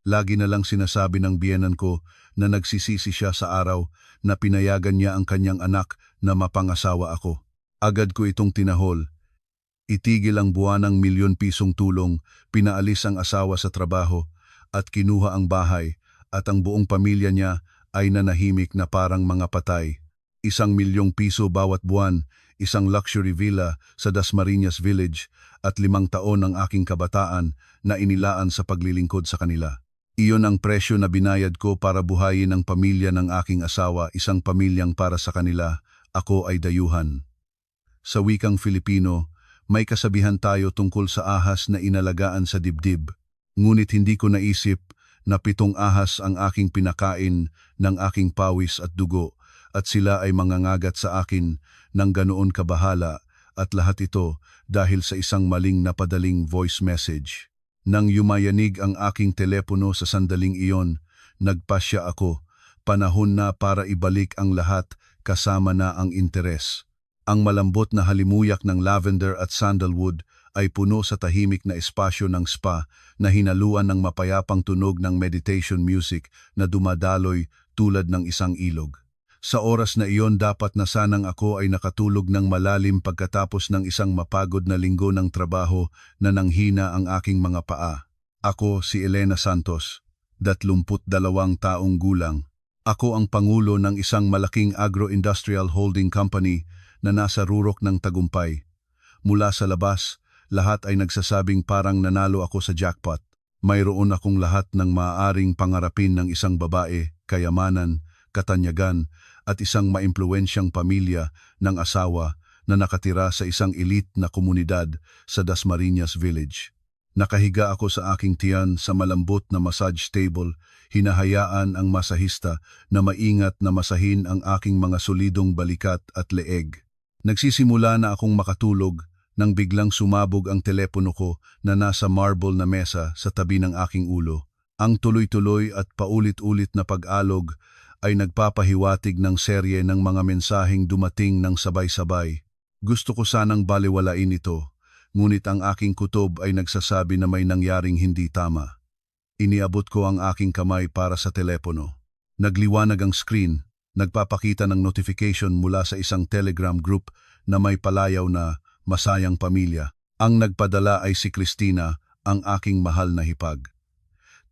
Lagi na lang sinasabi ng biyenan ko na nagsisisi siya sa araw na pinayagan niya ang kanyang anak na mapangasawa ako. Agad ko itong tinahol. Itigil ang buwanang milyon-pisong tulong, pinaalis ang asawa sa trabaho, at kinuha ang bahay, at ang buong pamilya niya ay nanahimik na parang mga patay. 1 milyong piso bawat buwan, isang luxury villa sa Dasmariñas Village, at 5 taon ang aking kabataan na inilaan sa paglilingkod sa kanila. Iyon ang presyo na binayad ko para buhayin ang pamilya ng aking asawa, isang pamilyang para sa kanila, ako ay dayuhan. Sa wikang Filipino, may kasabihan tayo tungkol sa ahas na inalagaan sa dibdib. Ngunit hindi ko naisip na 7 ahas ang aking pinakain ng aking pawis at dugo, at sila ay mangangagat sa akin ng ganoon kabahala, at lahat ito dahil sa isang maling napadaling voice message. Nang yumayanig ang aking telepono sa sandaling iyon, nagpasya ako, panahon na para ibalik ang lahat kasama na ang interes. Ang malambot na halimuyak ng lavender at sandalwood ay puno sa tahimik na espasyo ng spa na hinaluan ng mapayapang tunog ng meditation music na dumadaloy tulad ng isang ilog. Sa oras na iyon dapat na sanang ako ay nakatulog ng malalim pagkatapos ng isang mapagod na linggo ng trabaho na nanghina ang aking mga paa. Ako si Elena Santos, 22 taong gulang. Ako ang pangulo ng isang malaking agro-industrial holding company na nasa rurok ng tagumpay. Mula sa labas, lahat ay nagsasabing parang nanalo ako sa jackpot. Mayroon akong lahat ng maaaring pangarapin ng isang babae, kayamanan, katanyagan, at isang maimpluwensyang pamilya ng asawa na nakatira sa isang elite na komunidad sa Dasmariñas Village. Nakahiga ako sa aking tiyan sa malambot na massage table, hinahayaan ang masahista na maingat na masahin ang aking mga solidong balikat at leeg. Nagsisimula na akong makatulog nang biglang sumabog ang telepono ko na nasa marble na mesa sa tabi ng aking ulo. Ang tuloy-tuloy at paulit-ulit na pag-alog ay nagpapahiwatig ng serye ng mga mensaheng dumating ng sabay-sabay. Gusto ko sanang baliwalain ito, ngunit ang aking kutob ay nagsasabi na may nangyaring hindi tama. Iniabot ko ang aking kamay para sa telepono. Nagliwanag ang screen, nagpapakita ng notification mula sa isang Telegram group na may palayaw na masayang pamilya. Ang nagpadala ay si Christina, ang aking mahal na hipag.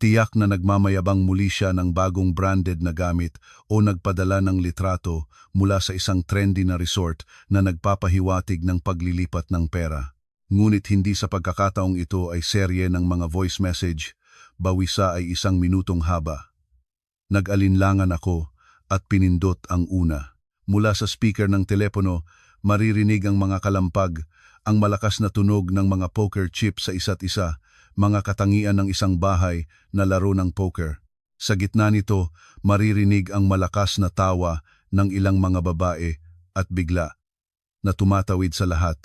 Tiyak na nagmamayabang muli siya ng bagong branded na gamit o nagpadala ng litrato mula sa isang trendy na resort na nagpapahiwatig ng paglilipat ng pera. Ngunit hindi sa pagkakataong ito ay serye ng mga voice message, bawisa ay 1 minutong haba. Nag-alinlangan ako at pinindot ang una. Mula sa speaker ng telepono, maririnig ang mga kalampag, ang malakas na tunog ng mga poker chips sa isa't isa, mga katangian ng isang bahay na laro ng poker. Sa gitna nito, maririnig ang malakas na tawa ng ilang mga babae at bigla na tumatawid sa lahat.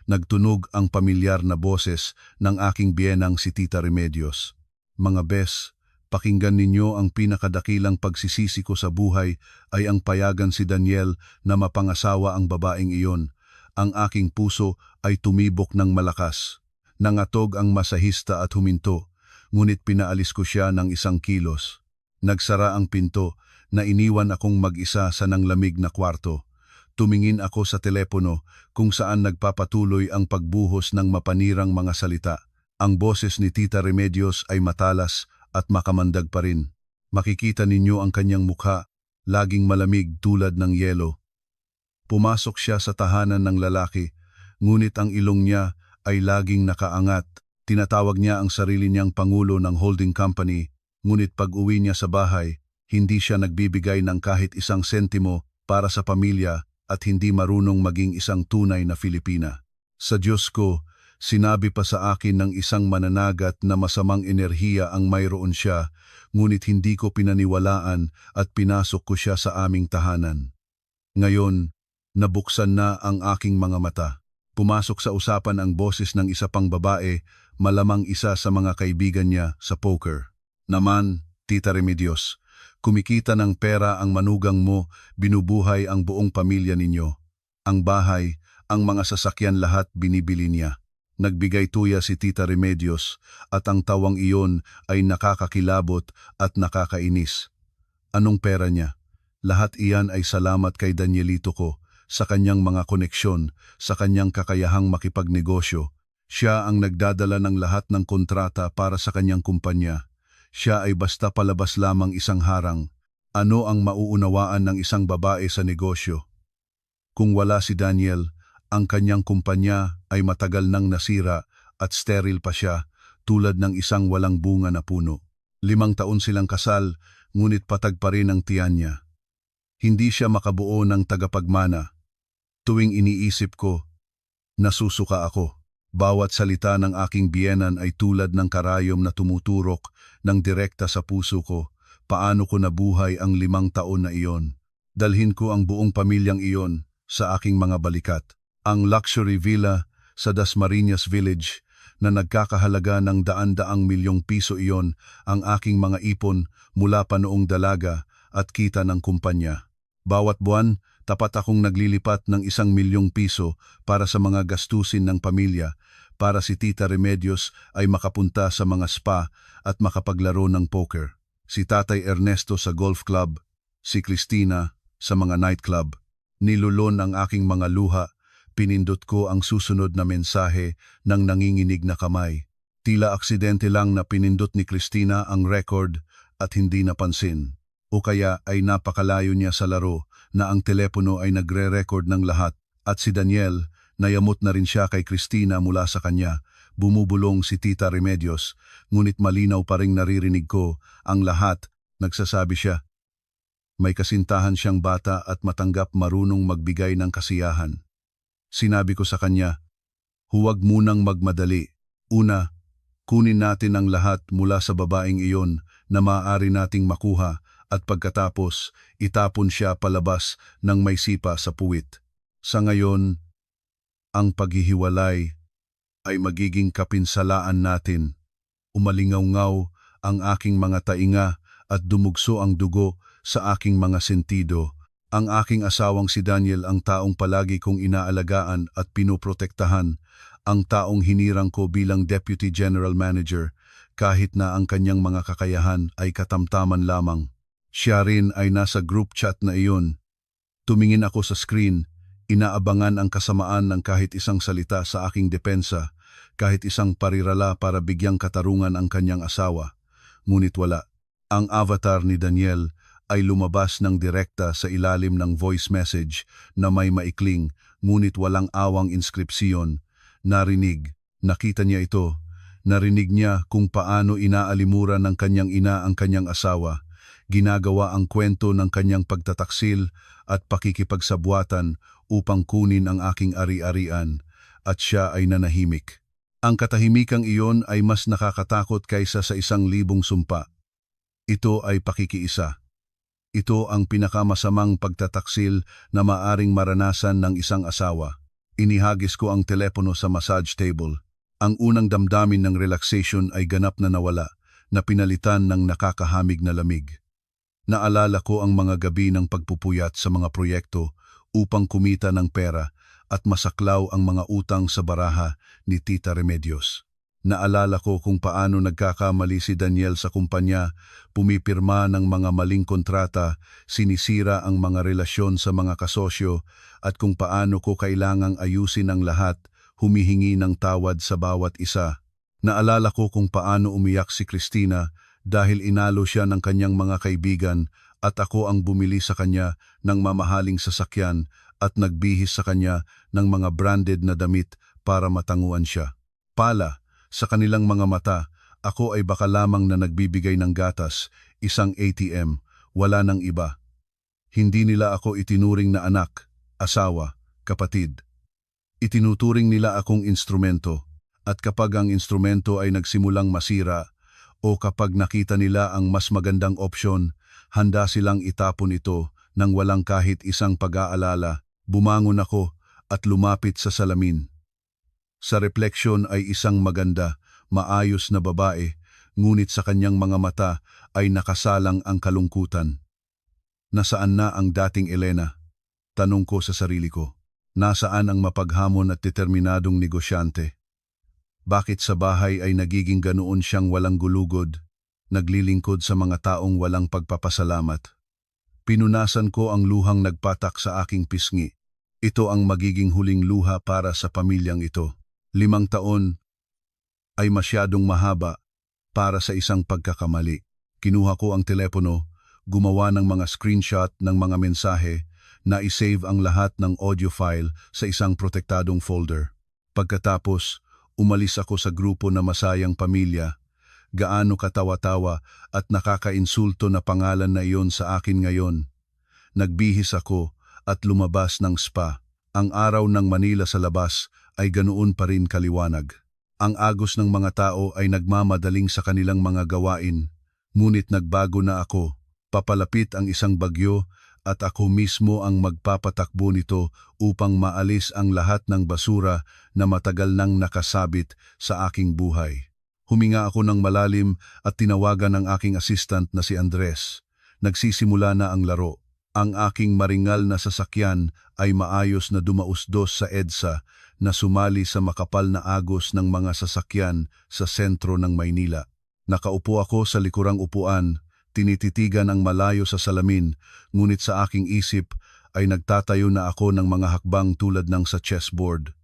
Nagtunog ang pamilyar na boses ng aking biyenang si Tita Remedios. Mga bes, pakinggan ninyo ang pinakadakilang pagsisisi ko sa buhay ay ang payagan si Daniel na mapangasawa ang babaeng iyon. Ang aking puso ay tumibok ng malakas. Nangatog ang masahista at huminto, ngunit pinaalis ko siya ng 1 kilos. Nagsara ang pinto na iniwan akong mag-isa sa nanglamig na kwarto. Tumingin ako sa telepono kung saan nagpapatuloy ang pagbuhos ng mapanirang mga salita. Ang boses ni Tita Remedios ay matalas at makamandag pa rin. Makikita ninyo ang kanyang mukha, laging malamig tulad ng yelo. Pumasok siya sa tahanan ng lalaki, ngunit ang ilong niya ay laging nakaangat. Tinatawag niya ang sarili niyang pangulo ng holding company, ngunit pag-uwi niya sa bahay, hindi siya nagbibigay ng kahit 1 sentimo para sa pamilya at hindi marunong maging isang tunay na Filipina. Sa Diyos ko, sinabi pa sa akin ng isang mananagat na masamang enerhiya ang mayroon siya, ngunit hindi ko pinaniwalaan at pinasok ko siya sa aming tahanan. Ngayon, nabuksan na ang aking mga mata. Pumasok sa usapan ang boses ng isa pang babae, malamang isa sa mga kaibigan niya sa poker. Naman, Tita Remedios, kumikita ng pera ang manugang mo, binubuhay ang buong pamilya ninyo. Ang bahay, ang mga sasakyan lahat binibili niya. Nagbigay tuya si Tita Remedios at ang tawang iyon ay nakakakilabot at nakakainis. Anong pera niya? Lahat iyan ay salamat kay Danielito ko, sa kanyang mga koneksyon, sa kanyang kakayahang makipagnegosyo. Siya ang nagdadala ng lahat ng kontrata para sa kanyang kumpanya. Siya ay basta palabas lamang isang harang. Ano ang mauunawaan ng isang babae sa negosyo? Kung wala si Daniel, ang kanyang kumpanya ay matagal nang nasira at steril pa siya, tulad ng isang walang bunga na puno. 5 taon silang kasal, ngunit patag pa rin ang tiyan niya. Hindi siya makabuo ng tagapagmana. Tuwing iniisip ko, nasusuka ako. Bawat salita ng aking biyenan ay tulad ng karayom na tumuturok ng direkta sa puso ko. Paano ko nabuhay ang 5 taon na iyon? Dalhin ko ang buong pamilyang iyon sa aking mga balikat. Ang luxury villa sa Dasmariñas Village na nagkakahalaga ng daan-daang milyong piso iyon ang aking mga ipon mula pa noong dalaga at kita ng kumpanya. Bawat buwan, tapat akong naglilipat ng 1 milyong piso para sa mga gastusin ng pamilya, para si Tita Remedios ay makapunta sa mga spa at makapaglaro ng poker. Si Tatay Ernesto sa golf club, si Cristina sa mga nightclub. Nilulon ang aking mga luha. Pinindot ko ang susunod na mensahe ng nanginginig na kamay. Tila aksidente lang na pinindot ni Cristina ang record at hindi napansin. O kaya ay napakalayo niya sa laro na ang telepono ay nagre-record ng lahat at si Daniel, nayamot na rin siya kay Cristina mula sa kanya. Bumubulong si Tita Remedios, ngunit malinaw pa ring naririnig ko ang lahat. Nagsasabi siya, may kasintahan siyang bata at matanggap marunong magbigay ng kasiyahan. Sinabi ko sa kanya, huwag munang magmadali. Una, kunin natin ang lahat mula sa babaeng iyon na maaari nating makuha at pagkatapos itapon siya palabas ng may sipa sa puwit. Sa ngayon, ang paghihiwalay ay magiging kapinsalaan natin. Umalingaw-ngaw ang aking mga tainga at dumugso ang dugo sa aking mga sentido. Ang aking asawang si Daniel ang taong palagi kong inaalagaan at pinoprotektahan, ang taong hinirang ko bilang Deputy General Manager kahit na ang kanyang mga kakayahan ay katamtaman lamang. Siya rin ay nasa group chat na iyon. Tumingin ako sa screen, inaabangan ang kasamaan ng kahit isang salita sa aking depensa, kahit isang parirala para bigyang katarungan ang kanyang asawa. Ngunit wala. Ang avatar ni Daniel ay lumabas ng direkta sa ilalim ng voice message na may maikling ngunit walang awang inskripsyon. Nakita niya ito. Narinig niya kung paano inaalimura ng kanyang ina ang kanyang asawa. Ginagawa ang kwento ng kanyang pagtataksil at pakikipagsabwatan upang kunin ang aking ari-arian, at siya ay nanahimik. Ang katahimikang iyon ay mas nakakatakot kaysa sa 1,000 sumpa. Ito ay pakikiisa. Ito ang pinakamasamang pagtataksil na maaring maranasan ng isang asawa. Inihagis ko ang telepono sa massage table. Ang unang damdamin ng relaxation ay ganap na nawala, na pinalitan ng nakakahamig na lamig. Naalala ko ang mga gabi ng pagpupuyat sa mga proyekto upang kumita ng pera at masaklaw ang mga utang sa baraha ni Tita Remedios. Naalala ko kung paano nagkakamali si Daniel sa kumpanya, pumipirma ng mga maling kontrata, sinisira ang mga relasyon sa mga kasosyo, at kung paano ko kailangang ayusin ang lahat, humihingi ng tawad sa bawat isa. Naalala ko kung paano umiyak si Cristina dahil inalo siya ng kanyang mga kaibigan at ako ang bumili sa kanya ng mamahaling sasakyan at nagbihis sa kanya ng mga branded na damit para matanguan siya. Sa kanilang mga mata, ako ay baka lamang na nagbibigay ng gatas, isang ATM, wala nang iba. Hindi nila ako itinuring na anak, asawa, kapatid. Itinuturing nila akong instrumento, at kapag ang instrumento ay nagsimulang masira, o kapag nakita nila ang mas magandang opsyon, handa silang itapon ito nang walang kahit isang pag-aalala. Bumangon ako at lumapit sa salamin. Sa refleksyon ay isang maganda, maayos na babae, ngunit sa kanyang mga mata ay nakasalang ang kalungkutan. Nasaan na ang dating Elena? Tanong ko sa sarili ko. Nasaan ang mapaghamon at determinadong negosyante? Bakit sa bahay ay nagiging ganoon siyang walang gulugod, naglilingkod sa mga taong walang pagpapasalamat? Pinunasan ko ang luhang nagpatak sa aking pisngi. Ito ang magiging huling luha para sa pamilyang ito. 5 taon ay masyadong mahaba para sa isang pagkakamali. Kinuha ko ang telepono, gumawa ng mga screenshot ng mga mensahe, na isave ang lahat ng audio file sa isang protektadong folder. Pagkatapos, umalis ako sa grupo na Masayang Pamilya. Gaano katawa-tawa at nakakainsulto na pangalan na iyon sa akin ngayon. Nagbihis ako at lumabas ng spa. Ang araw ng Manila sa labas ay ganoon pa rin kaliwanag. Ang agos ng mga tao ay nagmamadaling sa kanilang mga gawain. Ngunit nagbago na ako. Papalapit ang isang bagyo at ako mismo ang magpapatakbo nito upang maalis ang lahat ng basura na matagal nang nakasabit sa aking buhay. Huminga ako ng malalim at tinawagan ang aking assistant na si Andres. Nagsisimula na ang laro. Ang aking maringal na sasakyan ay maayos na dumausdos sa EDSA na sumali sa makapal na agos ng mga sasakyan sa sentro ng Maynila. Nakaupo ako sa likurang upuan, tinititigan ang malayo sa salamin, ngunit sa aking isip ay nagtatayo na ako ng mga hakbang tulad ng sa chessboard.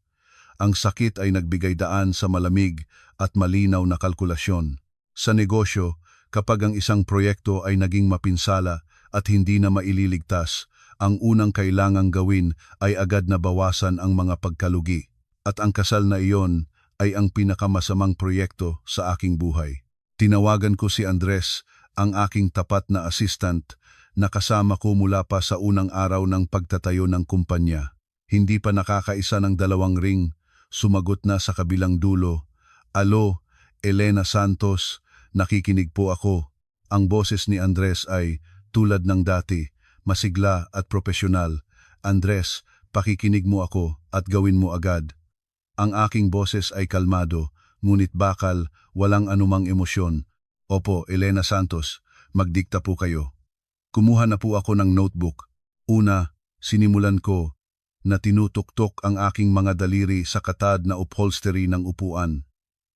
Ang sakit ay nagbigay daan sa malamig at malinaw na kalkulasyon. Sa negosyo, kapag ang isang proyekto ay naging mapinsala at hindi na maililigtas, ang unang kailangang gawin ay agad na bawasan ang mga pagkalugi. At ang kasal na iyon ay ang pinakamasamang proyekto sa aking buhay. Tinawagan ko si Andres, ang aking tapat na assistant, na kasama ko mula pa sa unang araw ng pagtatayo ng kumpanya. Hindi pa nakakaisa ng 2 ring, sumagot na sa kabilang dulo. Alo, Elena Santos, nakikinig po ako. Ang boses ni Andres ay, tulad ng dati, masigla at propesyonal. Andres, pakikinig mo ako at gawin mo agad. Ang aking boses ay kalmado, ngunit bakal, walang anumang emosyon. Opo, Elena Santos, magdikta po kayo. Kumuha na po ako ng notebook. Una, sinimulan ko na tinutuktok ang aking mga daliri sa katad na upholstery ng upuan.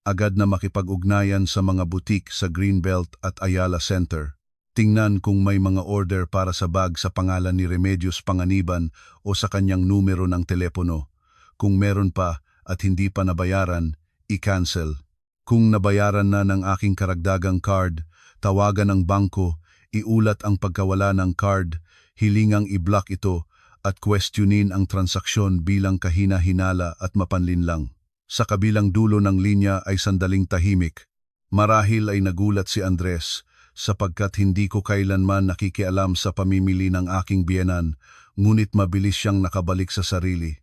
Agad na makipag-ugnayan sa mga butik sa Greenbelt at Ayala Center. Tingnan kung may mga order para sa bag sa pangalan ni Remedios Panganiban o sa kanyang numero ng telepono. Kung meron pa at hindi pa nabayaran, i-cancel. Kung nabayaran na ng aking karagdagang card, tawagan ang bangko, iulat ang pagkawala ng card, hilingang i-block ito at questionin ang transaksyon bilang kahina-hinala at mapanlinlang. Sa kabilang dulo ng linya ay sandaling tahimik. Marahil ay nagulat si Andres sapagkat hindi ko kailanman nakikialam sa pamimili ng aking biyenan, ngunit mabilis siyang nakabalik sa sarili.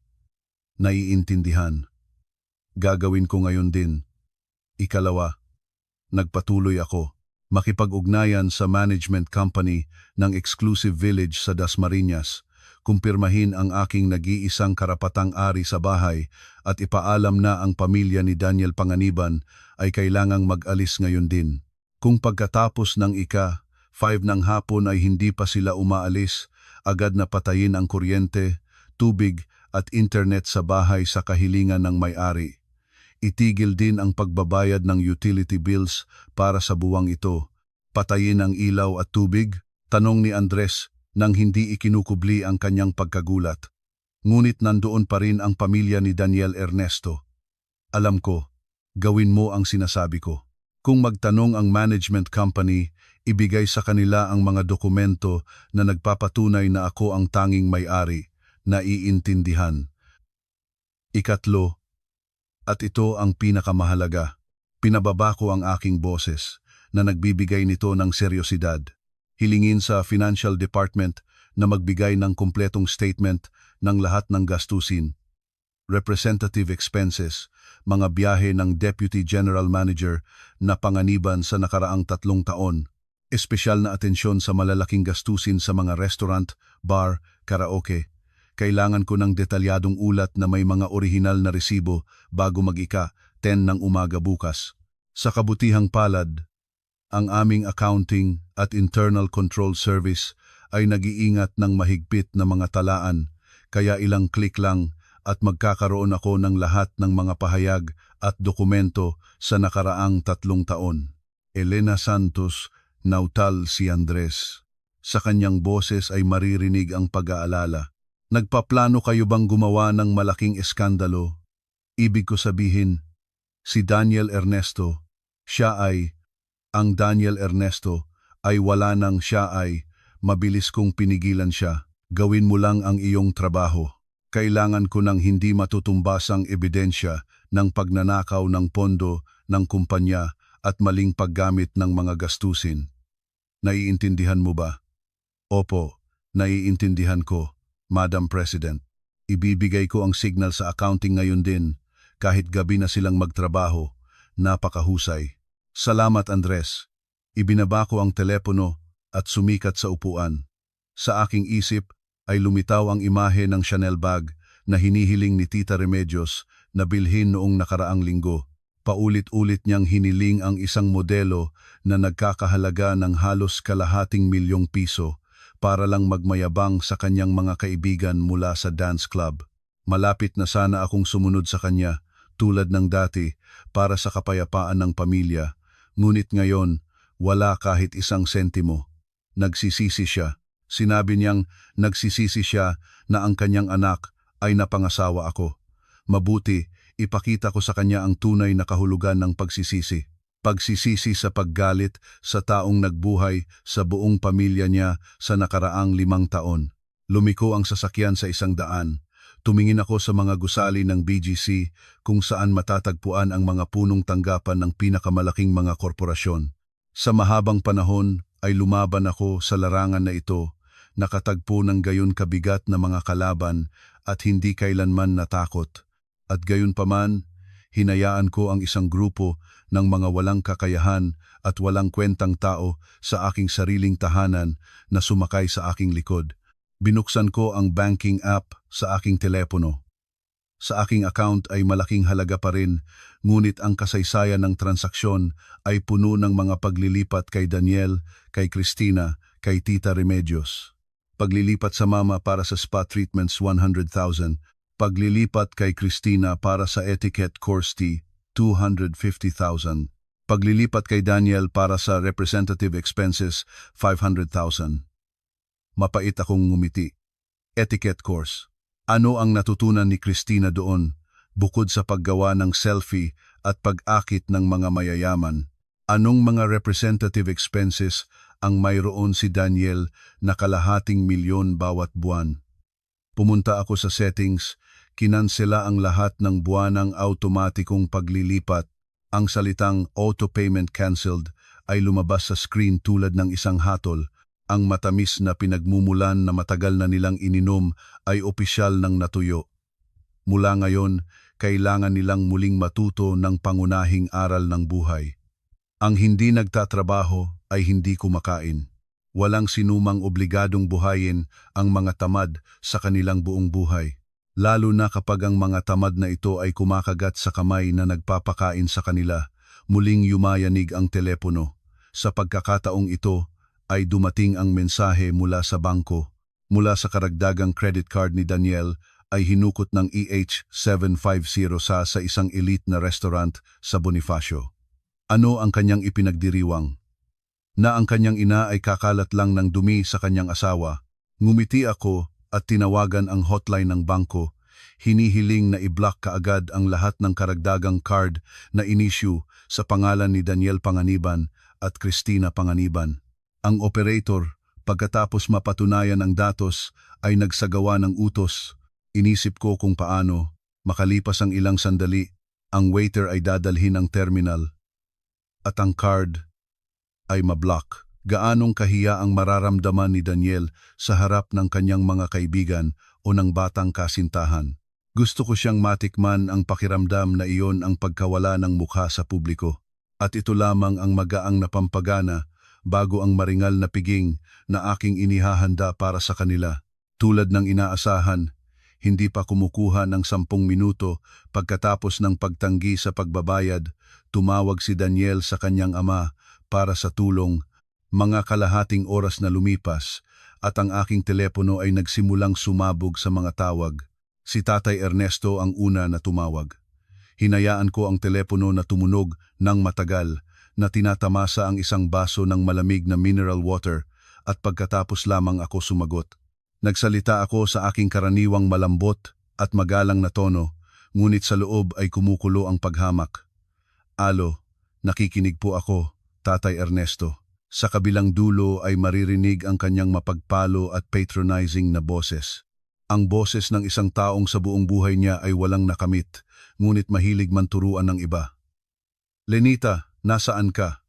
Naiintindihan. Gagawin ko ngayon din. Ikalawa, nagpatuloy ako. Makipag-ugnayan sa management company ng exclusive village sa Dasmariñas, kumpirmahin ang aking nag-iisang karapatang ari sa bahay at ipaalam na ang pamilya ni Daniel Panganiban ay kailangang mag-alis ngayon din. Kung pagkatapos ng 5 ng hapon ay hindi pa sila umaalis, agad na patayin ang kuryente, tubig at internet sa bahay sa kahilingan ng may-ari. Itigil din ang pagbabayad ng utility bills para sa buwang ito. Patayin ang ilaw at tubig? Tanong ni Andres nang hindi ikinukubli ang kanyang pagkagulat. Ngunit nandoon pa rin ang pamilya ni Daniel Ernesto. Alam ko, gawin mo ang sinasabi ko. Kung magtanong ang management company, ibigay sa kanila ang mga dokumento na nagpapatunay na ako ang tanging may-ari, na iintindihan. Ikatlo, at ito ang pinakamahalaga, pinababa ko ang aking boses na nagbibigay nito ng seryosidad. Hilingin sa Financial Department na magbigay ng kumpletong statement ng lahat ng gastusin. Representative expenses, mga biyahe ng Deputy General Manager na Panganiban sa nakaraang 3 taon, espesyal na atensyon sa malalaking gastusin sa mga restaurant, bar, karaoke. Kailangan ko ng detalyadong ulat na may mga orihinal na resibo bago mag-10 ng umaga bukas. Sa kabutihang palad, ang aming accounting at internal control service ay nag-iingat ng mahigpit na mga talaan, kaya ilang click lang at magkakaroon ako ng lahat ng mga pahayag at dokumento sa nakaraang 3 taon. Elena Santos, nautal si Andres. Sa kanyang boses ay maririnig ang pag-aalala. Nagpaplano kayo bang gumawa ng malaking eskandalo? Ibig ko sabihin, si Daniel Ernesto, ang Daniel Ernesto ay wala nang mabilis kong pinigilan siya. Gawin mo lang ang iyong trabaho. Kailangan ko ng hindi matutumbasang ebidensya ng pagnanakaw ng pondo ng kumpanya at maling paggamit ng mga gastusin. Naiintindihan mo ba? Opo, naiintindihan ko, Madam President. Ibibigay ko ang signal sa accounting ngayon din, kahit gabi na silang magtrabaho. Napakahusay. Salamat, Andres. Ibinaba ko ang telepono at sumikat sa upuan. Sa aking isip ay lumitaw ang imahe ng Chanel bag na hinihiling ni Tita Remedios na bilhin noong nakaraang linggo. Paulit-ulit niyang hiniling ang isang modelo na nagkakahalaga ng halos ₱250,000 para lang magmayabang sa kanyang mga kaibigan mula sa dance club. Malapit na sana akong sumunod sa kanya, tulad ng dati, para sa kapayapaan ng pamilya. Ngunit ngayon, wala kahit isang sentimo. Nagsisisi siya. Sinabi niyang nagsisisi siya na ang kanyang anak ay napangasawa ako. Mabuti, ipakita ko sa kanya ang tunay na kahulugan ng pagsisisi. Pagsisisi sa paggalit sa taong nagbuhay sa buong pamilya niya sa nakaraang 5 taon. Lumiko ang sasakyan sa 100. Tumingin ako sa mga gusali ng BGC kung saan matatagpuan ang mga punong tanggapan ng pinakamalaking mga korporasyon. Sa mahabang panahon ay lumaban ako sa larangan na ito, nakatagpo ng gayon kabigat na mga kalaban at hindi kailanman natakot. At gayon paman, hinayaan ko ang isang grupo ng mga walang kakayahan at walang kwentang tao sa aking sariling tahanan na sumakay sa aking likod. Binuksan ko ang banking app sa aking telepono. Sa aking account ay malaking halaga pa rin, ngunit ang kasaysayan ng transaksyon ay puno ng mga paglilipat kay Daniel, kay Cristina, kay Tita Remedios. Paglilipat sa mama para sa spa treatments 100,000, paglilipat kay Cristina para sa etiquette course 250,000, paglilipat kay Daniel para sa representative expenses 500,000. Mapait akong ngumiti. Etiquette course. Ano ang natutunan ni Cristina doon, bukod sa paggawa ng selfie at pag-akit ng mga mayayaman? Anong mga representative expenses ang mayroon si Daniel na ₱250,000 bawat buwan? Pumunta ako sa settings, kinansela ang lahat ng buwanang automatikong paglilipat. Ang salitang auto payment cancelled ay lumabas sa screen tulad ng isang hatol. Ang matamis na pinagmumulan na matagal na nilang ininom ay opisyal ng natuyo. Mula ngayon, kailangan nilang muling matuto ng pangunahing aral ng buhay. Ang hindi nagtatrabaho ay hindi kumakain. Walang sinumang obligadong buhayin ang mga tamad sa kanilang buong buhay. Lalo na kapag ang mga tamad na ito ay kumakagat sa kamay na nagpapakain sa kanila. Muling yumayanig ang telepono. Sa pagkakataong ito ay dumating ang mensahe mula sa bangko. Mula sa karagdagang credit card ni Daniel ay hinukot ng EH750 sa isang elite na restaurant sa Bonifacio. Ano ang kanyang ipinagdiriwang? Na ang kanyang ina ay kakalat lang ng dumi sa kanyang asawa. Ngumiti ako at tinawagan ang hotline ng bangko. Hinihiling na i-block kaagad ang lahat ng karagdagang card na inisyu sa pangalan ni Daniel Panganiban at Cristina Panganiban. Ang operator, pagkatapos mapatunayan ang datos, ay nagsagawa ng utos. Inisip ko kung paano, makalipas ang ilang sandali, ang waiter ay dadalhin ang terminal. At ang card ay mablock. Gaanong kahiya ang mararamdaman ni Daniel sa harap ng kanyang mga kaibigan o ng batang kasintahan. Gusto ko siyang matikman ang pakiramdam na iyon ang pagkawala ng mukha sa publiko. At ito lamang ang magaang na pampagana bago ang maringal na piging na aking inihahanda para sa kanila. Tulad ng inaasahan, hindi pa kumukuha ng 10 minuto pagkatapos ng pagtanggi sa pagbabayad, tumawag si Daniel sa kanyang ama para sa tulong. Mga kalahating oras na lumipas at ang aking telepono ay nagsimulang sumabog sa mga tawag. Si Tatay Ernesto ang una na tumawag. Hinayaan ko ang telepono na tumunog ng matagal na tinatamasa ang isang baso ng malamig na mineral water at pagkatapos lamang ako sumagot. Nagsalita ako sa aking karaniwang malambot at magalang na tono, ngunit sa loob ay kumukulo ang paghamak. Alo, nakikinig po ako, Tatay Ernesto. Sa kabilang dulo ay maririnig ang kanyang mapagpalo at patronizing na boses. Ang boses ng isang taong sa buong buhay niya ay walang nakamit, ngunit mahilig man turuan ng iba. Lenita, nasaan ka?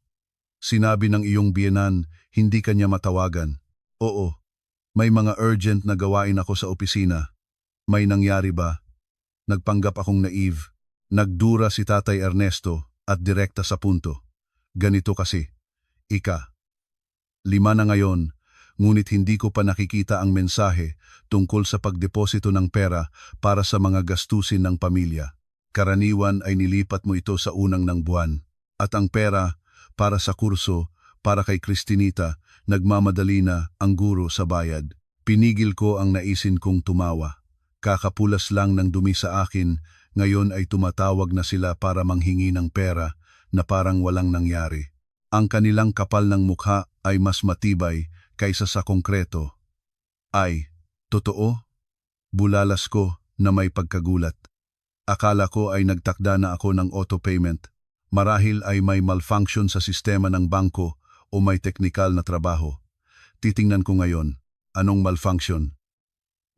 Sinabi ng iyong biyenan, hindi kanya matawagan. Oo, may mga urgent na gawain ako sa opisina. May nangyari ba? Nagpanggap akong naive. Nagdura si Tatay Ernesto at direkta sa punto. Ganito kasi, Ika. 5 na ngayon, ngunit hindi ko pa nakikita ang mensahe tungkol sa pagdeposito ng pera para sa mga gastusin ng pamilya. Karaniwan ay nilipat mo ito sa unang ng buwan. At ang pera para sa kurso, para kay Cristinita, nagmamadali na ang guro sa bayad. Pinigil ko ang naisin kong tumawa. Kakapulas lang ng dumi sa akin, ngayon ay tumatawag na sila para manghingi ng pera na parang walang nangyari. Ang kanilang kapal ng mukha ay mas matibay kaysa sa konkreto. Ay, totoo? Bulalas ko na may pagkagulat. Akala ko ay nagtakda na ako ng auto payment. Marahil ay may malfunction sa sistema ng bangko o may teknikal na trabaho. Titingnan ko ngayon, anong malfunction?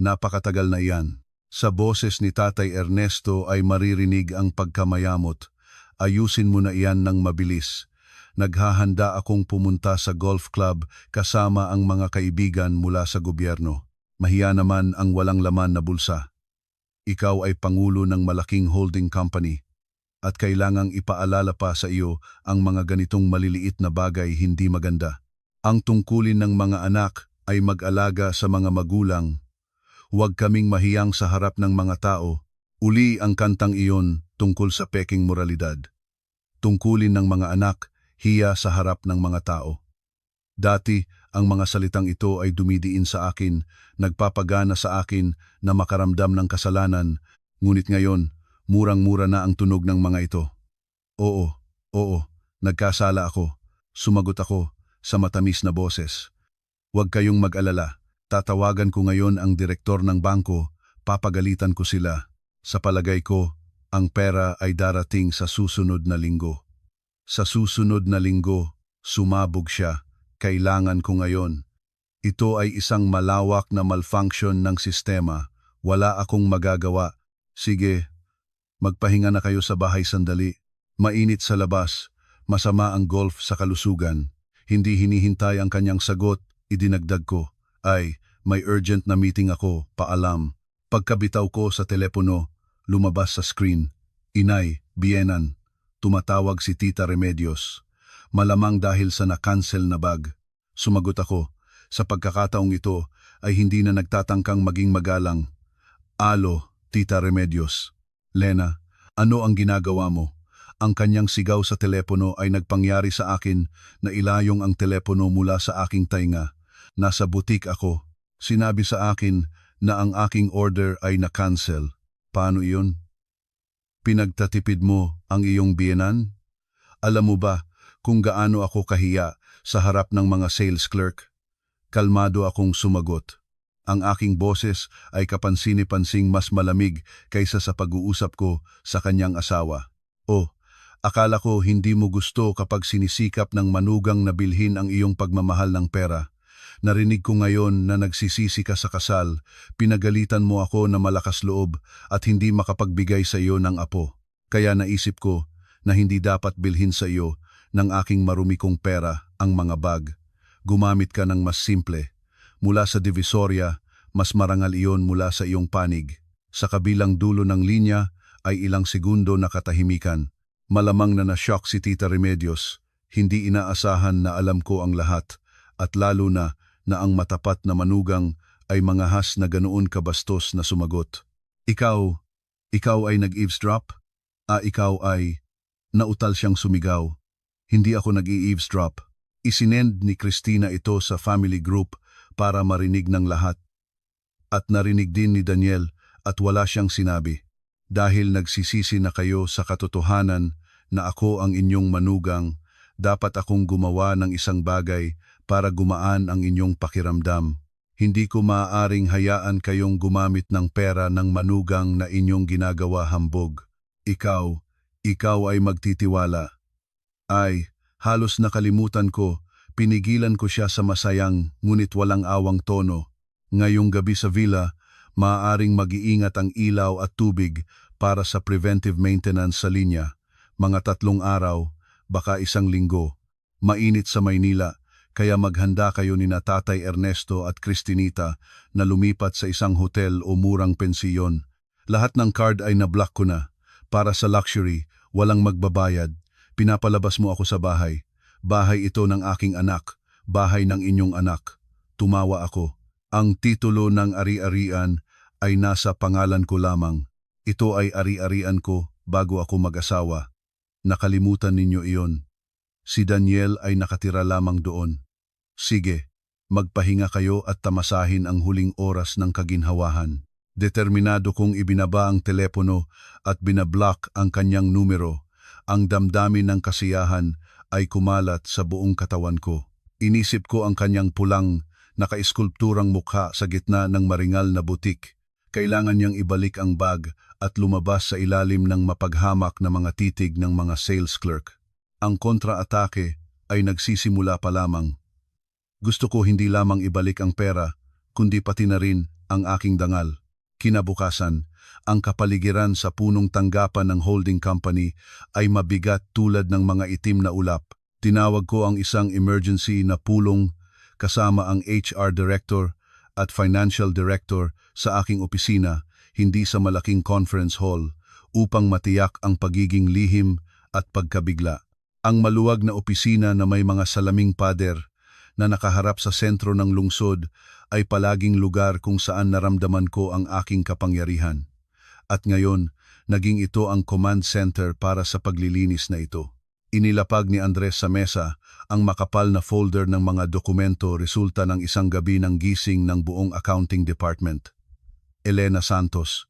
Napakatagal na iyan. Sa boses ni Tatay Ernesto ay maririnig ang pagkamayamot. Ayusin mo na iyan ng mabilis. Naghahanda akong pumunta sa golf club kasama ang mga kaibigan mula sa gobyerno. Mahiya naman ang walang laman na bulsa. Ikaw ay pangulo ng malaking holding company at kailangang ipaalala pa sa iyo ang mga ganitong maliliit na bagay hindi maganda. Ang tungkulin ng mga anak ay mag-alaga sa mga magulang. Huwag kaming mahiyang sa harap ng mga tao. Uli ang kantang iyon tungkol sa peking moralidad. Tungkulin ng mga anak, hiya sa harap ng mga tao. Dati, ang mga salitang ito ay dumidiin sa akin, nagpapagana sa akin na makaramdam ng kasalanan, ngunit ngayon, murang-mura na ang tunog ng mga ito. Oo, nagkasala ako. Sumagot ako sa matamis na boses. Huwag kayong mag-alala. Tatawagan ko ngayon ang direktor ng bangko, papagalitan ko sila. Sa palagay ko, ang pera ay darating sa susunod na linggo. Sa susunod na linggo, sumabog siya. Kailangan ko ngayon. Ito ay isang malawak na malfunction ng sistema. Wala akong magagawa. Sige, magpahinga na kayo sa bahay sandali. Mainit sa labas. Masama ang golf sa kalusugan. Hindi hinihintay ang kanyang sagot. Idinagdag ko. Ay, may urgent na meeting ako. Paalam. Pagkabitaw ko sa telepono, lumabas sa screen. Inay, biyenan. Tumatawag si Tita Remedios. Malamang dahil sa na-cancel na bag. Sumagot ako. Sa pagkakataong ito ay hindi na nagtatangkang maging magalang. Alo, Tita Remedios. Lena, ano ang ginagawa mo? Ang kanyang sigaw sa telepono ay nagpangyari sa akin na ilayong ang telepono mula sa aking tainga. Nasa butik ako. Sinabi sa akin na ang aking order ay na-cancel. Paano iyon? Pinagtatipid mo ang iyong biyenan? Alam mo ba kung gaano ako kahiya sa harap ng mga sales clerk? Kalmado akong sumagot. Ang aking boses ay kapansini-pansing mas malamig kaysa sa pag-uusap ko sa kanyang asawa. Oh, akala ko hindi mo gusto kapag sinisikap ng manugang na bilhin ang iyong pagmamahal ng pera. Narinig ko ngayon na nagsisisi ka sa kasal, pinagalitan mo ako na malakas loob at hindi makapagbigay sa iyo ng apo. Kaya naisip ko na hindi dapat bilhin sa iyo ng aking marumi kong pera ang mga bag. Gumamit ka ng mas simple. Mula sa Divisoria, mas marangal iyon mula sa iyong panig. Sa kabilang dulo ng linya ay ilang segundo na katahimikan. Malamang na na-shock si Tita Remedios. Hindi inaasahan na alam ko ang lahat at lalo na ang matapat na manugang ay mangahas na ganoon kabastos na sumagot. Ikaw ay nag-eavesdrop? Ikaw ay... Nautal siyang sumigaw. Hindi ako nag-i-eavesdrop. Isinend ni Cristina ito sa family group para marinig ng lahat. At narinig din ni Daniel at wala siyang sinabi. Dahil nagsisisi na kayo sa katotohanan na ako ang inyong manugang, dapat akong gumawa ng isang bagay para gumaan ang inyong pakiramdam. Hindi ko maaaring hayaan kayong gumamit ng pera ng manugang na inyong ginagawa hambog. Ikaw ay magtitiwala. Ay, halos nakalimutan ko, pinigilan ko siya sa masayang ngunit walang awang tono. Ngayong gabi sa villa, maaaring mag-iingat ang ilaw at tubig para sa preventive maintenance sa linya. Mga 3 araw, baka 1 linggo. Mainit sa Maynila, kaya maghanda kayo ni na Tatay Ernesto at Cristinita na lumipat sa isang hotel o murang pensiyon. Lahat ng card ay na-block ko na. Para sa luxury, walang magbabayad. Pinapalabas mo ako sa bahay. Bahay ito ng aking anak. Bahay ng inyong anak. Tumawa ako. Ang titulo ng ari-arian ay nasa pangalan ko lamang. Ito ay ari-arian ko bago ako mag-asawa. Nakalimutan ninyo iyon. Si Daniel ay nakatira lamang doon. Sige, magpahinga kayo at tamasahin ang huling oras ng kaginhawahan. Determinado kong ibinaba ang telepono at binablock ang kanyang numero. Ang damdamin ng kasiyahan ay kumalat sa buong katawan ko. Inisip ko ang kanyang pulang, nakaiskulpturang mukha sa gitna ng maringal na butik. Kailangan niyang ibalik ang bag at lumabas sa ilalim ng mapaghamak na mga titig ng mga sales clerk. Ang kontra-atake ay nagsisimula pa lamang. Gusto ko hindi lamang ibalik ang pera, kundi pati na rin ang aking dangal. Kinabukasan, ang kapaligiran sa punong tanggapan ng holding company ay mabigat tulad ng mga itim na ulap. Tinawag ko ang isang emergency na pulong kasama ang HR director at financial director sa aking opisina, hindi sa malaking conference hall, upang matiyak ang pagiging lihim at pagkabigla. Ang maluwag na opisina na may mga salaming pader na nakaharap sa sentro ng lungsod ay palaging lugar kung saan naramdaman ko ang aking kapangyarihan. At ngayon, naging ito ang command center para sa paglilinis na ito. Inilapag ni Andres sa mesa ang makapal na folder ng mga dokumento resulta ng isang gabi ng gising ng buong accounting department. Elena Santos,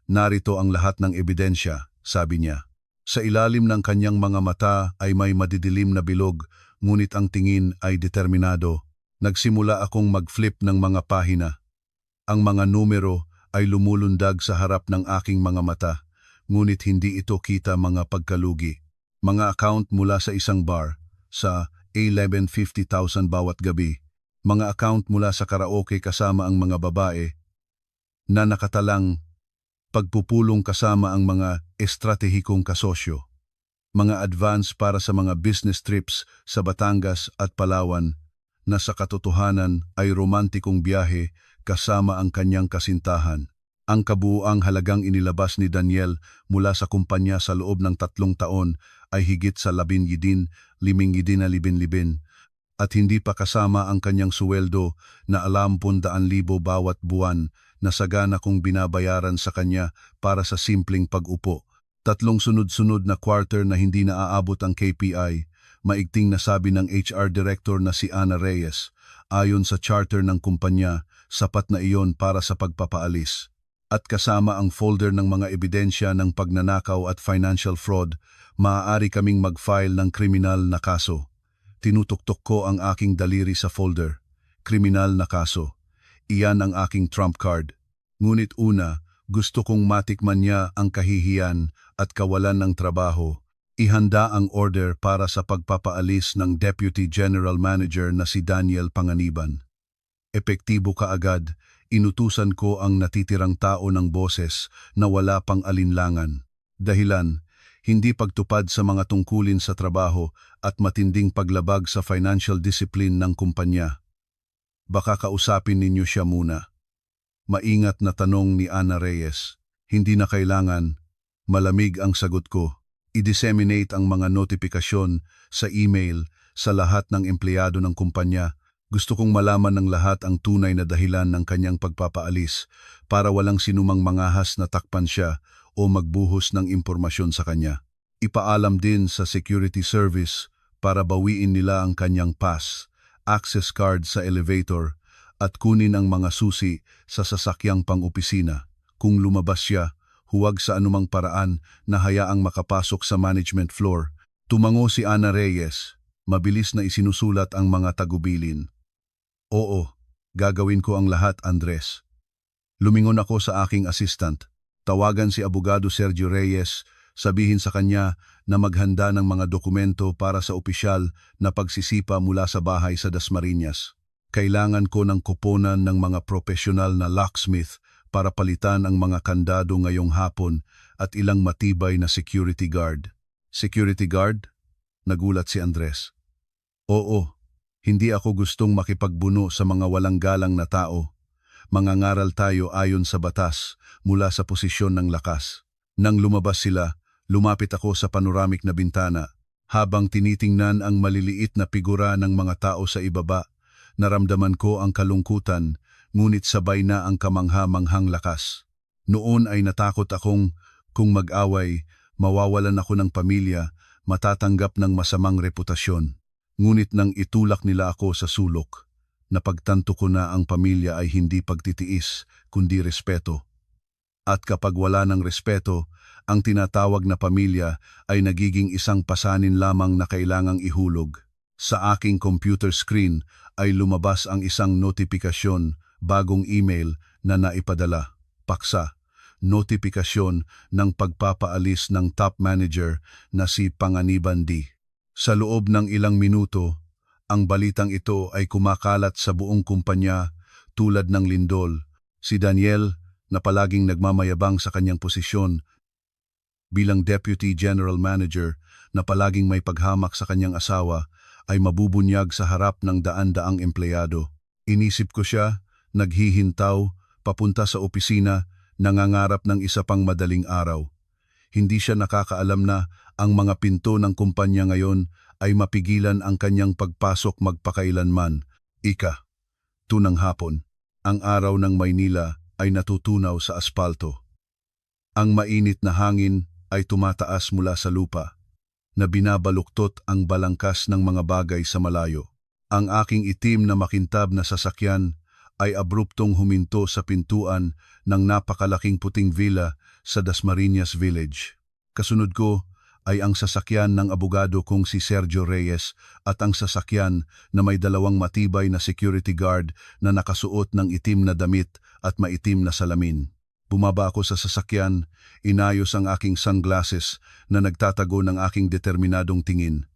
narito ang lahat ng ebidensya, sabi niya. Sa ilalim ng kanyang mga mata ay may madidilim na bilog, ngunit ang tingin ay determinado. Nagsimula akong mag-flip ng mga pahina. Ang mga numero ay lumulundag sa harap ng aking mga mata, ngunit hindi ito kita mga pagkalugi. Mga account mula sa isang bar, sa 1150,000 bawat gabi. Mga account mula sa karaoke kasama ang mga babae, na nakatalang pagpupulong kasama ang mga estratehikong kasosyo. Mga advance para sa mga business trips sa Batangas at Palawan na sa katotohanan ay romantikong biyahe kasama ang kanyang kasintahan. Ang kabuuang halagang inilabas ni Daniel mula sa kumpanya sa loob ng 3 taon ay higit sa 10,000 libin at hindi pa kasama ang kanyang suweldo na 60,000 bawat buwan na sagana kong binabayaran sa kanya para sa simpleng pag-upo. 3 sunod-sunod na quarter na hindi naaabot ang KPI, maigting nasabi ng HR Director na si Ana Reyes. Ayon sa charter ng kumpanya, sapat na iyon para sa pagpapaalis. At kasama ang folder ng mga ebidensya ng pagnanakaw at financial fraud, maaari kaming mag-file ng kriminal na kaso. Tinutuktok ko ang aking daliri sa folder. Kriminal na kaso. Iyan ang aking trump card. Ngunit una, gusto kong matikman niya ang kahihiyan at kawalan ng trabaho. Ihanda ang order para sa pagpapaalis ng Deputy General Manager na si Daniel Panganiban. Epektibo kaagad, inutusan ko ang natitirang tao ng boses na wala pang alinlangan. Dahilan, hindi pagtupad sa mga tungkulin sa trabaho at matinding paglabag sa financial discipline ng kumpanya. Baka kausapin ninyo siya muna. Maingat na tanong ni Ana Reyes. Hindi na kailangan. Malamig ang sagot ko. I-disseminate ang mga notifikasyon sa email sa lahat ng empleyado ng kumpanya. Gusto kong malaman ng lahat ang tunay na dahilan ng kanyang pagpapaalis para walang sinumang mangahas na takpan siya o magbuhos ng impormasyon sa kanya. Ipaalam din sa security service para bawiin nila ang kanyang pass, access card sa elevator at kunin ang mga susi sa sasakyang pang-opisina. Kung lumabas siya, huwag sa anumang paraan na hayaang makapasok sa management floor. Tumango si Ana Reyes. Mabilis na isinusulat ang mga tagubilin. Oo, gagawin ko ang lahat, Andres. Lumingon ako sa aking assistant. Tawagan si Abogado Sergio Reyes, sabihin sa kanya na maghanda ng mga dokumento para sa opisyal na pagsisipa mula sa bahay sa Dasmariñas. Kailangan ko ng kuponan ng mga profesional na locksmith para palitan ang mga kandado ngayong hapon at ilang matibay na security guard. Security guard? Nagulat si Andres. Oo, hindi ako gustong makipagbuno sa mga walang galang na tao. Mangangaral tayo ayon sa batas mula sa posisyon ng lakas. Nang lumabas sila, lumapit ako sa panoramic na bintana. Habang tinitingnan ang maliliit na figura ng mga tao sa ibaba, naramdaman ko ang kalungkutan, ngunit sabay na ang kamangha-manghang lakas. Noon ay natakot akong kung mag-away, mawawalan ako ng pamilya, matatanggap ng masamang reputasyon. Ngunit nang itulak nila ako sa sulok, napagtanto ko na ang pamilya ay hindi pagtitiis, kundi respeto. At kapag wala ng respeto, ang tinatawag na pamilya ay nagiging isang pasanin lamang na kailangang ihulog. Sa aking computer screen ay lumabas ang isang notifikasyon, bagong email na naipadala. Paksa, notifikasyon ng pagpapaalis ng top manager na si Panganiban D. Sa loob ng ilang minuto, ang balitang ito ay kumakalat sa buong kumpanya tulad ng lindol. Si Daniel, na palaging nagmamayabang sa kanyang posisyon bilang Deputy General Manager na palaging may paghamak sa kanyang asawa, ay mabubunyag sa harap ng daan-daang empleyado. Inisip ko siya, naghihintaw, papunta sa opisina, nangangarap ng isa pang madaling araw. Hindi siya nakakaalam na ang mga pinto ng kumpanya ngayon ay mapigilan ang kanyang pagpasok magpakailanman. Ika, tunang hapon, ang araw ng Maynila ay natutunaw sa aspalto. Ang mainit na hangin ay tumataas mula sa lupa, na binabaluktot ang balangkas ng mga bagay sa malayo. Ang aking itim na makintab na sasakyan ay abruptong huminto sa pintuan ng napakalaking puting villa sa Dasmariñas Village. Kasunod ko ay ang sasakyan ng abogado kong si Sergio Reyes at ang sasakyan na may dalawang matibay na security guard na nakasuot ng itim na damit at maitim na salamin. Bumaba ako sa sasakyan, inayos ang aking sunglasses na nagtatago ng aking determinadong tingin.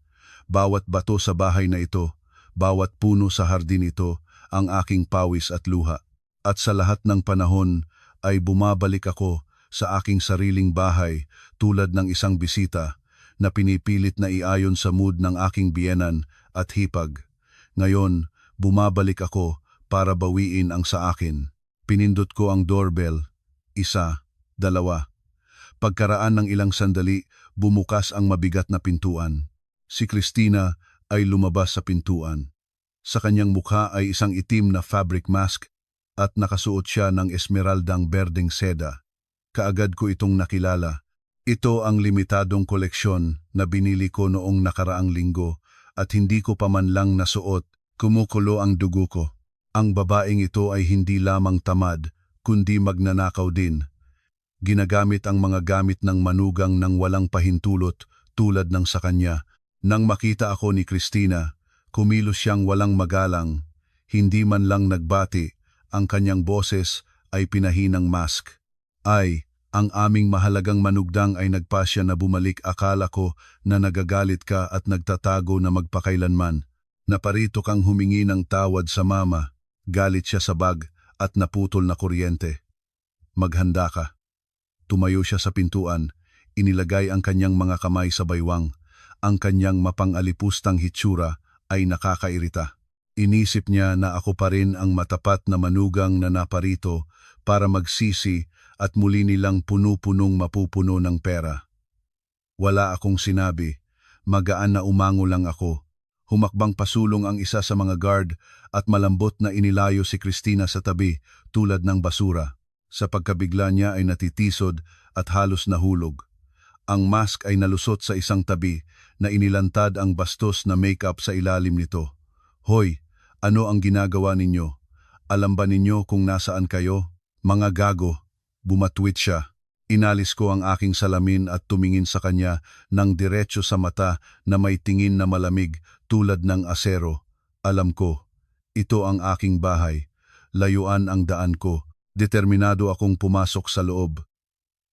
Bawat bato sa bahay na ito, bawat puno sa hardin ito, ang aking pawis at luha. At sa lahat ng panahon ay bumabalik ako sa aking sariling bahay tulad ng isang bisita na pinipilit na iayon sa mood ng aking biyenan at hipag. Ngayon, bumabalik ako para bawiin ang sa akin. Pinindot ko ang doorbell. 1, 2. Pagkaraan ng ilang sandali, bumukas ang mabigat na pintuan. Si Cristina ay lumabas sa pintuan. Sa kanyang mukha ay isang itim na fabric mask at nakasuot siya ng esmeraldang berdeng seda. Kaagad ko itong nakilala. Ito ang limitadong koleksyon na binili ko noong nakaraang linggo at hindi ko pa man lang nasuot, kumukulo ang dugo ko. Ang babaeng ito ay hindi lamang tamad, kundi magnanakaw din. Ginagamit ang mga gamit ng manugang ng walang pahintulot tulad ng sa kanya. Nang makita ako ni Cristina, kumilos siyang walang magalang, hindi man lang nagbati, ang kanyang boses ay pinahinang mask. Ay, ang aming mahalagang manugdang ay nagpasya na bumalik, akala ko na nagagalit ka at nagtatago na magpakailanman. Naparito kang humingi ng tawad sa mama, galit siya sa bag at naputol na kuryente. Maghanda ka. Tumayo siya sa pintuan, inilagay ang kanyang mga kamay sa baywang. Ang kanyang mapangalipustang hitsura ay nakakairita. Inisip niya na ako pa rin ang matapat na manugang na naparito para magsisi at muli nilang puno-punong mapupuno ng pera. Wala akong sinabi, magaan na umango lang ako. Humakbang pasulong ang isa sa mga guard at malambot na inilayo si Cristina sa tabi tulad ng basura. Sa pagkabigla niya ay natitisod at halos nahulog. Ang mask ay nalusot sa isang tabi na inilantad ang bastos na makeup sa ilalim nito. Hoy, ano ang ginagawa ninyo? Alam ba ninyo kung nasaan kayo? Mga gago, bumatwit siya. Inalis ko ang aking salamin at tumingin sa kanya ng diretso sa mata na may tingin na malamig tulad ng asero. Alam ko, ito ang aking bahay. Layuan ang daan ko. Determinado akong pumasok sa loob.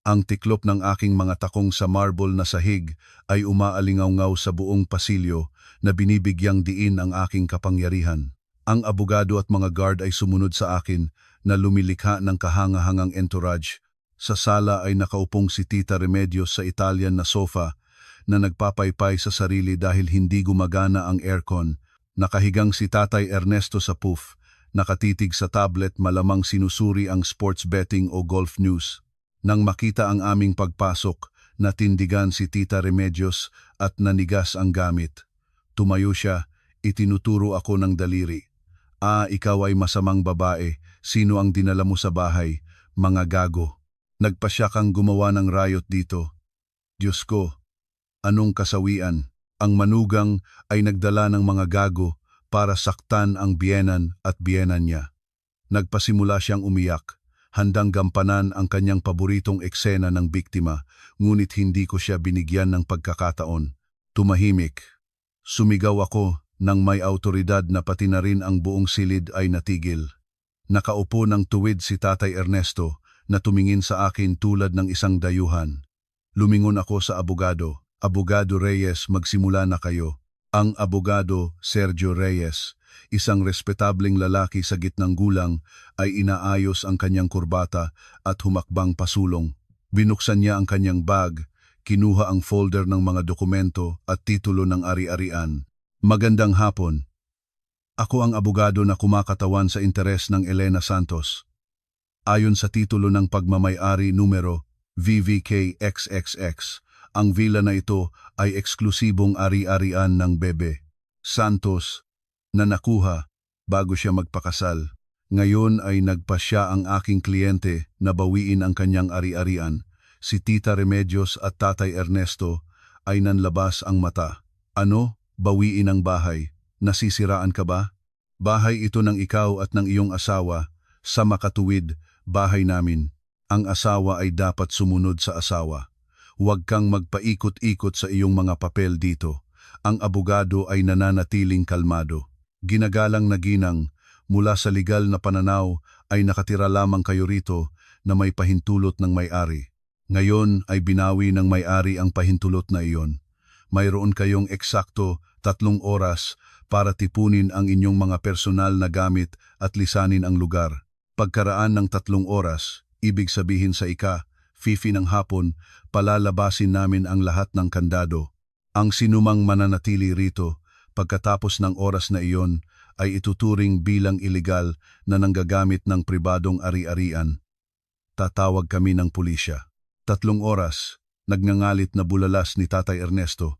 Ang tiklop ng aking mga takong sa marble na sahig ay umaalingaw-ngaw sa buong pasilyo na binibigyang diin ang aking kapangyarihan. Ang abogado at mga guard ay sumunod sa akin na lumilikha ng kahangahangang entourage. Sa sala ay nakaupong si Tita Remedios sa Italian na sofa na nagpapaypay sa sarili dahil hindi gumagana ang aircon. Nakahigang si Tatay Ernesto sa puff, nakatitig sa tablet malamang sinusuri ang sports betting o golf news. Nang makita ang aming pagpasok, natindigan si Tita Remedios at nanigas ang gamit. Tumayo siya, itinuturo ako ng daliri. Ikaw ay masamang babae. Sino ang dinala mo sa bahay? Mga gago. Nagpasya kang gumawa ng riot dito. Diyos ko, anong kasawian? Ang manugang ay nagdala ng mga gago para saktan ang biyenan at biyenan niya. Nagpasimula siyang umiyak, handang gampanan ang kanyang paboritong eksena ng biktima, ngunit hindi ko siya binigyan ng pagkakataon. Tumahimik. Sumigaw ako nang may autoridad na pati na rin ang buong silid ay natigil. Nakaupo ng tuwid si Tatay Ernesto na tumingin sa akin tulad ng isang dayuhan. Lumingon ako sa abogado. Abogado Reyes, magsimula na kayo. Ang abogado, Sergio Reyes, isang respetableng lalaki sa gitnang gulang, ay inaayos ang kanyang kurbata at humakbang pasulong. Binuksan niya ang kanyang bag, kinuha ang folder ng mga dokumento at titulo ng ari-arian. Magandang hapon. Ako ang abogado na kumakatawan sa interes ng Elena Santos. Ayon sa titulo ng pagmamay-ari numero VVKXXX, ang villa na ito ay eksklusibong ari-arian ng Bebe Santos na nakuha bago siya magpakasal. Ngayon ay nagpasya ang aking kliyente na bawiin ang kanyang ari-arian. Si Tita Remedios at Tatay Ernesto ay nanlabas ang mata. Ano? Bawiin ang bahay? Nasisiraan ka ba? Bahay ito ng ikaw at ng iyong asawa. Sa makatuwid, bahay namin. Ang asawa ay dapat sumunod sa asawa. Huwag kang magpaikot-ikot sa iyong mga papel dito. Ang abogado ay nananatiling kalmado. Ginagalang na ginang, mula sa legal na pananaw ay nakatira lamang kayo rito na may pahintulot ng may-ari. Ngayon ay binawi ng may-ari ang pahintulot na iyon. Mayroon kayong eksakto 3 oras para tipunin ang inyong mga personal na gamit at lisanin ang lugar. Pagkaraan ng 3 oras, ibig sabihin sa ika-5 ng hapon, palalabasin namin ang lahat ng kandado. Ang sinumang mananatili rito, pagkatapos ng oras na iyon, ay ituturing bilang ilegal na nanggagamit ng pribadong ari-arian. Tatawag kami ng pulisya. 3 oras, nagngangalit na bulalas ni Tatay Ernesto.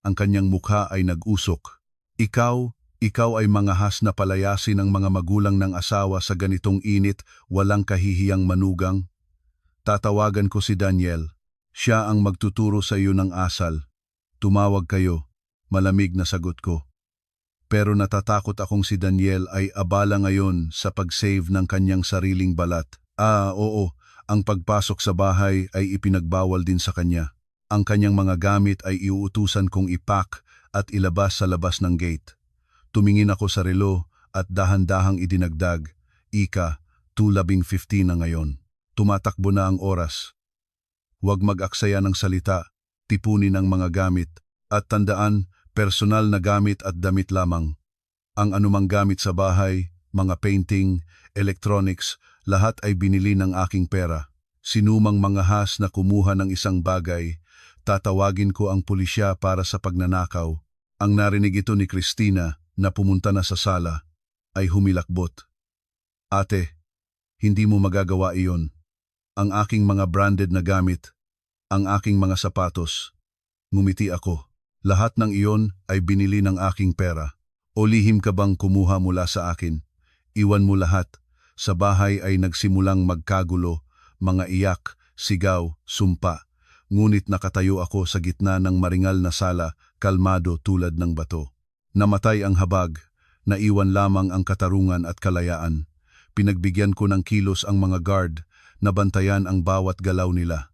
Ang kanyang mukha ay nag-usok. Ikaw ay mangahas na palayasin ang mga magulang ng asawa sa ganitong init, walang kahihiyang manugang. Tatawagan ko si Daniel. Siya ang magtuturo sa iyo ng asal. Tumawag kayo. Malamig na sagot ko. Pero natatakot akong si Daniel ay abala ngayon sa pag-save ng kanyang sariling balat. Oo, ang pagpasok sa bahay ay ipinagbawal din sa kanya. Ang kanyang mga gamit ay iuutusan kong ipack at ilabas sa labas ng gate. Tumingin ako sa relo at dahan-dahang idinagdag, ika, 2:15 na ngayon. Tumatakbo na ang oras. Huwag mag-aksaya ng salita, tipunin ang mga gamit, at tandaan, personal na gamit at damit lamang. Ang anumang gamit sa bahay, mga painting, electronics, lahat ay binili ng aking pera. Sinumang mangahas na kumuha ng isang bagay, tatawagin ko ang pulisya para sa pagnanakaw. Ang narinig ito ni Christina, na pumunta na sa sala, ay humilakbot. Ate, hindi mo magagawa iyon. Ang aking mga branded na gamit, ang aking mga sapatos. Ngumiti ako. Lahat ng iyon ay binili ng aking pera. O lihim ka bang kumuha mula sa akin? Iwan mo lahat. Sa bahay ay nagsimulang magkagulo, mga iyak, sigaw, sumpa. Ngunit nakatayo ako sa gitna ng maringal na sala, kalmado tulad ng bato. Namatay ang habag, naiwan lamang ang katarungan at kalayaan. Pinagbigyan ko ng kilos ang mga guard, nabantayan ang bawat galaw nila.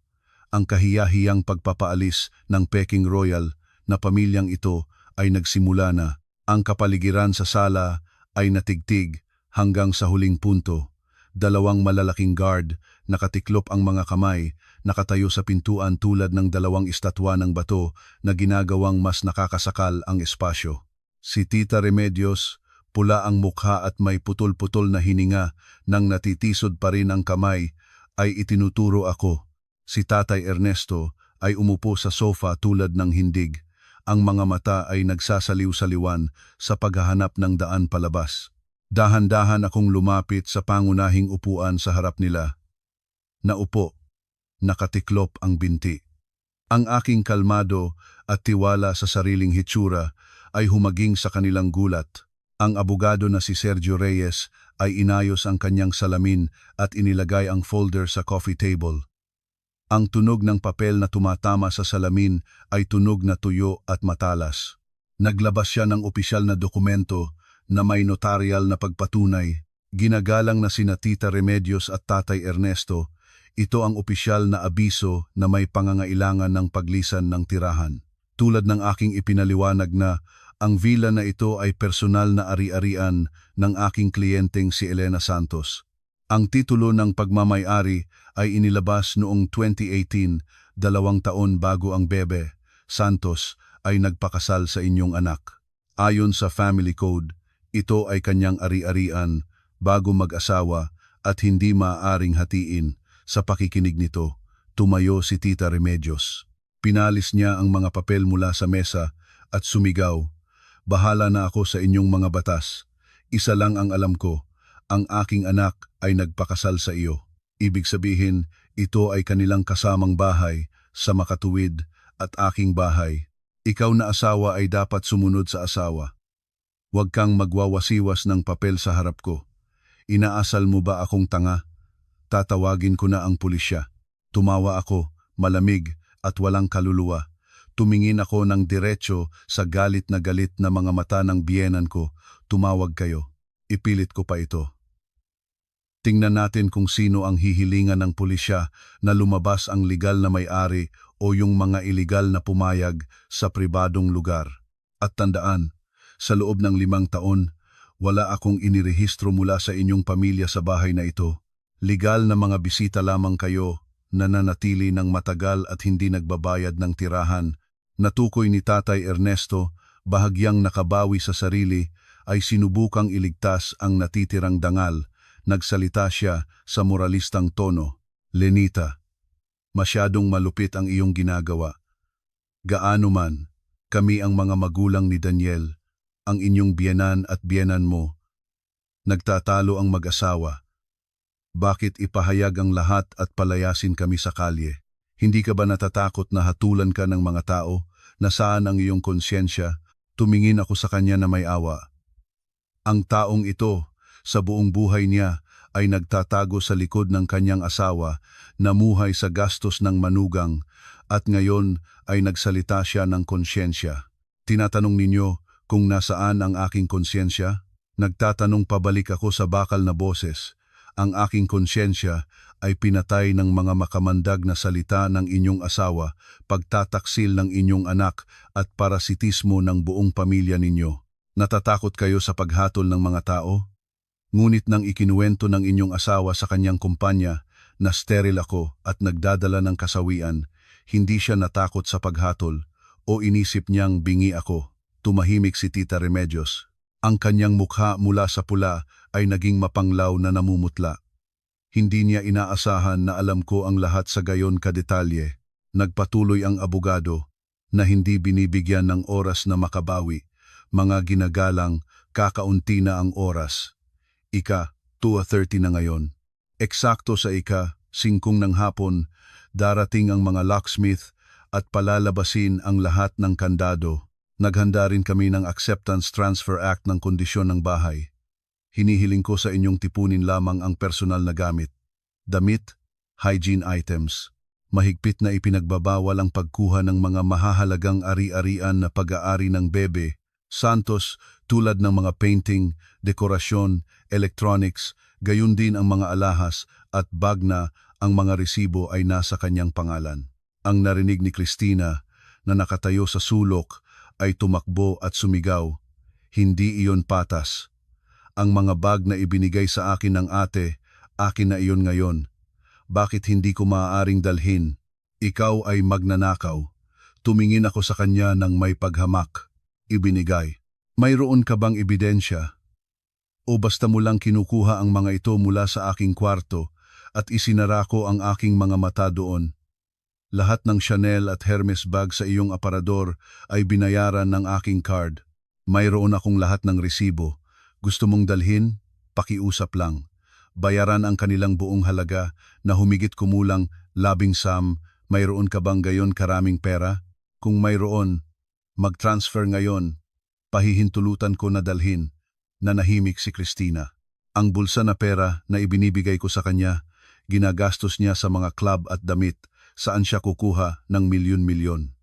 ang kahiya-hiyang pagpapaalis ng Peking Royal na pamilyang ito ay nagsimula na. Ang kapaligiran sa sala ay natigtig hanggang sa huling punto. Dalawang malalaking guard, nakatiklop ang mga kamay, nakatayo sa pintuan tulad ng dalawang estatwa ng bato na ginagawang mas nakakasakal ang espasyo. Si Tita Remedios, pula ang mukha at may putol-putol na hininga nang natitisod pa rin ang kamay, ay itinuturo ako. Si Tatay Ernesto ay umupo sa sofa tulad ng hindig. Ang mga mata ay nagsasaliw-saliwan sa paghahanap ng daan palabas. Dahan-dahan akong lumapit sa pangunahing upuan sa harap nila. Naupo, nakatiklop ang binti. Ang aking kalmado at tiwala sa sariling hitsura ay humaging sa kanilang gulat. Ang abogado na si Sergio Reyes ay inayos ang kanyang salamin at inilagay ang folder sa coffee table. Ang tunog ng papel na tumatama sa salamin ay tunog na tuyo at matalas. Naglabas siya ng opisyal na dokumento na may notarial na pagpatunay. Ginagalang na sina Tita Remedios at Tatay Ernesto, ito ang opisyal na abiso na may pangangailangan ng paglisan ng tirahan. Tulad ng aking ipinaliwanag na ang villa na ito ay personal na ari-arian ng aking kliyenteng si Elena Santos. Ang titulo ng pagmamay-ari ay inilabas noong 2018, 2 taon bago ang bebe, Santos, ay nagpakasal sa inyong anak. Ayon sa family code, ito ay kanyang ari-arian bago mag-asawa at hindi maaaring hatiin. Sa pakikinig nito, tumayo si Tita Remedios. Pinalis niya ang mga papel mula sa mesa at sumigaw, "Bahala na ako sa inyong mga batas. Isa lang ang alam ko. Ang aking anak ay nagpakasal sa iyo. Ibig sabihin, ito ay kanilang kasamang bahay sa makatuwid at aking bahay. Ikaw na asawa ay dapat sumunod sa asawa. Huwag kang magwawasiwas ng papel sa harap ko. Inaasal mo ba akong tanga? Tatawagin ko na ang pulisya." Tumawa ako, malamig at walang kaluluwa. Tumingin ako ng diretso sa galit na mga mata ng biyenan ko. "Tumawag kayo." Ipilit ko pa ito. Tingnan natin kung sino ang hihilingan ng pulisya na lumabas ang legal na may-ari o yung mga iligal na pumayag sa pribadong lugar. At tandaan, sa loob ng 5 taon, wala akong inirehistro mula sa inyong pamilya sa bahay na ito. Legal na mga bisita lamang kayo na nanatili ng matagal at hindi nagbabayad ng tirahan. Natukoy ni Tatay Ernesto, bahagyang nakabawi sa sarili, ay sinubukang iligtas ang natitirang dangal. Nagsalita siya sa moralistang tono, "Lenita, masyadong malupit ang iyong ginagawa. Gaano man, kami ang mga magulang ni Daniel, ang inyong biyenan at biyenan mo. Nagtatalo ang mag-asawa. Bakit ipahayag ang lahat at palayasin kami sa kalye? Hindi ka ba natatakot na hatulan ka ng mga tao? Nasaan ang iyong konsyensya?" Tumingin ako sa kanya na may awa. Ang taong ito, sa buong buhay niya, ay nagtatago sa likod ng kanyang asawa, namuhay sa gastos ng manugang, at ngayon ay nagsalita siya ng konsyensya. Tinatanong ninyo kung nasaan ang aking konsyensya? Nagtatanong pabalik ako sa bakal na boses. Ang aking konsyensya ay pinatay ng mga makamandag na salita ng inyong asawa, pagtataksil ng inyong anak at parasitismo ng buong pamilya ninyo. Natatakot kayo sa paghatol ng mga tao? Ngunit nang ikinuwento ng inyong asawa sa kanyang kumpanya na steril ako at nagdadala ng kasawian, hindi siya natakot sa paghatol o inisip niyang bingi ako. Tumahimik si Tita Remedios. Ang kanyang mukha mula sa pula ay naging mapanglaw na namumutla. Hindi niya inaasahan na alam ko ang lahat sa gayon kadetalye. Nagpatuloy ang abogado na hindi binibigyan ng oras na makabawi. Mga ginagalang, kakaunti na ang oras. 2:30 na ngayon. Eksakto sa 5:00 ng hapon, darating ang mga locksmith at palalabasin ang lahat ng kandado. Naghanda rin kami ng Acceptance Transfer Act ng kondisyon ng bahay. Hinihiling ko sa inyong tipunin lamang ang personal na gamit, damit, hygiene items. Mahigpit na ipinagbabawal ang pagkuha ng mga mahahalagang ari-arian na pag-aari ng bebe, Santos, tulad ng mga painting, dekorasyon, electronics, gayon din ang mga alahas at bag na ang mga resibo ay nasa kanyang pangalan. Ang narinig ni Christina na nakatayo sa sulok ay tumakbo at sumigaw. Hindi iyon patas. Ang mga bag na ibinigay sa akin ng ate, akin na iyon ngayon. Bakit hindi ko maaaring dalhin? Ikaw ay magnanakaw. Tumingin ako sa kanya ng may paghamak. Ibinigay. Mayroon ka bang ebidensya? O basta mo lang kinukuha ang mga ito mula sa aking kwarto at isinara ko ang aking mga mata doon? Lahat ng Chanel at Hermes bag sa iyong aparador ay binayaran ng aking card. Mayroon akong lahat ng resibo. Gusto mong dalhin? Pakiusap lang. Bayaran ang kanilang buong halaga na humigit kumulang 11. Mayroon ka bang gayon karaming pera? Kung mayroon, mag-transfer ngayon. Pahihintulutan ko na dalhin. Nanahimik si Christina. Ang bulsa na pera na ibinibigay ko sa kanya, ginagastos niya sa mga club at damit, saan siya kukuha ng milyon-milyon.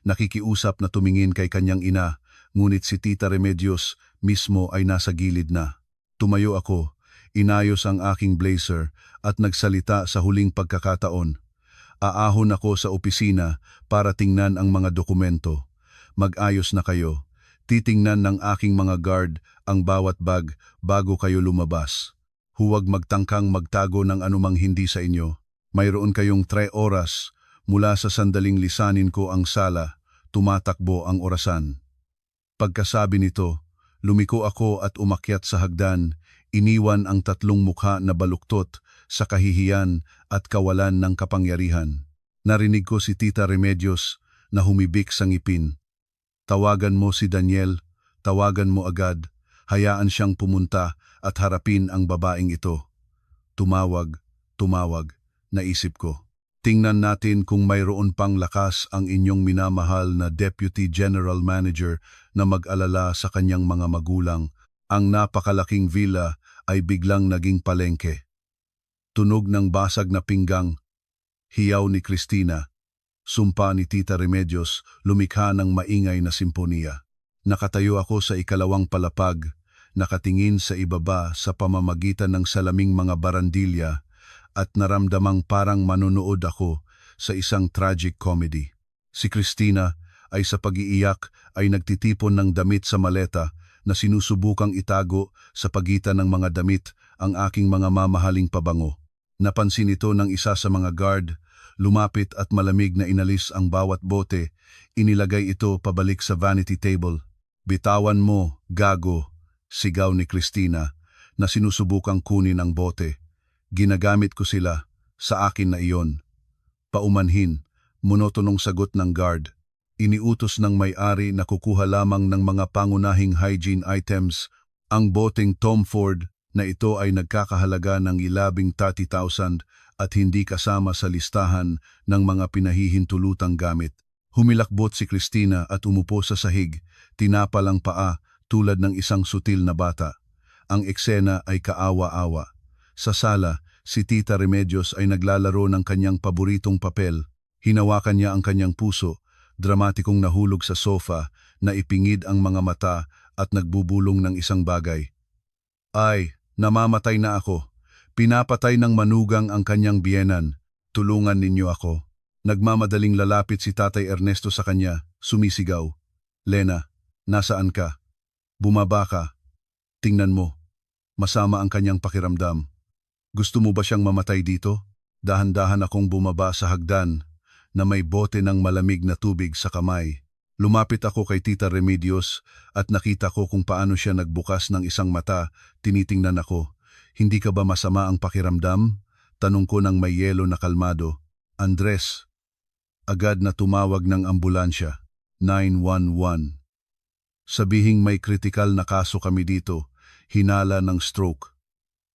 Nakikiusap na tumingin kay kanyang ina, ngunit si Tita Remedios mismo ay nasa gilid na. Tumayo ako, inayos ang aking blazer at nagsalita sa huling pagkakataon. Aahon ako sa opisina para tingnan ang mga dokumento. Mag-ayos na kayo. Titingnan ng aking mga guard ang bawat bag bago kayo lumabas. Huwag magtangkang magtago ng anumang hindi sa inyo. Mayroon kayong 3 oras mula sa sandaling lisanin ko ang sala, tumatakbo ang orasan. Pagkasabi nito, lumiko ako at umakyat sa hagdan, iniwan ang 3 mukha na baluktot sa kahihiyan at kawalan ng kapangyarihan. Narinig ko si Tita Remedios na humibik sa ngipin. Tawagan mo si Daniel, tawagan mo agad, hayaan siyang pumunta at harapin ang babaeng ito. Tumawag, naisip ko. Tingnan natin kung mayroon pang lakas ang inyong minamahal na Deputy General Manager na mag-alala sa kanyang mga magulang. Ang napakalaking villa ay biglang naging palengke. Tunog ng basag na pinggang, hiyaw ni Christina, sumpa ni Tita Remedios, lumikha ng maingay na simponiya. Nakatayo ako sa ikalawang palapag, nakatingin sa ibaba sa pamamagitan ng salaming mga barandilya at naramdamang parang manonood ako sa isang tragic comedy. Si Christina ay sa pag-iiyak ay nagtitipon ng damit sa maleta na sinusubukang itago sa pagitan ng mga damit ang aking mga mamahaling pabango. Napansin ito ng isa sa mga guard, lumapit at malamig na inalis ang bawat bote, inilagay ito pabalik sa vanity table. Bitawan mo, gago, sigaw ni Christina na sinusubukang kunin ang bote. Ginagamit ko sila, sa akin na iyon. Paumanhin, monotonong sagot ng guard. Iniutos ng may-ari na kukuha lamang ng mga pangunahing hygiene items. Ang boteng Tom Ford na ito ay nagkakahalaga ng 30,000 at hindi kasama sa listahan ng mga pinahihintulutang gamit. Humilakbot si Christina at umupo sa sahig, tinapal ang paa tulad ng isang sutil na bata. Ang eksena ay kaawa-awa. Sa sala, si Tita Remedios ay naglalaro ng kanyang paboritong papel. Hinawakan niya ang kanyang puso, dramatikong nahulog sa sofa, na ipingid ang mga mata at nagbubulong ng isang bagay. Ay, namamatay na ako. Pinapatay ng manugang ang kanyang biyenan. Tulungan ninyo ako. Nagmamadaling lalapit si Tatay Ernesto sa kanya, sumisigaw. Lena, nasaan ka? Bumaba ka. Tingnan mo. Masama ang kanyang pakiramdam. Gusto mo ba siyang mamatay dito? Dahan-dahan akong bumaba sa hagdan na may bote ng malamig na tubig sa kamay. Lumapit ako kay Tita Remedios at nakita ko kung paano siya nagbukas ng isang mata. Tinitingnan ako. Hindi ka ba masama ang pakiramdam? Tanong ko ng may yelo na kalmado. Andres. Agad na tumawag ng ambulansya. 911. Sabihing may kritikal na kaso kami dito. Hinala ng stroke.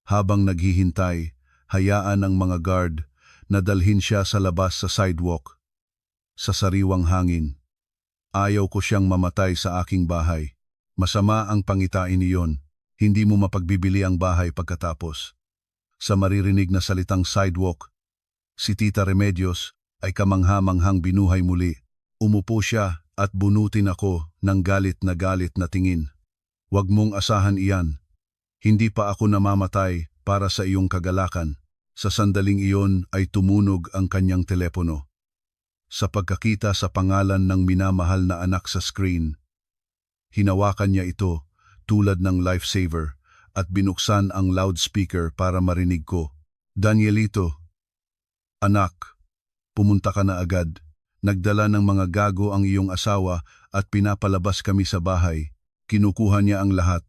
Habang naghihintay, hayaan ng mga guard na dalhin siya sa labas sa sidewalk. Sa sariwang hangin. Ayaw ko siyang mamatay sa aking bahay. Masama ang pangitain niyon. Hindi mo mapagbibili ang bahay pagkatapos. Sa maririnig na salitang sidewalk, si Tita Remedios ay kamangha-manghang binuhay muli. Umupo siya at bunutin ako ng galit na tingin. Huwag mong asahan iyan. Hindi pa ako namamatay para sa iyong kagalakan. Sa sandaling iyon ay tumunog ang kanyang telepono. sa pagkakita sa pangalan ng minamahal na anak sa screen. Hinawakan niya ito tulad ng lifesaver at binuksan ang loudspeaker para marinig ko. Danielito, anak, pumunta ka na agad. Nagdala ng mga gago ang iyong asawa at pinapalabas kami sa bahay. Kinukuha niya ang lahat.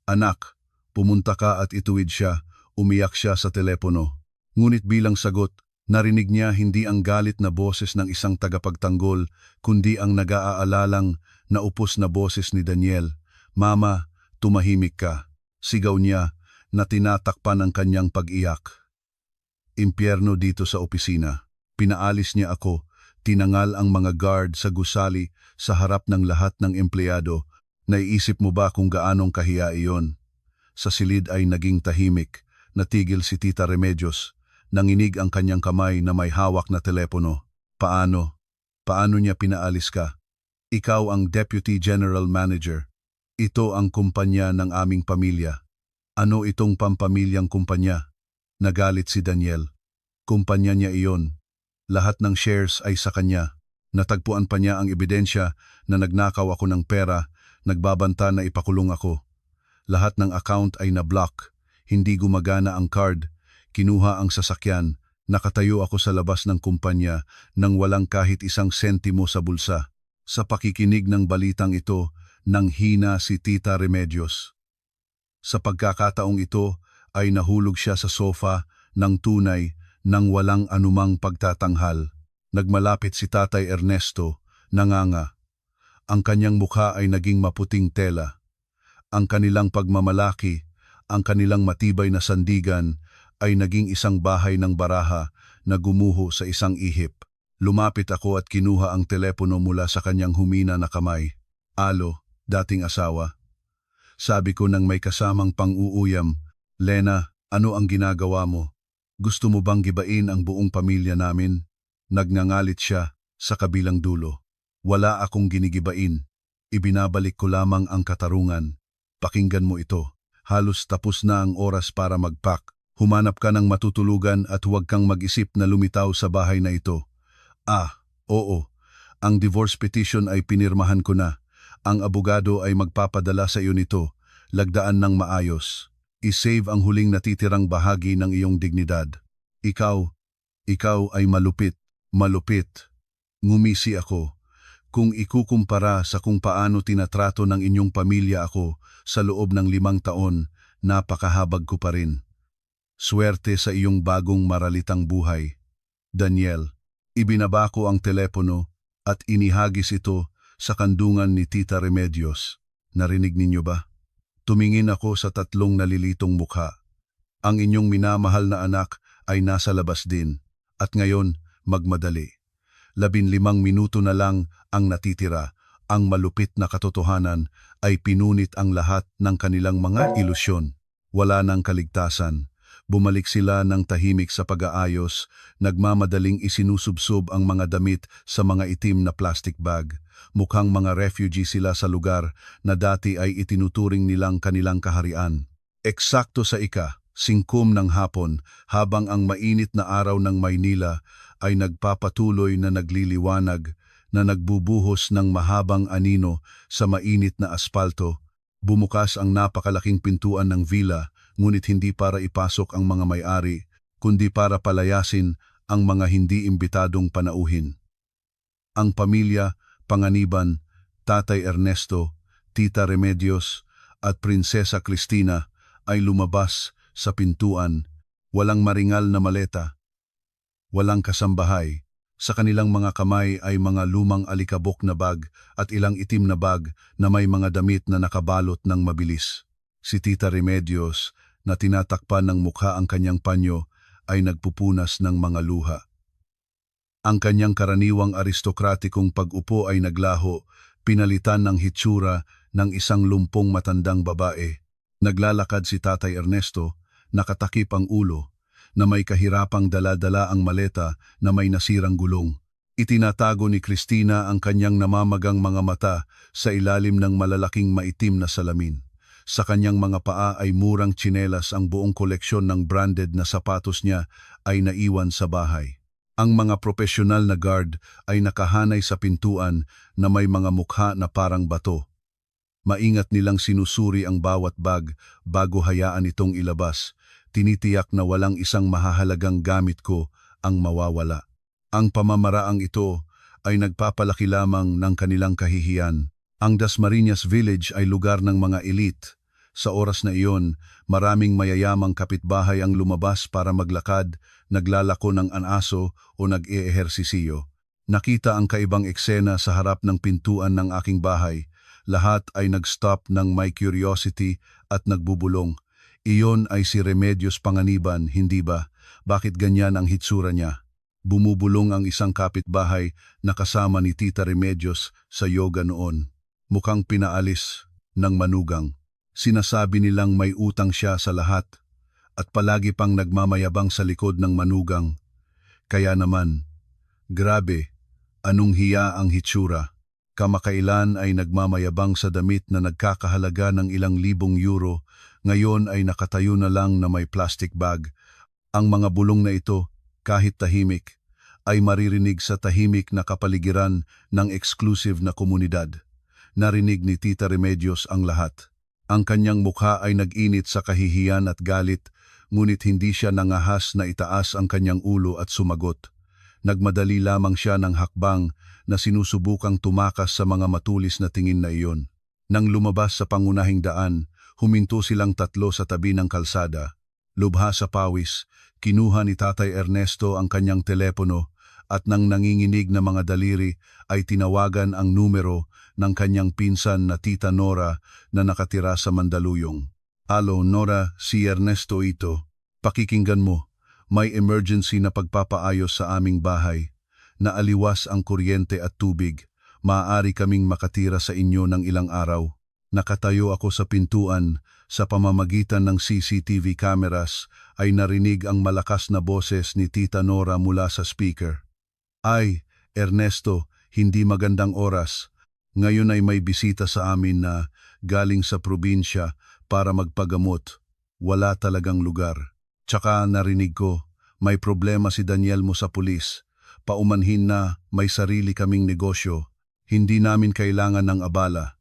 Anak, pumunta ka at ituwid siya. Umiyak siya sa telepono. Ngunit bilang sagot, narinig niya hindi ang galit na boses ng isang tagapagtanggol, kundi ang nag-aalalang naupos na boses ni Daniel. Mama, tumahimik ka. Sigaw niya na tinatakpan ang kanyang pag-iyak. Impyerno dito sa opisina. Pinaalis niya ako. Tinangal ang mga guard sa gusali sa harap ng lahat ng empleyado. Naiisip mo ba kung gaanong kahiya iyon? Sa silid ay naging tahimik. Natigil si Tita Remedios. Nanginig ang kanyang kamay na may hawak na telepono. Paano? Paano niya pinaalis ka? Ikaw ang Deputy General Manager. Ito ang kumpanya ng aming pamilya. Ano itong pampamilyang kumpanya? Nagalit si Daniel. Kumpanya niya iyon. Lahat ng shares ay sa kanya. Natagpuan pa niya ang ebidensya na nagnakaw ako ng pera, nagbabanta na ipakulong ako. Lahat ng account ay na-block. Hindi gumagana ang card. Kinuha ang sasakyan. Nakatayo ako sa labas ng kumpanya nang walang kahit isang sentimo sa bulsa. Sa pakikinig ng balitang ito, nanghina si Tita Remedios. Sa pagkakataong ito ay nahulog siya sa sofa ng tunay nang walang anumang pagtatanghal. Nagmalapit si Tatay Ernesto, nanganga. Ang kanyang mukha ay naging maputing tela. Ang kanilang pagmamalaki, ang kanilang matibay na sandigan ay naging isang bahay ng baraha na gumuho sa isang ihip. Lumapit ako at kinuha ang telepono mula sa kanyang humina na kamay. Alo, dating asawa. Sabi ko nang may kasamang pang-uuyam, Lena, ano ang ginagawa mo? Gusto mo bang gibain ang buong pamilya namin? Nagngangalit siya sa kabilang dulo. Wala akong ginigibain. Ibinabalik ko lamang ang katarungan. Pakinggan mo ito. Halos tapos na ang oras para mag-pack. Humanap ka ng matutulugan at huwag kang mag-isip na lumitaw sa bahay na ito. Oo. Ang divorce petition ay pinirmahan ko na. Ang abogado ay magpapadala sa iyo nito. Lagdaan ng maayos. I-save ang huling natitirang bahagi ng iyong dignidad. Ikaw ay malupit. Ngumisi ako. Kung ikukumpara sa kung paano tinatrato ng inyong pamilya ako sa loob ng 5 taon, napakahabag ko pa rin. Swerte sa iyong bagong maralitang buhay. Daniel, ibinaba ko ang telepono at inihagis ito sa kandungan ni Tita Remedios. Narinig ninyo ba? Tumingin ako sa 3 nalilitong mukha. Ang inyong minamahal na anak ay nasa labas din. At ngayon, magmadali. 15 minuto na lang ang natitira. Ang malupit na katotohanan ay pinunit ang lahat ng kanilang mga ilusyon. Wala nang kaligtasan. Bumalik sila ng tahimik sa pag-aayos, nagmamadaling isinusubsob ang mga damit sa mga itim na plastic bag. Mukhang mga refugee sila sa lugar na dati ay itinuturing nilang kanilang kaharian. Eksakto sa 5:00 ng hapon, habang ang mainit na araw ng Maynila ay nagpapatuloy na nagliliwanag, na nagbubuhos ng mahabang anino sa mainit na aspalto, bumukas ang napakalaking pintuan ng villa, ngunit hindi para ipasok ang mga may-ari, kundi para palayasin ang mga hindi imbitadong panauhin. Ang pamilya, Panganiban, Tatay Ernesto, Tita Remedios at Prinsesa Cristina ay lumabas sa pintuan, walang maringal na maleta, walang kasambahay. Sa kanilang mga kamay ay mga lumang alikabok na bag at ilang itim na bag na may mga damit na nakabalot ng mabilis. Si Tita Remedios, na tinatakpan ng mukha ang kanyang panyo, ay nagpupunas ng mga luha. Ang kanyang karaniwang aristokratikong pag-upo ay naglaho, pinalitan ng hitsura ng isang lumpong matandang babae. Naglalakad si Tatay Ernesto, nakatakip ang ulo, na may kahirapang dala-dala ang maleta na may nasirang gulong. Itinatago ni Cristina ang kanyang namamagang mga mata sa ilalim ng malalaking maitim na salamin. Sa kanyang mga paa ay murang tsinelas, ang buong koleksyon ng branded na sapatos niya ay naiwan sa bahay. Ang mga profesional na guard ay nakahanay sa pintuan na may mga mukha na parang bato. Maingat nilang sinusuri ang bawat bag bago hayaan itong ilabas. Tinitiyak na walang isang mahahalagang gamit ko ang mawawala. Ang pamamaraang ito ay nagpapalaki lamang ng kanilang kahihiyan. Ang Dasmariñas Village ay lugar ng mga elite. Sa oras na iyon, maraming mayayamang kapitbahay ang lumabas para maglakad, naglalako ng anaso o nag-eehersisiyo. Nakita ang kaibang eksena sa harap ng pintuan ng aking bahay. Lahat ay nag-stop ng may curiosity at nagbubulong. Iyon ay si Remedios Panganiban, hindi ba? Bakit ganyan ang hitsura niya? Bumubulong ang isang kapitbahay na kasama ni Tita Remedios sa yoga noon. Mukhang pinaalis ng manugang. Sinasabi nilang may utang siya sa lahat at palagi pang nagmamayabang sa likod ng manugang. Kaya naman, grabe, anong hiya ang hitsura. Kamakailan ay nagmamayabang sa damit na nagkakahalaga ng ilang libong euro, ngayon ay nakatayo na lang na may plastic bag. Ang mga bulong na ito, kahit tahimik, ay maririnig sa tahimik na kapaligiran ng exclusive na komunidad. Narinig ni Tita Remedios ang lahat. Ang kanyang mukha ay nag-init sa kahihiyan at galit, ngunit hindi siya nangahas na itaas ang kanyang ulo at sumagot. Nagmadali lamang siya ng hakbang na sinusubukang tumakas sa mga matulis na tingin na iyon. Nang lumabas sa pangunahing daan, huminto silang tatlo sa tabi ng kalsada. Lubha sa pawis, kinuha ni Tatay Ernesto ang kanyang telepono at nang nanginginig na mga daliri ay tinawagan ang numero ng kanyang pinsan na Tita Nora na nakatira sa Mandaluyong. "Alo, Nora, si Ernesto ito. Pakikinggan mo, may emergency na pagpapaayos sa aming bahay. Naaliwas ang kuryente at tubig. Maaari kaming makatira sa inyo ng ilang araw." Nakatayo ako sa pintuan. Sa pamamagitan ng CCTV cameras ay narinig ang malakas na boses ni Tita Nora mula sa speaker. "Ay, Ernesto, hindi magandang oras. Ngayon ay may bisita sa amin na galing sa probinsya para magpagamot. Wala talagang lugar. Tsaka narinig ko, may problema si Daniel mo sa pulis. Paumanhin na may sarili kaming negosyo. Hindi namin kailangan ng abala."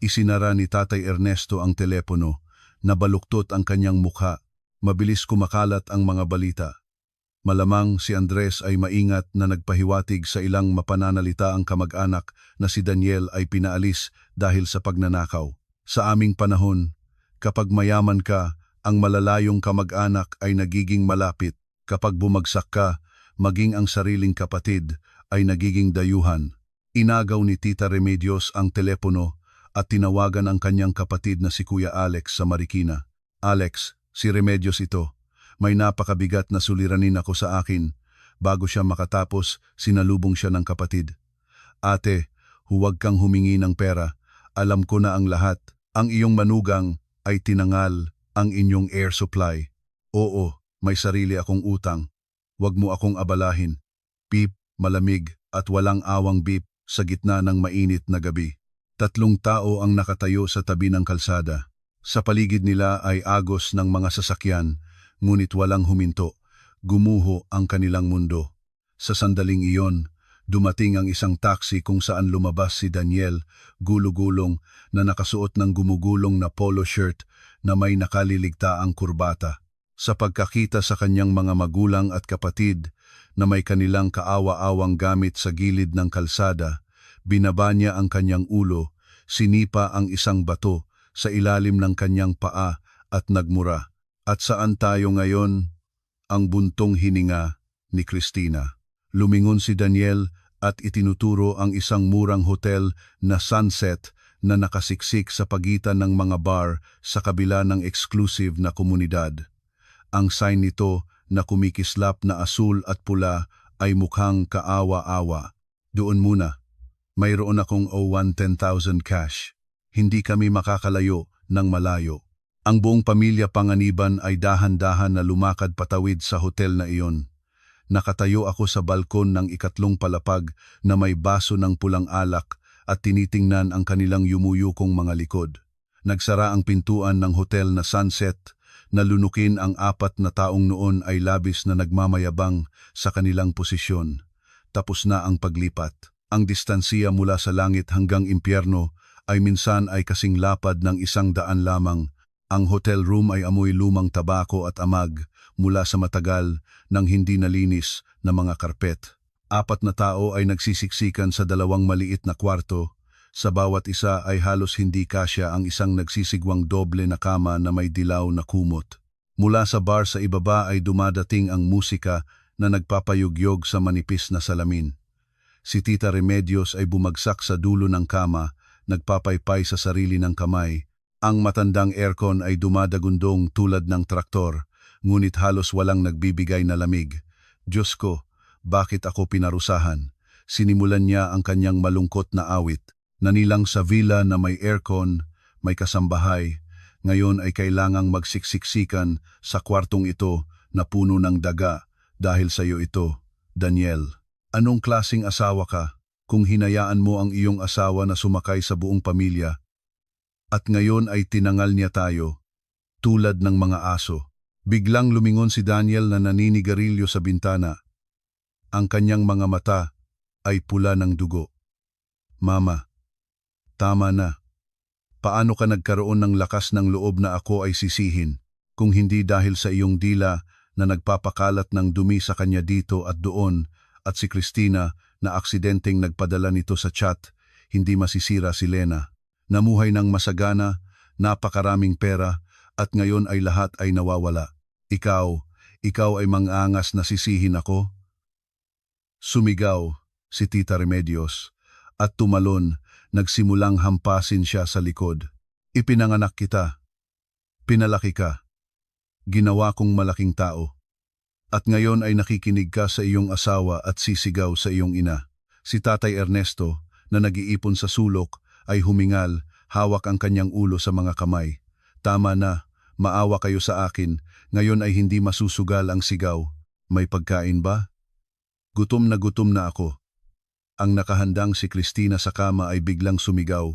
Isinara ni Tatay Ernesto ang telepono. Nabaluktot ang kanyang mukha. Mabilis kumakalat ang mga balita. Malamang si Andres ay maingat na nagpahiwatig sa ilang mapananalita ang kamag-anak na si Daniel ay pinaalis dahil sa pagnanakaw. Sa aming panahon, kapag mayaman ka, ang malalayong kamag-anak ay nagiging malapit. Kapag bumagsak ka, maging ang sariling kapatid ay nagiging dayuhan. Inagaw ni Tita Remedios ang telepono at tinawagan ang kanyang kapatid na si Kuya Alex sa Marikina. "Alex, si Remedios ito. May napakabigat na suliranin ako sa akin." Bago siya makatapos, sinalubong siya ng kapatid. "Ate, huwag kang humingi ng pera. Alam ko na ang lahat. Ang iyong manugang ay tinangal ang inyong air supply. Oo, may sarili akong utang. Huwag mo akong abalahin." Beep, malamig at walang awang beep sa gitna ng mainit na gabi. 3 tao ang nakatayo sa tabi ng kalsada. Sa paligid nila ay agos ng mga sasakyan, ngunit walang huminto. Gumuho ang kanilang mundo. Sa sandaling iyon, dumating ang isang taxi kung saan lumabas si Daniel, gulugulong na nakasuot ng gumugulong na polo shirt na may nakaliligtaang kurbata. Sa pagkakita sa kanyang mga magulang at kapatid na may kanilang kaawa-awang gamit sa gilid ng kalsada, binaba niya ang kanyang ulo, sinipa ang isang bato sa ilalim ng kanyang paa at nagmura. "At saan tayo ngayon?" Ang buntong hininga ni Christina. Lumingon si Daniel at itinuturo ang isang murang hotel na Sunset na nakasiksik sa pagitan ng mga bar sa kabila ng exclusive na komunidad. Ang sign nito na kumikislap na asul at pula ay mukhang kaawa-awa. "Doon muna. Mayroon akong 10,000 cash. Hindi kami makakalayo ng malayo." Ang buong pamilya Panganiban ay dahan-dahan na lumakad patawid sa hotel na iyon. Nakatayo ako sa balkon ng 2 palapag na may baso ng pulang alak at tinitingnan ang kanilang yumuyukong mga likod. Nagsara ang pintuan ng hotel na Sunset na lunukin ang 4 na taong noon ay labis na nagmamayabang sa kanilang posisyon. Tapos na ang paglipat. Ang distansiya mula sa langit hanggang impyerno ay minsan ay kasing lapad ng 100 lamang. Ang hotel room ay amoy lumang tabako at amag mula sa matagal ng hindi nalinis na mga karpet. 4 na tao ay nagsisiksikan sa 2 maliit na kwarto. Sa bawat isa ay halos hindi kasya ang isang nagsisigwang doble na kama na may dilaw na kumot. Mula sa bar sa ibaba ay dumadating ang musika na nagpapayugyog sa manipis na salamin. Si Tita Remedios ay bumagsak sa dulo ng kama, nagpapaypay sa sarili ng kamay. Ang matandang aircon ay dumadagundong tulad ng traktor, ngunit halos walang nagbibigay na lamig. Diyos ko, bakit ako pinarusahan? Sinimulan niya ang kanyang malungkot na awit. Nanilang sa villa na may aircon, may kasambahay, ngayon ay kailangang magsiksiksikan sa kwartong ito na puno ng daga dahil sa iyo ito, Daniel. Anong klasing asawa ka kung hinayaan mo ang iyong asawa na sumakay sa buong pamilya? At ngayon ay tinangal niya tayo, tulad ng mga aso. Biglang lumingon si Daniel na naninigarilyo sa bintana. Ang kanyang mga mata ay pula ng dugo. Mama, tama na. Paano ka nagkaroon ng lakas ng loob na ako ay sisihin, kung hindi dahil sa iyong dila na nagpapakalat ng dumi sa kanya dito at doon, at si Christina na aksidenteng nagpadala nito sa chat, hindi masisira si Lena. Namuhay ng masagana, napakaraming pera, at ngayon ay lahat ay nawawala. Ikaw ay mangangas na sisihin ako? Sumigaw si Tita Remedios, at tumalon, nagsimulang hampasin siya sa likod. Ipinanganak kita. Pinalaki ka. Ginawa kong malaking tao. At ngayon ay nakikinig ka sa iyong asawa at sisigaw sa iyong ina. Si Tatay Ernesto, na nag-iipon sa sulok, ay humingal, hawak ang kanyang ulo sa mga kamay. Tama na, maawa kayo sa akin, ngayon ay hindi masusugal ang sigaw. May pagkain ba? Gutom na ako. Ang nakahandang si Christina sa kama ay biglang sumigaw.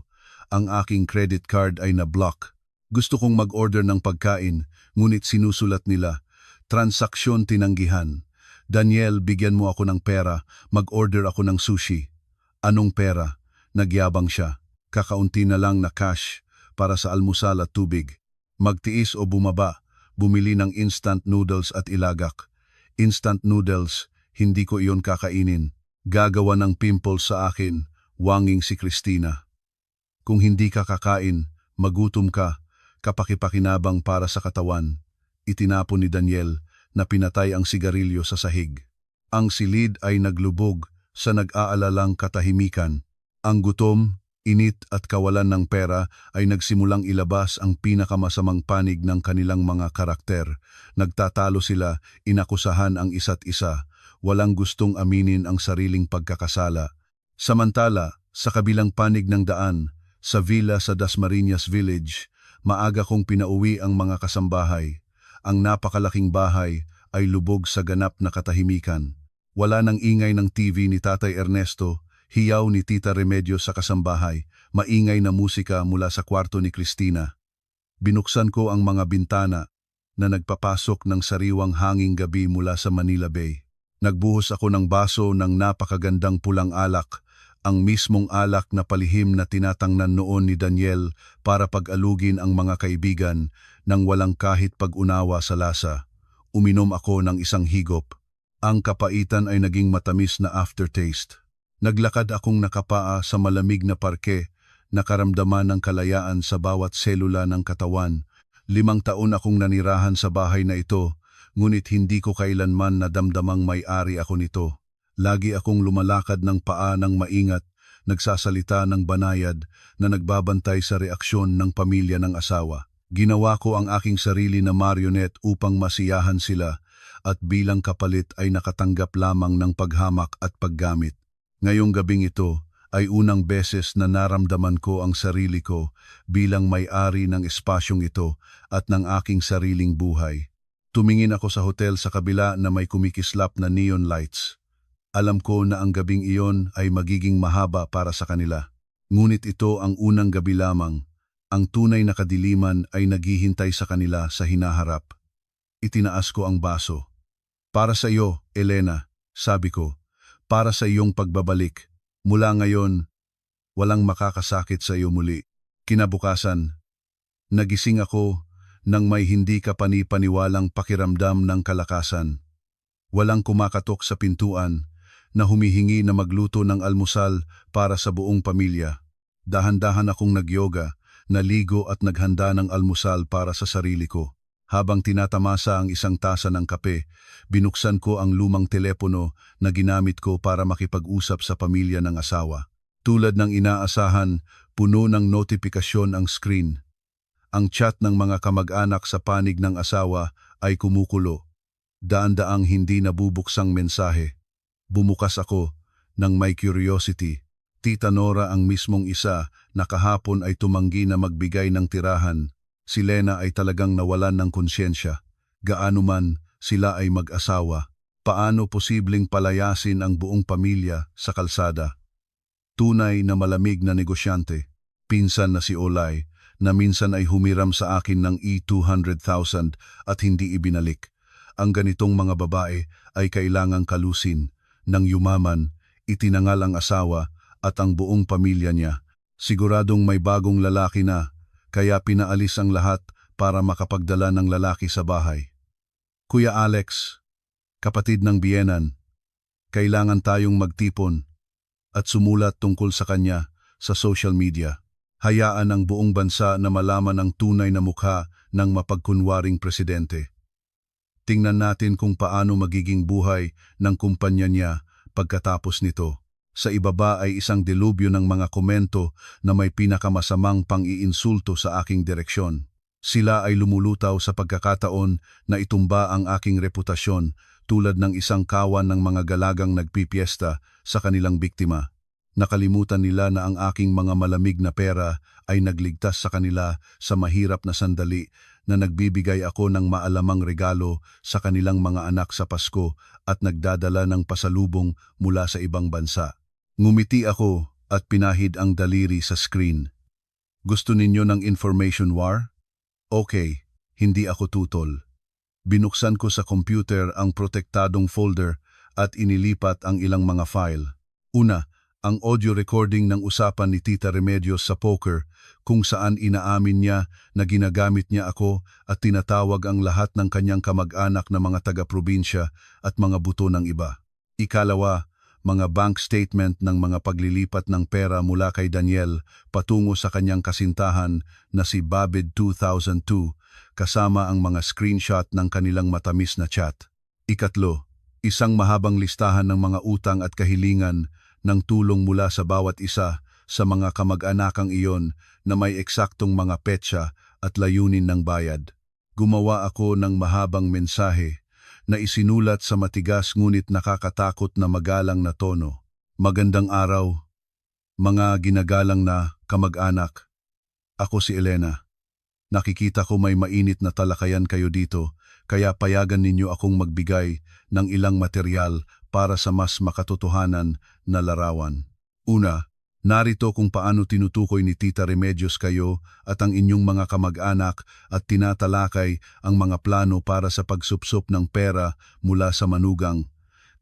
Ang aking credit card ay na-block. Gusto kong mag-order ng pagkain, ngunit sinusulat nila, transaksyon tinanggihan. Daniel, bigyan mo ako ng pera, mag-order ako ng sushi. Anong pera? Nagyabang siya. Kakaunti na lang na cash para sa almusal at tubig. Magtiis o bumaba, bumili ng instant noodles at ilagak. Instant noodles, hindi ko iyon kakainin. Gagawa ng pimples sa akin, wanging si Christina. Kung hindi ka kakain, magutom ka, kapakipakinabang para sa katawan. Itinapon ni Daniel na pinatay ang sigarilyo sa sahig. Ang silid ay naglubog sa nag-aalalang katahimikan. Ang gutom, init at kawalan ng pera ay nagsimulang ilabas ang pinakamasamang panig ng kanilang mga karakter. Nagtatalo sila, inakusahan ang isa't isa. Walang gustong aminin ang sariling pagkakasala. Samantala, sa kabilang panig ng daan, sa villa sa Dasmariñas Village, maaga kong pinauwi ang mga kasambahay. Ang napakalaking bahay ay lubog sa ganap na katahimikan. Wala nang ingay ng TV ni Tatay Ernesto, hiyaw ni Tita Remedios sa kasambahay, maingay na musika mula sa kwarto ni Christina. Binuksan ko ang mga bintana na nagpapasok ng sariwang hanging gabi mula sa Manila Bay. Nagbuhos ako ng baso ng napakagandang pulang alak, ang mismong alak na palihim na tinatangnan noon ni Daniel para pag-alugin ang mga kaibigan nang walang kahit pag-unawa sa lasa. Uminom ako ng isang higop. Ang kapaitan ay naging matamis na aftertaste. Naglakad akong nakapaa sa malamig na parke, nakaramdaman ng kalayaan sa bawat selula ng katawan. 5 taon akong nanirahan sa bahay na ito, ngunit hindi ko kailanman nadamdamang may-ari ako nito. Lagi akong lumalakad ng paa ng maingat, nagsasalita ng banayad na nagbabantay sa reaksyon ng pamilya ng asawa. Ginawa ko ang aking sarili na marionette upang masiyahan sila at bilang kapalit ay nakatanggap lamang ng paghamak at paggamit. Ngayong gabing ito ay unang beses na naramdaman ko ang sarili ko bilang may-ari ng espasyong ito at ng aking sariling buhay. Tumingin ako sa hotel sa kabila na may kumikislap na neon lights. Alam ko na ang gabing iyon ay magiging mahaba para sa kanila. Ngunit ito ang unang gabi lamang. Ang tunay na kadiliman ay naghihintay sa kanila sa hinaharap. Itinaas ko ang baso. Para sa iyo, Elena, sabi ko. Para sa iyong pagbabalik. Mula ngayon, walang makakasakit sa iyo muli. Kinabukasan, nagising ako nang may hindi kapani-paniwalang pakiramdam ng kalakasan. Walang kumakatok sa pintuan na humihingi na magluto ng almusal para sa buong pamilya. Dahan-dahan akong nagyoga, naligo at naghanda ng almusal para sa sarili ko. Habang tinatamasa ang isang tasa ng kape, binuksan ko ang lumang telepono na ginamit ko para makipag-usap sa pamilya ng asawa. Tulad ng inaasahan, puno ng notifikasyon ang screen. Ang chat ng mga kamag-anak sa panig ng asawa ay kumukulo. Daan-daang hindi nabubuksang mensahe. Bumukas ako nang may curiosity. Tita Nora ang mismong isa na kahapon ay tumanggi na magbigay ng tirahan. Si Lena ay talagang nawalan ng konsyensya. Gaano man sila ay mag-asawa. Paano posibleng palayasin ang buong pamilya sa kalsada? Tunay na malamig na negosyante. Pinsan na si Olay na minsan ay humiram sa akin ng E200,000 at hindi ibinalik. Ang ganitong mga babae ay kailangang kalusin. Nang yumaman, itinangal ang asawa at ang buong pamilya niya. Siguradong may bagong lalaki na, kaya pinaalis ang lahat para makapagdala ng lalaki sa bahay. Kuya Alex, kapatid ng biyenan, kailangan tayong magtipon at sumulat tungkol sa kanya sa social media. Hayaan ang buong bansa na malaman ang tunay na mukha ng mapagkunwaring presidente. Tingnan natin kung paano magiging buhay ng kumpanya niya pagkatapos nito. Sa ibaba ay isang delubyo ng mga komento na may pinakamasamang pang-iinsulto sa aking direksyon. Sila ay lumulutaw sa pagkakataon na itumba ang aking reputasyon tulad ng isang kawan ng mga galagang nagpipiesta sa kanilang biktima. Nakalimutan nila na ang aking mga malamig na pera ay nagligtas sa kanila sa mahirap na sandali na nagbibigay ako ng maalamang regalo sa kanilang mga anak sa Pasko at nagdadala ng pasalubong mula sa ibang bansa. Ngumiti ako at pinahid ang daliri sa screen. Gusto ninyo ng information war? Okay, hindi ako tutol. Binuksan ko sa computer ang protektadong folder at inilipat ang ilang mga file. Una, ang audio recording ng usapan ni Tita Remedios sa poker kung saan inaamin niya na ginagamit niya ako at tinatawag ang lahat ng kanyang kamag-anak na mga taga-probinsya at mga buto ng iba. Ikalawa, mga bank statement ng mga paglilipat ng pera mula kay Daniel patungo sa kanyang kasintahan na si Babid 2002 kasama ang mga screenshot ng kanilang matamis na chat. Ikatlo, isang mahabang listahan ng mga utang at kahilingan ng tulong mula sa bawat isa sa mga kamag-anakang iyon na may eksaktong mga petsa at layunin ng bayad. Gumawa ako ng mahabang mensahe na isinulat sa matigas ngunit nakakatakot na magalang na tono. Magandang araw, mga ginagalang na kamag-anak. Ako si Elena. Nakikita ko may mainit na talakayan kayo dito, kaya payagan ninyo akong magbigay ng ilang material para sa mas makatotohanan na larawan. Una, narito kung paano tinutukoy ni Tita Remedios kayo at ang inyong mga kamag-anak at tinatalakay ang mga plano para sa pagsupsop ng pera mula sa manugang.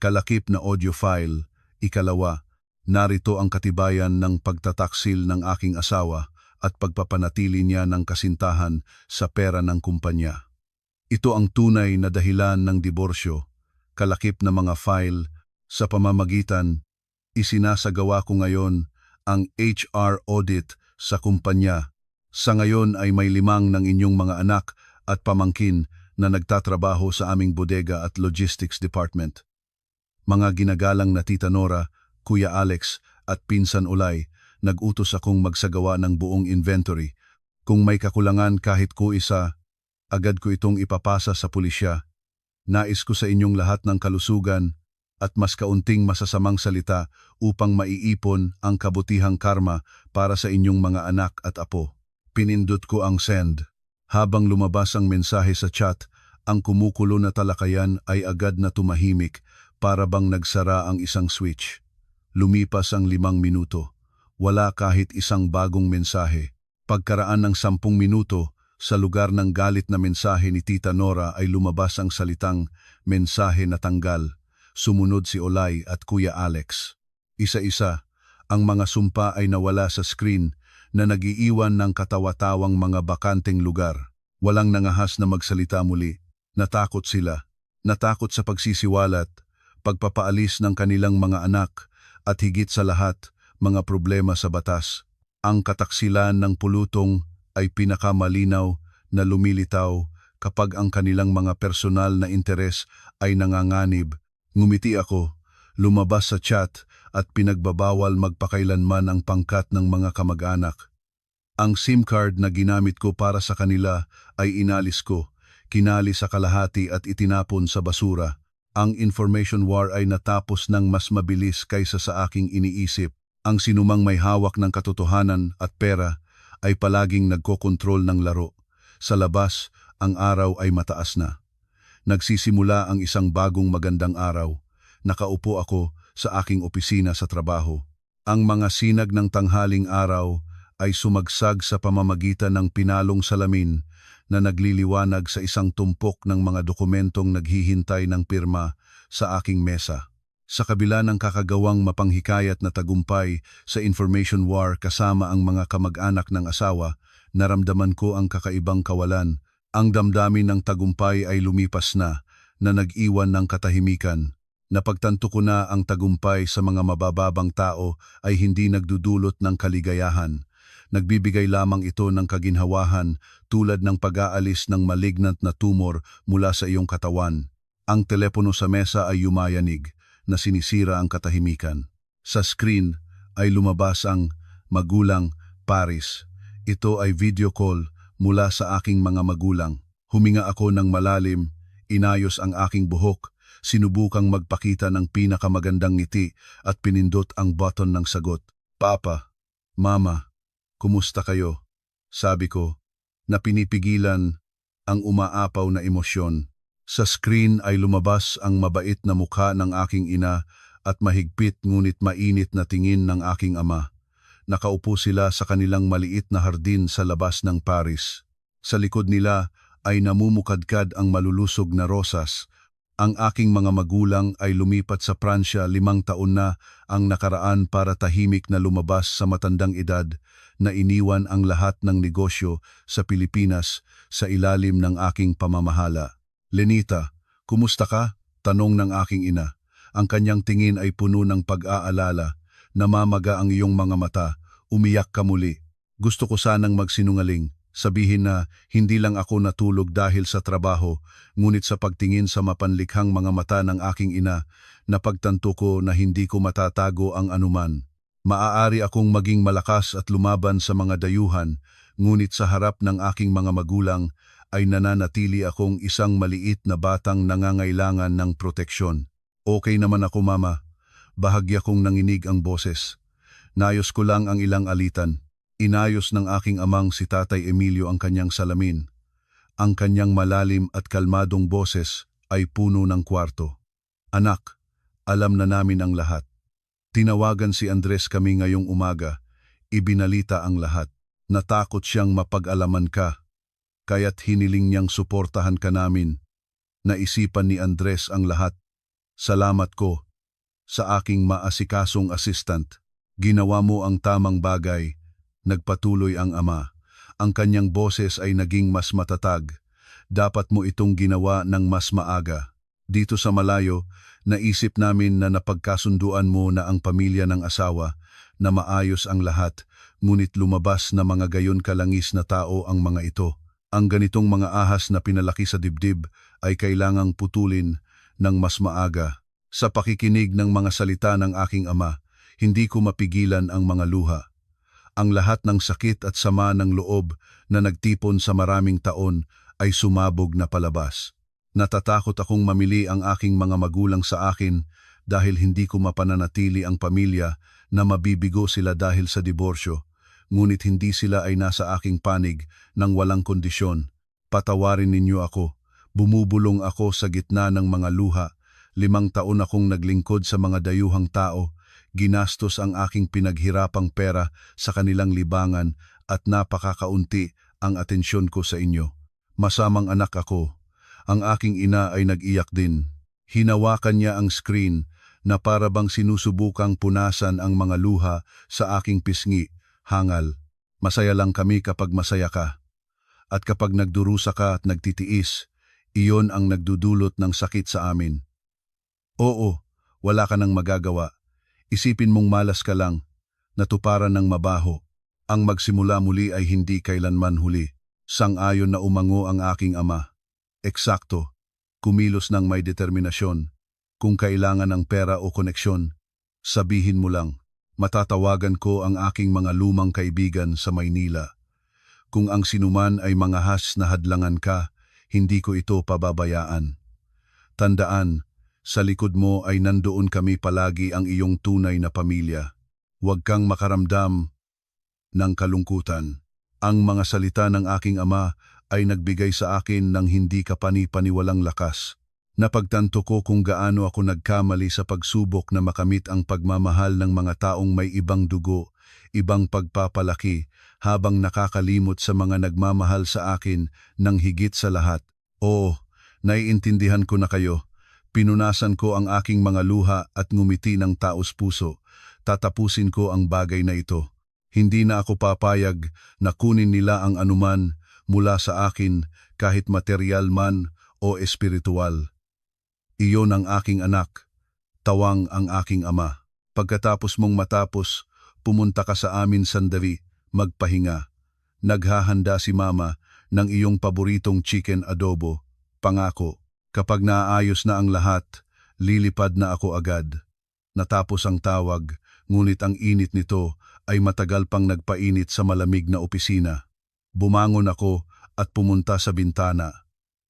Kalakip na audio file. Ikalawa, narito ang katibayan ng pagtataksil ng aking asawa at pagpapanatili niya ng kasintahan sa pera ng kumpanya. Ito ang tunay na dahilan ng diborsyo. Kalakip na mga file, sa pamamagitan, isinasagawa ko ngayon ang HR audit sa kumpanya. Sa ngayon ay may 5 ng inyong mga anak at pamangkin na nagtatrabaho sa aming bodega at logistics department. Mga ginagalang na Tita Nora, Kuya Alex at Pinsan Olay, nag-utos akong magsagawa ng buong inventory. Kung may kakulangan kahit ko isa, agad ko itong ipapasa sa pulisya. Nais ko sa inyong lahat ng kalusugan at mas kaunting masasamang salita upang maiipon ang kabutihang karma para sa inyong mga anak at apo. Pinindot ko ang send. Habang lumabas ang mensahe sa chat, ang kumukulo na talakayan ay agad na tumahimik para bang nagsara ang isang switch. Lumipas ang 5 minuto. Wala kahit isang bagong mensahe. Pagkaraan ng 10 minuto, sa lugar ng galit na mensahe ni Tita Nora ay lumabas ang salitang mensahe na tanggal. Sumunod si Olay at Kuya Alex. Isa-isa, ang mga sumpa ay nawala sa screen na nag-iiwan ng katawa-tawang mga bakanteng lugar. Walang nangahas na magsalita muli. Natakot sila. Natakot sa pagsisiwalat, pagpapaalis ng kanilang mga anak, at higit sa lahat, mga problema sa batas. Ang kataksilan ng pulutong ay pinakamalinaw na lumilitaw kapag ang kanilang mga personal na interes ay nanganganib. Ngumiti ako, lumabas sa chat at pinagbabawal magpakailanman ang pangkat ng mga kamag-anak. Ang SIM card na ginamit ko para sa kanila ay inalis ko, kinali sa kalahati at itinapon sa basura. Ang information war ay natapos ng mas mabilis kaysa sa aking iniisip. Ang sinumang may hawak ng katotohanan at pera ay palaging nagkokontrol ng laro. Sa labas, ang araw ay mataas na. Nagsisimula ang isang bagong magandang araw. Nakaupo ako sa aking opisina sa trabaho. Ang mga sinag ng tanghaling araw ay sumagsag sa pamamagitan ng pinalong salamin na nagliliwanag sa isang tumpok ng mga dokumentong naghihintay ng pirma sa aking mesa. Sa kabila ng kakagawang mapanghikayat na tagumpay sa information war kasama ang mga kamag-anak ng asawa, naramdaman ko ang kakaibang kawalan. Ang damdamin ng tagumpay ay lumipas na nag-iwan ng katahimikan. Napagtanto ko na ang tagumpay sa mga mabababang tao ay hindi nagdudulot ng kaligayahan. Nagbibigay lamang ito ng kaginhawahan tulad ng pag-aalis ng malignant na tumor mula sa iyong katawan. Ang telepono sa mesa ay yumayanig na sinisira ang katahimikan. Sa screen ay lumabas ang magulang Paris. Ito ay video call mula sa aking mga magulang. Huminga ako ng malalim, inayos ang aking buhok, sinubukang magpakita ng pinakamagandang ngiti at pinindot ang button ng sagot. Papa, Mama, kumusta kayo? Sabi ko, na pinipigilan ang umaapaw na emosyon. Sa screen ay lumabas ang mabait na mukha ng aking ina at mahigpit ngunit mainit na tingin ng aking ama. Nakaupo sila sa kanilang maliit na hardin sa labas ng Paris. Sa likod nila ay namumukadkad ang malulusog na rosas. Ang aking mga magulang ay lumipat sa Pransya 5 taon na ang nakaraan para tahimik na lumabas sa matandang edad na iniwan ang lahat ng negosyo sa Pilipinas sa ilalim ng aking pamamahala. Lenita, kumusta ka? Tanong ng aking ina. Ang kanyang tingin ay puno ng pag-aalala. Namamaga ang iyong mga mata. Umiyak ka muli. Gusto ko sanang magsinungaling. Sabihin na hindi lang ako natulog dahil sa trabaho, ngunit sa pagtingin sa mapanlikhang mga mata ng aking ina, napagtanto ko na hindi ko matatago ang anuman. Maaari akong maging malakas at lumaban sa mga dayuhan, ngunit sa harap ng aking mga magulang, ay nananatili akong isang maliit na batang nangangailangan ng proteksyon. Okay naman ako, Mama. Bahagya kong nanginig ang boses. Nayos ko lang ang ilang alitan. Inayos ng aking amang si Tatay Emilio ang kanyang salamin. Ang kanyang malalim at kalmadong boses ay puno ng kwarto. Anak, alam na namin ang lahat. Tinawagan si Andres kami ngayong umaga. Ibinalita ang lahat. Natakot siyang mapag-alaman ka. Kaya't hiniling niyang suportahan ka namin. Naisipan ni Andres ang lahat. Salamat ko sa aking maasikasong assistant. Ginawa mo ang tamang bagay. Nagpatuloy ang ama. Ang kanyang boses ay naging mas matatag. Dapat mo itong ginawa ng mas maaga. Dito sa malayo, naisip namin na napagkasunduan mo na ang pamilya ng asawa, na maayos ang lahat, ngunit lumabas na mga gayon kalangis na tao ang mga ito. Ang ganitong mga ahas na pinalaki sa dibdib ay kailangang putulin ng mas maaga. Sa pakikinig ng mga salita ng aking ama, hindi ko mapigilan ang mga luha. Ang lahat ng sakit at sama ng loob na nagtipon sa maraming taon ay sumabog na palabas. Natatakot akong mamili ang aking mga magulang sa akin dahil hindi ko mapananatili ang pamilya na mabibigo sila dahil sa diborsyo. Ngunit hindi sila ay nasa aking panig ng walang kondisyon. Patawarin ninyo ako. Bumubulong ako sa gitna ng mga luha. 5 taon akong naglingkod sa mga dayuhang tao. Ginastos ang aking pinaghirapang pera sa kanilang libangan at napakakaunti ang atensyon ko sa inyo. Masamang anak ako. Ang aking ina ay nag-iyak din. Hinawakan niya ang screen na para bang sinusubukang punasan ang mga luha sa aking pisngi, hangal. Masaya lang kami kapag masaya ka. At kapag nagdurusa ka at nagtitiis, iyon ang nagdudulot ng sakit sa amin. Oo, wala ka nang magagawa. Isipin mong malas ka lang, natuparan ng mabaho. Ang magsimula muli ay hindi kailanman huli. Sang-ayon na umango ang aking ama. Eksakto, kumilos ng may determinasyon. Kung kailangan ng pera o koneksyon, sabihin mo lang, matatawagan ko ang aking mga lumang kaibigan sa Maynila. Kung ang sinuman ay mangahas na hadlangan ka, hindi ko ito pababayaan. Tandaan, sa likod mo ay nandoon kami palagi ang iyong tunay na pamilya. Huwag kang makaramdam ng kalungkutan. Ang mga salita ng aking ama ay nagbigay sa akin ng hindi kapani-paniwalang lakas. Napagtanto ko kung gaano ako nagkamali sa pagsubok na makamit ang pagmamahal ng mga taong may ibang dugo, ibang pagpapalaki, habang nakakalimot sa mga nagmamahal sa akin ng higit sa lahat. Oo, naiintindihan ko na kayo. Pinunasan ko ang aking mga luha at ngumiti ng taos puso. Tatapusin ko ang bagay na ito. Hindi na ako papayag na kunin nila ang anuman mula sa akin, kahit material man o espiritual. Iyon ang aking anak, tawang ang aking ama. Pagkatapos mong matapos, pumunta ka sa amin sandali, magpahinga. Naghahanda si mama ng iyong paboritong chicken adobo. Pangako, kapag naayos na ang lahat, lilipad na ako agad. Natapos ang tawag, ngunit ang init nito ay matagal pang nagpainit sa malamig na opisina. Bumangon ako at pumunta sa bintana.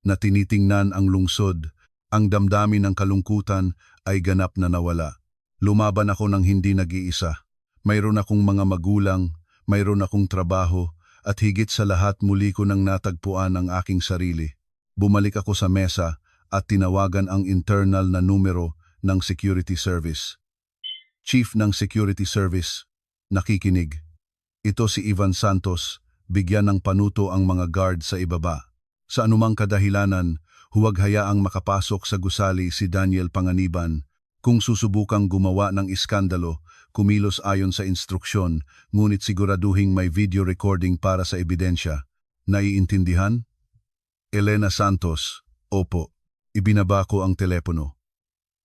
Na tinitingnan ang lungsod, ang damdamin ng kalungkutan ay ganap na nawala. Lumaban ako ng hindi nag-iisa. Mayroon akong mga magulang, mayroon akong trabaho, at higit sa lahat muli ko nang natagpuan ang aking sarili. Bumalik ako sa mesa at tinawagan ang internal na numero ng security service. Chief ng security service, nakikinig. Ito si Ivan Santos, bigyan ng panuto ang mga guard sa ibaba. Sa anumang kadahilanan, huwag hayaang makapasok sa gusali si Daniel Panganiban. Kung susubukang gumawa ng iskandalo, kumilos ayon sa instruksyon, ngunit siguraduhing may video recording para sa ebidensya. Naiintindihan? Elena Santos, opo. Ibinaba ko ang telepono.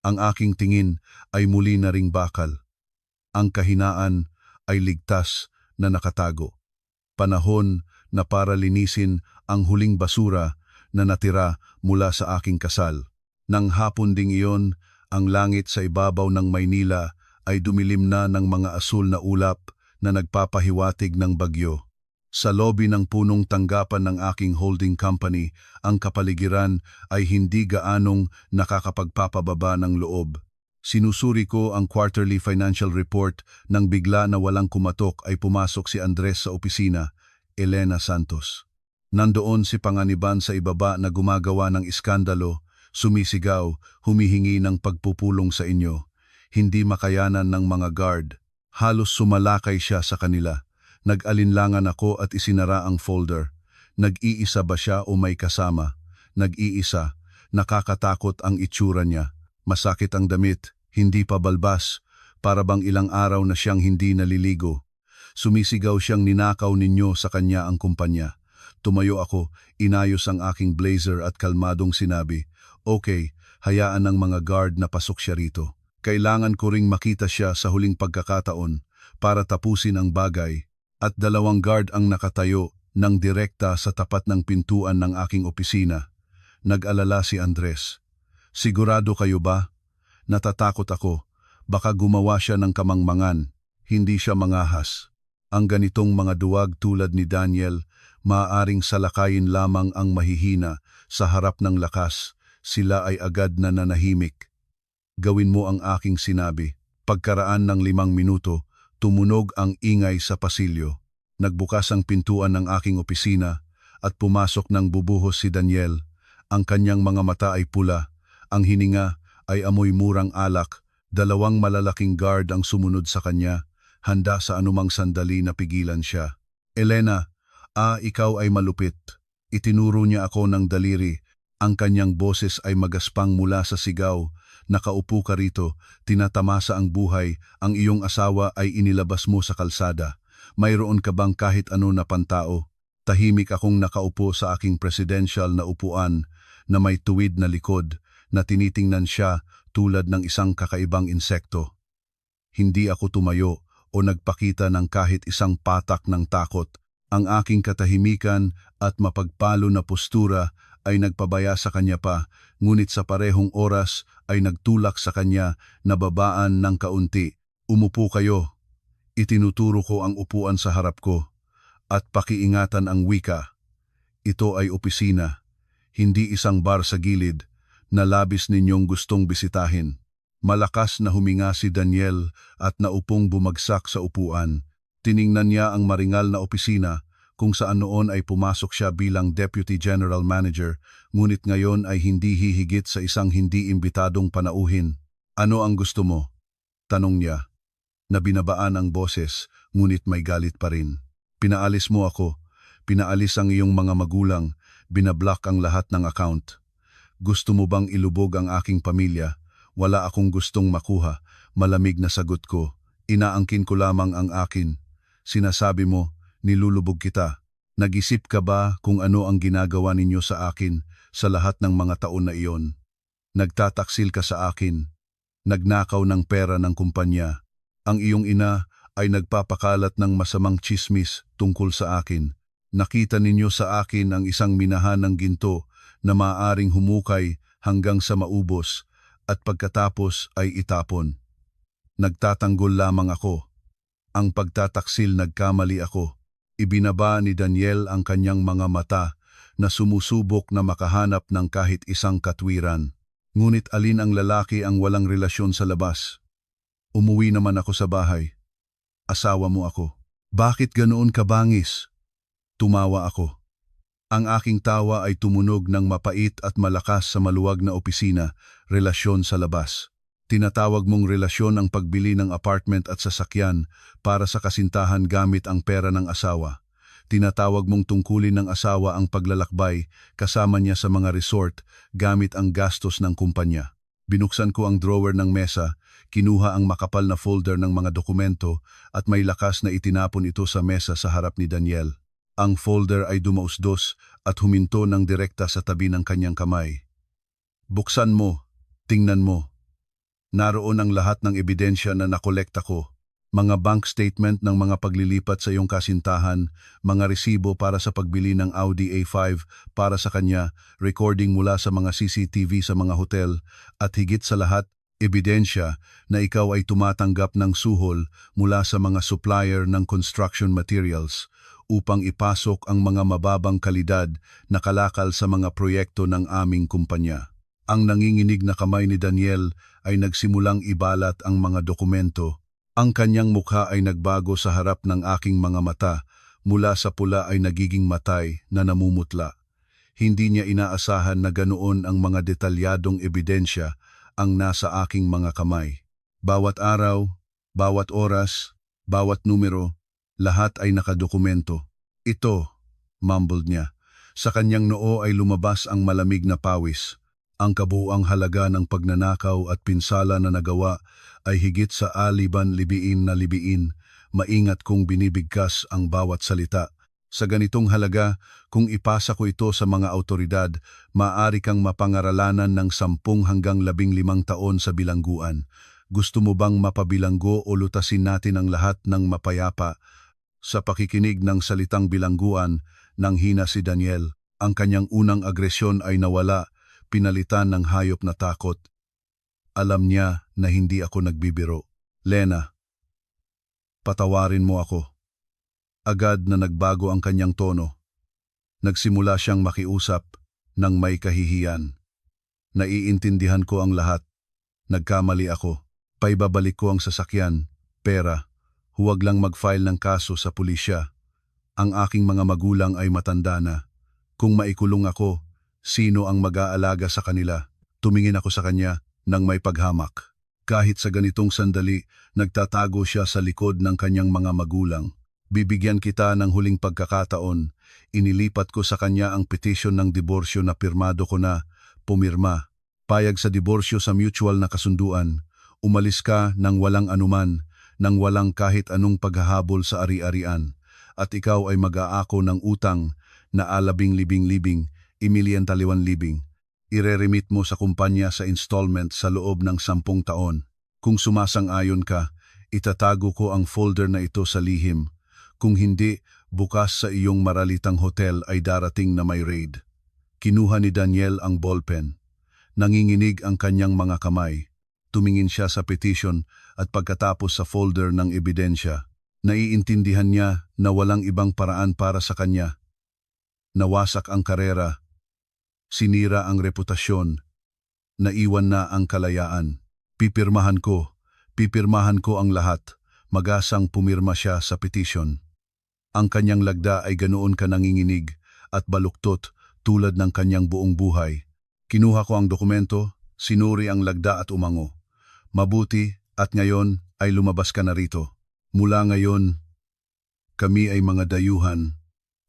Ang aking tingin ay muli na ring bakal. Ang kahinaan ay ligtas na nakatago. Panahon na para linisin ang huling basura na natira mula sa aking kasal. Nang hapon ding iyon, ang langit sa ibabaw ng Maynila ay dumilim na ng mga asul na ulap na nagpapahiwatig ng bagyo. Sa lobby ng punong tanggapan ng aking holding company, ang kapaligiran ay hindi gaanong nakakapagpapababa ng loob. Sinusuri ko ang quarterly financial report nang bigla na walang kumatok ay pumasok si Andres sa opisina, Elena Santos. Nandoon si Panganiban sa ibaba na gumagawa ng iskandalo, sumisigaw, humihingi ng pagpupulong sa inyo. Hindi makayanan ng mga guard. Halos sumalakay siya sa kanila. Nag-alinlangan ako at isinara ang folder. Nag-iisa ba siya o may kasama? Nag-iisa. Nakakatakot ang itsura niya. Masakit ang damit, hindi pa balbas. Para bang ilang araw na siyang hindi naliligo. Sumisigaw siyang ninakaw ninyo sa kanya ang kumpanya. Tumayo ako, inayos ang aking blazer at kalmadong sinabi, "Okay, hayaan ng mga guard na pasok siya rito. Kailangan ko ring makita siya sa huling pagkakataon para tapusin ang bagay." At 2 guard ang nakatayo ng direkta sa tapat ng pintuan ng aking opisina. Nag-alala si Andres. "Sigurado kayo ba?" Natatakot ako. Baka gumawa siya ng kamangmangan. Hindi siya mangahas. Ang ganitong mga duwag tulad ni Daniel, maaaring salakayin lamang ang mahihina sa harap ng lakas. Sila ay agad na nanahimik. "Gawin mo ang aking sinabi." Pagkaraan ng 5 minuto, tumunog ang ingay sa pasilyo. Nagbukas ang pintuan ng aking opisina at pumasok ng bubuhos si Daniel. Ang kanyang mga mata ay pula. Ang hininga ay amoy murang alak. 2 malalaking guard ang sumunod sa kanya, handa sa anumang sandali na pigilan siya. Elena, ikaw ay malupit. Itinuro niya ako ng daliri. Ang kanyang boses ay magaspang mula sa sigaw. Nakaupo ka rito, tinatamasa ang buhay, ang iyong asawa ay inilabas mo sa kalsada. Mayroon ka bang kahit ano na pantao? Tahimik akong nakaupo sa aking presidential na upuan na may tuwid na likod na tinitingnan siya tulad ng isang kakaibang insekto. Hindi ako tumayo o nagpakita ng kahit isang patak ng takot. Ang aking katahimikan at mapagpalo na postura ay nagpabaya sa kanya pa, ngunit sa parehong oras ay nagtulak sa kanya na babaan ng kaunti. Umupo kayo. Itinuturo ko ang upuan sa harap ko at pakiingatan ang wika. Ito ay opisina, hindi isang bar sa gilid na labis ninyong gustong bisitahin. Malakas na huminga si Daniel at naupong bumagsak sa upuan. Tiningnan niya ang maringal na opisina kung saan noon ay pumasok siya bilang Deputy General Manager, ngunit ngayon ay hindi hihigit sa isang hindi imbitadong panauhin. Ano ang gusto mo? Tanong niya, na binabaan ang boses, ngunit may galit pa rin. Pinaalis mo ako, pinaalis ang iyong mga magulang, binablock ang lahat ng account. Gusto mo bang ilubog ang aking pamilya? Wala akong gustong makuha, malamig na sagot ko. Inaangkin ko lamang ang akin. Sinasabi mo, nilulubog kita. Nag-isip ka ba kung ano ang ginagawa ninyo sa akin sa lahat ng mga taon na iyon? Nagtataksil ka sa akin. Nagnakaw ng pera ng kumpanya. Ang iyong ina ay nagpapakalat ng masamang tsismis tungkol sa akin. Nakita ninyo sa akin ang isang minahan ng ginto na maaaring humukay hanggang sa maubos at pagkatapos ay itapon. Nagtatanggol lamang ako. Ang pagtataksil nagkamali ako. Ibinaba ni Daniel ang kanyang mga mata na sumusubok na makahanap ng kahit isang katwiran. Ngunit alin ang lalaki ang walang relasyon sa labas? Umuwi naman ako sa bahay. Asawa mo ako. Bakit ganoon ka bangis? Tumawa ako. Ang aking tawa ay tumunog ng mapait at malakas sa maluwag na opisina, relasyon sa labas. Tinatawag mong relasyon ang pagbili ng apartment at sasakyan para sa kasintahan gamit ang pera ng asawa. Tinatawag mong tungkulin ng asawa ang paglalakbay kasama niya sa mga resort gamit ang gastos ng kumpanya. Binuksan ko ang drawer ng mesa, kinuha ang makapal na folder ng mga dokumento at may lakas na itinapon ito sa mesa sa harap ni Daniel. Ang folder ay dumausdos at huminto ng direkta sa tabi ng kanyang kamay. Buksan mo, tingnan mo. Naroon ang lahat ng ebidensya na nakolekta ko. Mga bank statement ng mga paglilipat sa iyong kasintahan, mga resibo para sa pagbili ng Audi A5 para sa kanya, recording mula sa mga CCTV sa mga hotel, at higit sa lahat, ebidensya na ikaw ay tumatanggap ng suhol mula sa mga supplier ng construction materials upang ipasok ang mga mababang kalidad na kalakal sa mga proyekto ng aming kumpanya. Ang nanginginig na kamay ni Daniel ay nagsimulang ibalat ang mga dokumento. Ang kanyang mukha ay nagbago sa harap ng aking mga mata, mula sa pula ay nagiging matay na namumutla. Hindi niya inaasahan na ganoon ang mga detalyadong ebidensya ang nasa aking mga kamay. Bawat araw, bawat oras, bawat numero, lahat ay nakadokumento. Ito, mumbled niya. Sa kanyang noo ay lumabas ang malamig na pawis. Ang kabuuang halaga ng pagnanakaw at pinsala na nagawa ay higit sa libiin na libiin. Maingat kong binibigkas ang bawat salita. Sa ganitong halaga, kung ipasa ko ito sa mga autoridad, maaari kang mapangaralanan ng 10 hanggang 15 taon sa bilangguan. Gusto mo bang mapabilanggo o lutasin natin ang lahat ng mapayapa? Sa pakikinig ng salitang bilangguan, nang hina si Daniel, ang kanyang unang agresyon ay nawala, pinalitan ng hayop na takot. Alam niya na hindi ako nagbibiro. Lena, patawarin mo ako. Agad na nagbago ang kanyang tono. Nagsimula siyang makiusap ng may kahihiyan. Naiintindihan ko ang lahat. Nagkamali ako. Paibabalik ko ang sasakyan, pera. Huwag lang mag-file ng kaso sa pulisya. Ang aking mga magulang ay matanda na. Kung maikulong ako, sino ang mag-aalaga sa kanila? Tumingin ako sa kanya nang may paghamak. Kahit sa ganitong sandali, nagtatago siya sa likod ng kanyang mga magulang. Bibigyan kita ng huling pagkakataon. Inilipat ko sa kanya ang petisyon ng diborsyo na pirmado ko na, pumirma. Payag sa diborsyo sa mutual na kasunduan. Umalis ka nang walang anuman, nang walang kahit anong paghahabol sa ari-arian. At ikaw ay mag-aako ng utang na alabing-libing-libing, imilyan-taliwan-libing. Ireremit mo sa kumpanya sa installment sa loob ng 10 taon. Kung sumasang-ayon ka, itatago ko ang folder na ito sa lihim. Kung hindi, bukas sa iyong maralitang hotel ay darating na may raid. Kinuha ni Daniel ang ballpen. Nanginginig ang kanyang mga kamay. Tumingin siya sa petition at pagkatapos sa folder ng ebidensya, naiintindihan niya na walang ibang paraan para sa kanya. Nawasak ang karera. Sinira ang reputasyon. Naiwan na ang kalayaan. Pipirmahan ko ang lahat. Magasang pumirma siya sa petition. Ang kanyang lagda ay ganoon ka nanginginig at baluktot tulad ng kanyang buong buhay. Kinuha ko ang dokumento, sinuri ang lagda at umango. Mabuti at ngayon ay lumabas ka na rito. Mula ngayon, kami ay mga dayuhan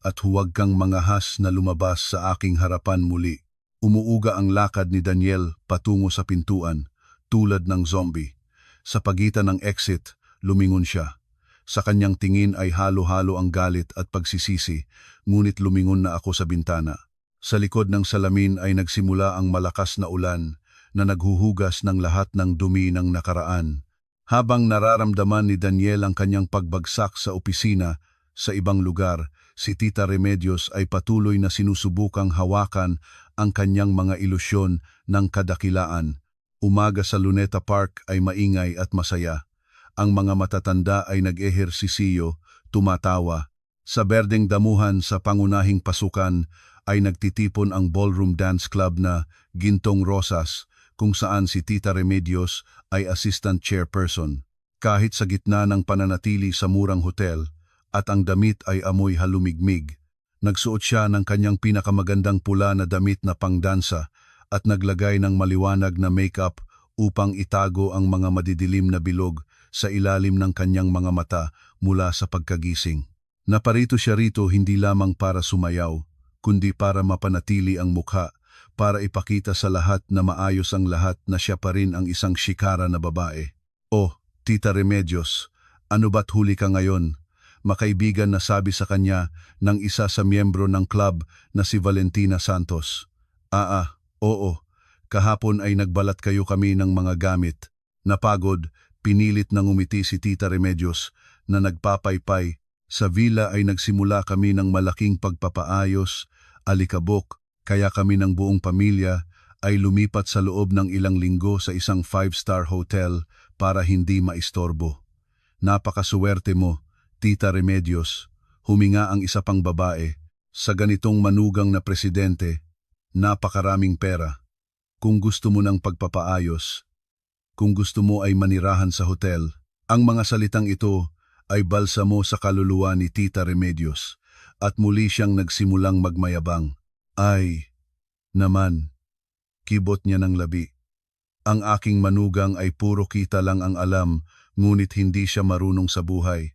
at huwag kang mangahas na lumabas sa aking harapan muli. Umuuga ang lakad ni Daniel patungo sa pintuan, tulad ng zombie. Sa pagitan ng exit, lumingon siya. Sa kanyang tingin ay halo-halo ang galit at pagsisisi, ngunit lumingon na ako sa bintana. Sa likod ng salamin ay nagsimula ang malakas na ulan na naghuhugas ng lahat ng dumi ng nakaraan. Habang nararamdaman ni Daniel ang kanyang pagbagsak sa opisina sa ibang lugar, si Tita Remedios ay patuloy na sinusubukang hawakan ang kanyang mga ilusyon ng kadakilaan. Umaga sa Luneta Park ay maingay at masaya. Ang mga matatanda ay nag-ehersisiyo, tumatawa. Sa berdeng damuhan sa pangunahing pasukan ay nagtitipon ang ballroom dance club na Gintong Rosas, kung saan si Tita Remedios ay assistant chairperson. Kahit sa gitna ng pananatili sa murang hotel at ang damit ay amoy halumigmig, nagsuot siya ng kanyang pinakamagandang pula na damit na pangdansa at naglagay ng maliwanag na makeup upang itago ang mga madidilim na bilog sa ilalim ng kanyang mga mata mula sa pagkagising. Naparito siya rito hindi lamang para sumayaw, kundi para mapanatili ang mukha, para ipakita sa lahat na maayos ang lahat na siya pa rin ang isang shikara na babae. "Oh, Tita Remedios, ano ba't huli ka ngayon?" Makaibigan na sabi sa kanya ng isa sa miyembro ng club na si Valentina Santos. Oo, kahapon ay nagbalat kayo kami ng mga gamit." Napagod, pinilit na ngumiti si Tita Remedios na nagpapaypay. "Sa villa ay nagsimula kami ng malaking pagpapaayos, alikabok, kaya kami ng buong pamilya ay lumipat sa loob ng ilang linggo sa isang 5-star hotel para hindi maistorbo." "Napakasuwerte mo, Tita Remedios," huminga ang isa pang babae. "Sa ganitong manugang na presidente, napakaraming pera. Kung gusto mo ng pagpapaayos, kung gusto mo ay manirahan sa hotel." Ang mga salitang ito ay balsamo sa kaluluwa ni Tita Remedios at muli siyang nagsimulang magmayabang. "Ay, naman," kibot niya ng labi. "Ang aking manugang ay puro kita lang ang alam, ngunit hindi siya marunong sa buhay.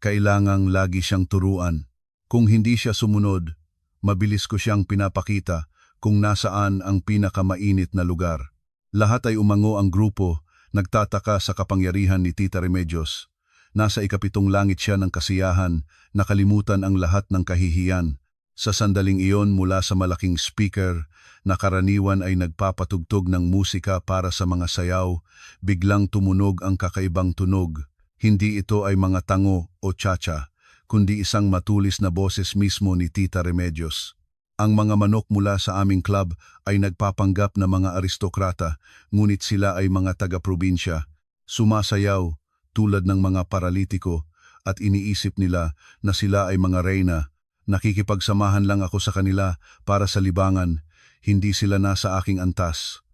Kailangang lagi siyang turuan. Kung hindi siya sumunod, mabilis ko siyang pinapakita kung nasaan ang pinakamainit na lugar." Lahat ay umango ang grupo, nagtataka sa kapangyarihan ni Tita Remedios. Nasa ikapitong langit siya ng kasiyahan, nakalimutan ang lahat ng kahihiyan. Sa sandaling iyon mula sa malaking speaker, na karaniwan ay nagpapatugtog ng musika para sa mga sayaw, biglang tumunog ang kakaibang tunog. Hindi ito ay mga tango o cha-cha, kundi isang matulis na boses mismo ni Tita Remedios. "Ang mga manok mula sa aming club ay nagpapanggap na mga aristokrata, ngunit sila ay mga taga-probinsya. Sumasayaw tulad ng mga paralitiko at iniisip nila na sila ay mga reyna. Nakikipagsamahan lang ako sa kanila para sa libangan, hindi sila nasa aking antas."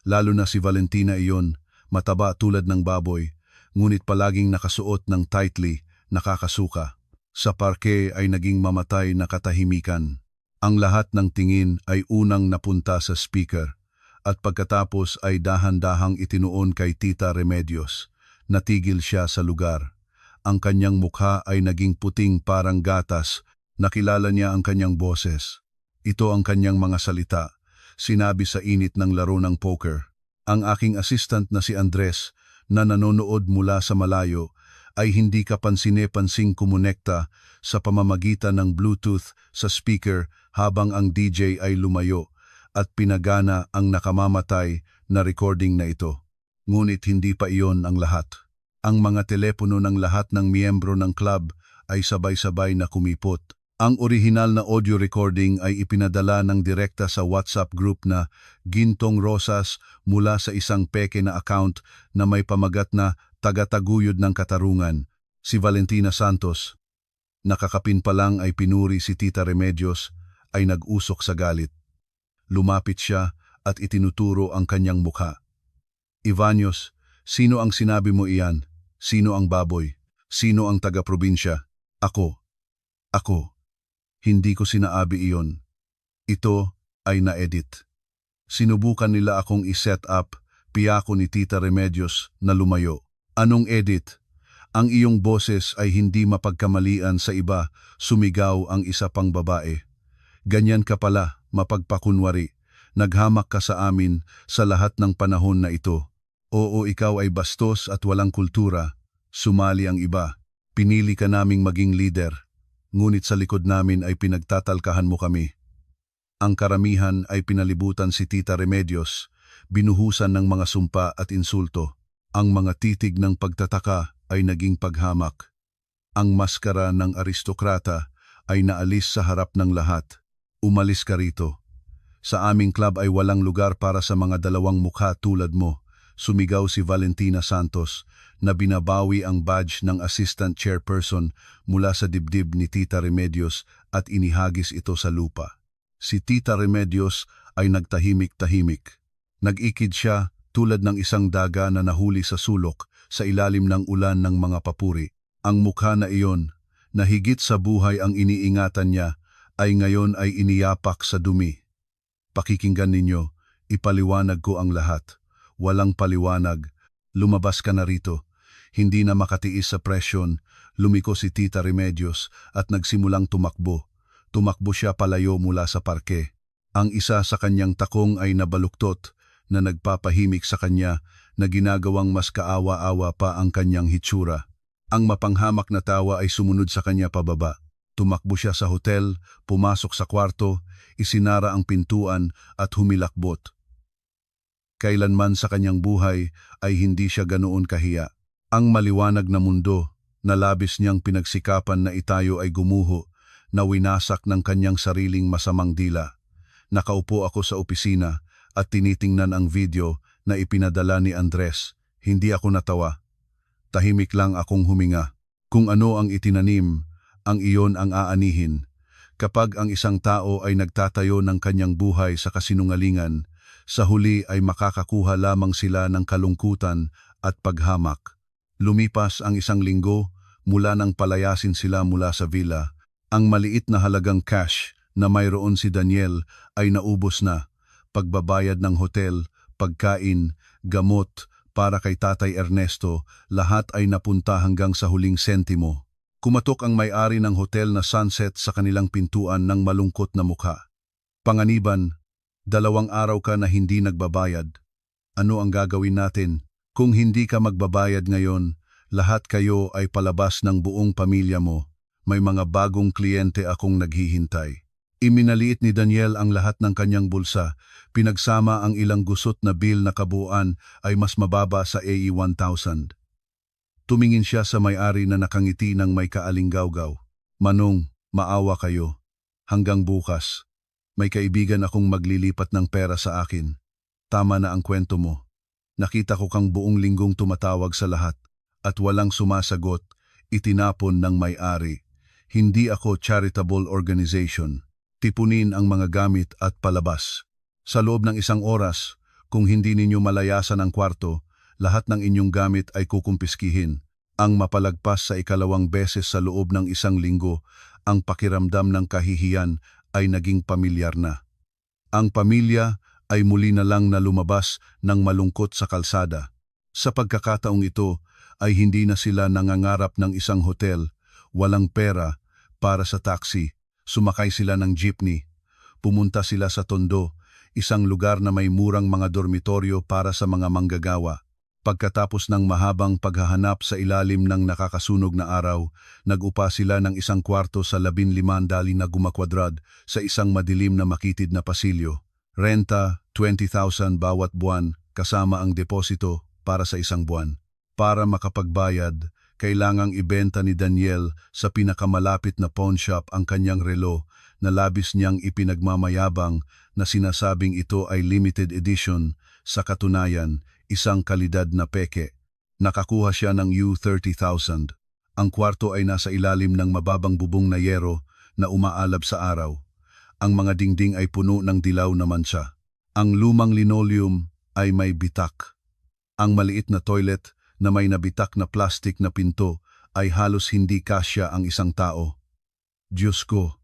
Lalo na si Valentina iyon, mataba tulad ng baboy, ngunit palaging nakasuot ng tightly, nakakasuka. Sa parke ay naging mamatay na katahimikan. Ang lahat ng tingin ay unang napunta sa speaker, at pagkatapos ay dahan-dahang itinuon kay Tita Remedios. Natigil siya sa lugar. ang kanyang mukha ay naging puting parang gatas. Nakilala niya ang kanyang boses. Ito ang kanyang mga salita. Sinabi sa init ng laro ng poker. Ang aking assistant na si Andres, na nanonood mula sa malayo, ay hindi kapansine-pansing kumonekta sa pamamagitan ng Bluetooth sa speaker habang ang DJ ay lumayo at pinagana ang nakamamatay na recording na ito. Ngunit hindi pa iyon ang lahat. Ang mga telepono ng lahat ng miyembro ng club ay sabay-sabay na kumipot. Ang orihinal na audio recording ay ipinadala ng direkta sa WhatsApp group na Gintong Rosas mula sa isang peke na account na may pamagat na tagataguyod ng katarungan, si Valentina Santos. Nakakapin pa lang ay pinuri si Tita Remedios ay nag-usok sa galit. Lumapit siya at itinuturo ang kanyang mukha. Ivanios, sino ang sinabi mo iyan? Sino ang baboy? Sino ang taga-probinsya? Ako. Ako. Hindi ko sinaabi iyon. Ito ay na-edit. Sinubukan nila akong i-set up, piyako ni Tita Remedios na lumayo. Anong edit? Ang iyong boses ay hindi mapagkamalian sa iba, sumigaw ang isa pang babae. Ganyan ka pala, mapagpakunwari. Naghamak ka sa amin sa lahat ng panahon na ito. Oo, ikaw ay bastos at walang kultura. Sumali ang iba. Pinili ka naming maging leader. Ngunit sa likod namin ay pinagtatalkahan mo kami. Ang karamihan ay pinalibutan si Tita Remedios, binuhusan ng mga sumpa at insulto. Ang mga titig ng pagtataka ay naging paghamak. Ang maskara ng aristokrata ay naalis sa harap ng lahat. Umalis ka rito. Sa aming club ay walang lugar para sa mga dalawang mukha tulad mo, sumigaw si Valentina Santos na binabawi ang badge ng assistant chairperson mula sa dibdib ni Tita Remedios at inihagis ito sa lupa. Si Tita Remedios ay nagtahimik-tahimik. Nag-ikid siya tulad ng isang daga na nahuli sa sulok sa ilalim ng ulan ng mga papuri. Ang mukha na iyon, na higit sa buhay ang iniingatan niya, ay ngayon ay iniyapak sa dumi. Pakikinggan ninyo, ipaliwanag ko ang lahat. Walang paliwanag, lumabas ka na rito. Hindi na makatiis sa presyon, lumiko si Tita Remedios at nagsimulang tumakbo. Tumakbo siya palayo mula sa parke. Ang isa sa kanyang takong ay nabaluktot na nagpapahimik sa kanya na ginagawang mas kaawa-awa pa ang kanyang hitsura. Ang mapanghamak na tawa ay sumunod sa kanya pababa. Tumakbo siya sa hotel, pumasok sa kwarto, isinara ang pintuan at humilakbot. Kailanman sa kanyang buhay ay hindi siya ganoon kahiya. Ang maliwanag na mundo na labis niyang pinagsikapan na itayo ay gumuho, na winasak ng kanyang sariling masamang dila. Nakaupo ako sa opisina at tinitingnan ang video na ipinadala ni Andres. Hindi ako natawa. Tahimik lang akong huminga. Kung ano ang itinanim, ang iyon ang aanihin. Kapag ang isang tao ay nagtatayo ng kanyang buhay sa kasinungalingan, sa huli ay makakakuha lamang sila ng kalungkutan at paghamak. Lumipas ang isang linggo mula nang palayasin sila mula sa villa. Ang maliit na halagang cash na mayroon si Daniel ay naubos na. Pagbabayad ng hotel, pagkain, gamot para kay Tatay Ernesto, lahat ay napunta hanggang sa huling sentimo. Kumatok ang may-ari ng hotel na Sunset sa kanilang pintuan ng malungkot na mukha. Panganiban, 2 araw ka na hindi nagbabayad. Ano ang gagawin natin? Kung hindi ka magbabayad ngayon, lahat kayo ay palabas ng buong pamilya mo. May mga bagong kliyente akong naghihintay. Iminaliit ni Daniel ang lahat ng kanyang bulsa. Pinagsama ang ilang gusot na bill na kabuuan ay mas mababa sa AE 1,000. Tumingin siya sa may-ari na nakangiti ng may kaalinggawgaw. Manong, maawa kayo. Hanggang bukas. May kaibigan akong maglilipat ng pera sa akin. Tama na ang kwento mo. Nakita ko kang buong linggong tumatawag sa lahat at walang sumasagot, itinapon ng may-ari. Hindi ako charitable organization. Tipunin ang mga gamit at palabas. Sa loob ng 1 oras, kung hindi ninyo malayasan ang kwarto, lahat ng inyong gamit ay kukumpiskihin. Ang mapalagpas sa 2 beses sa loob ng 1 linggo, ang pakiramdam ng kahihiyan ay naging pamilyar na. Ang pamilya ay muli na lang na lumabas ng malungkot sa kalsada. Sa pagkakataong ito, ay hindi na sila nangangarap ng isang hotel, walang pera, para sa taxi. Sumakay sila ng jeepney. Pumunta sila sa Tondo, isang lugar na may murang mga dormitoryo para sa mga manggagawa. Pagkatapos ng mahabang paghahanap sa ilalim ng nakakasunog na araw, nag-upa sila ng isang kwarto sa 15,000 na gumakwadrad sa isang madilim na makitid na pasilyo. Renta, 20,000 bawat buwan, kasama ang deposito para sa isang buwan. Para makapagbayad, kailangang ibenta ni Daniel sa pinakamalapit na pawn shop ang kanyang relo na labis niyang ipinagmamayabang na sinasabing ito ay limited edition, sa katunayan, isang kalidad na peke. Nakakuha siya ng U30,000. Ang kwarto ay nasa ilalim ng mababang bubong na yero na umaalab sa araw. Ang mga dingding ay puno ng dilaw na mansa. Ang lumang linoleum ay may bitak. Ang maliit na toilet na may nabitak na plastic na pinto ay halos hindi kasya ang isang tao. Diyos ko,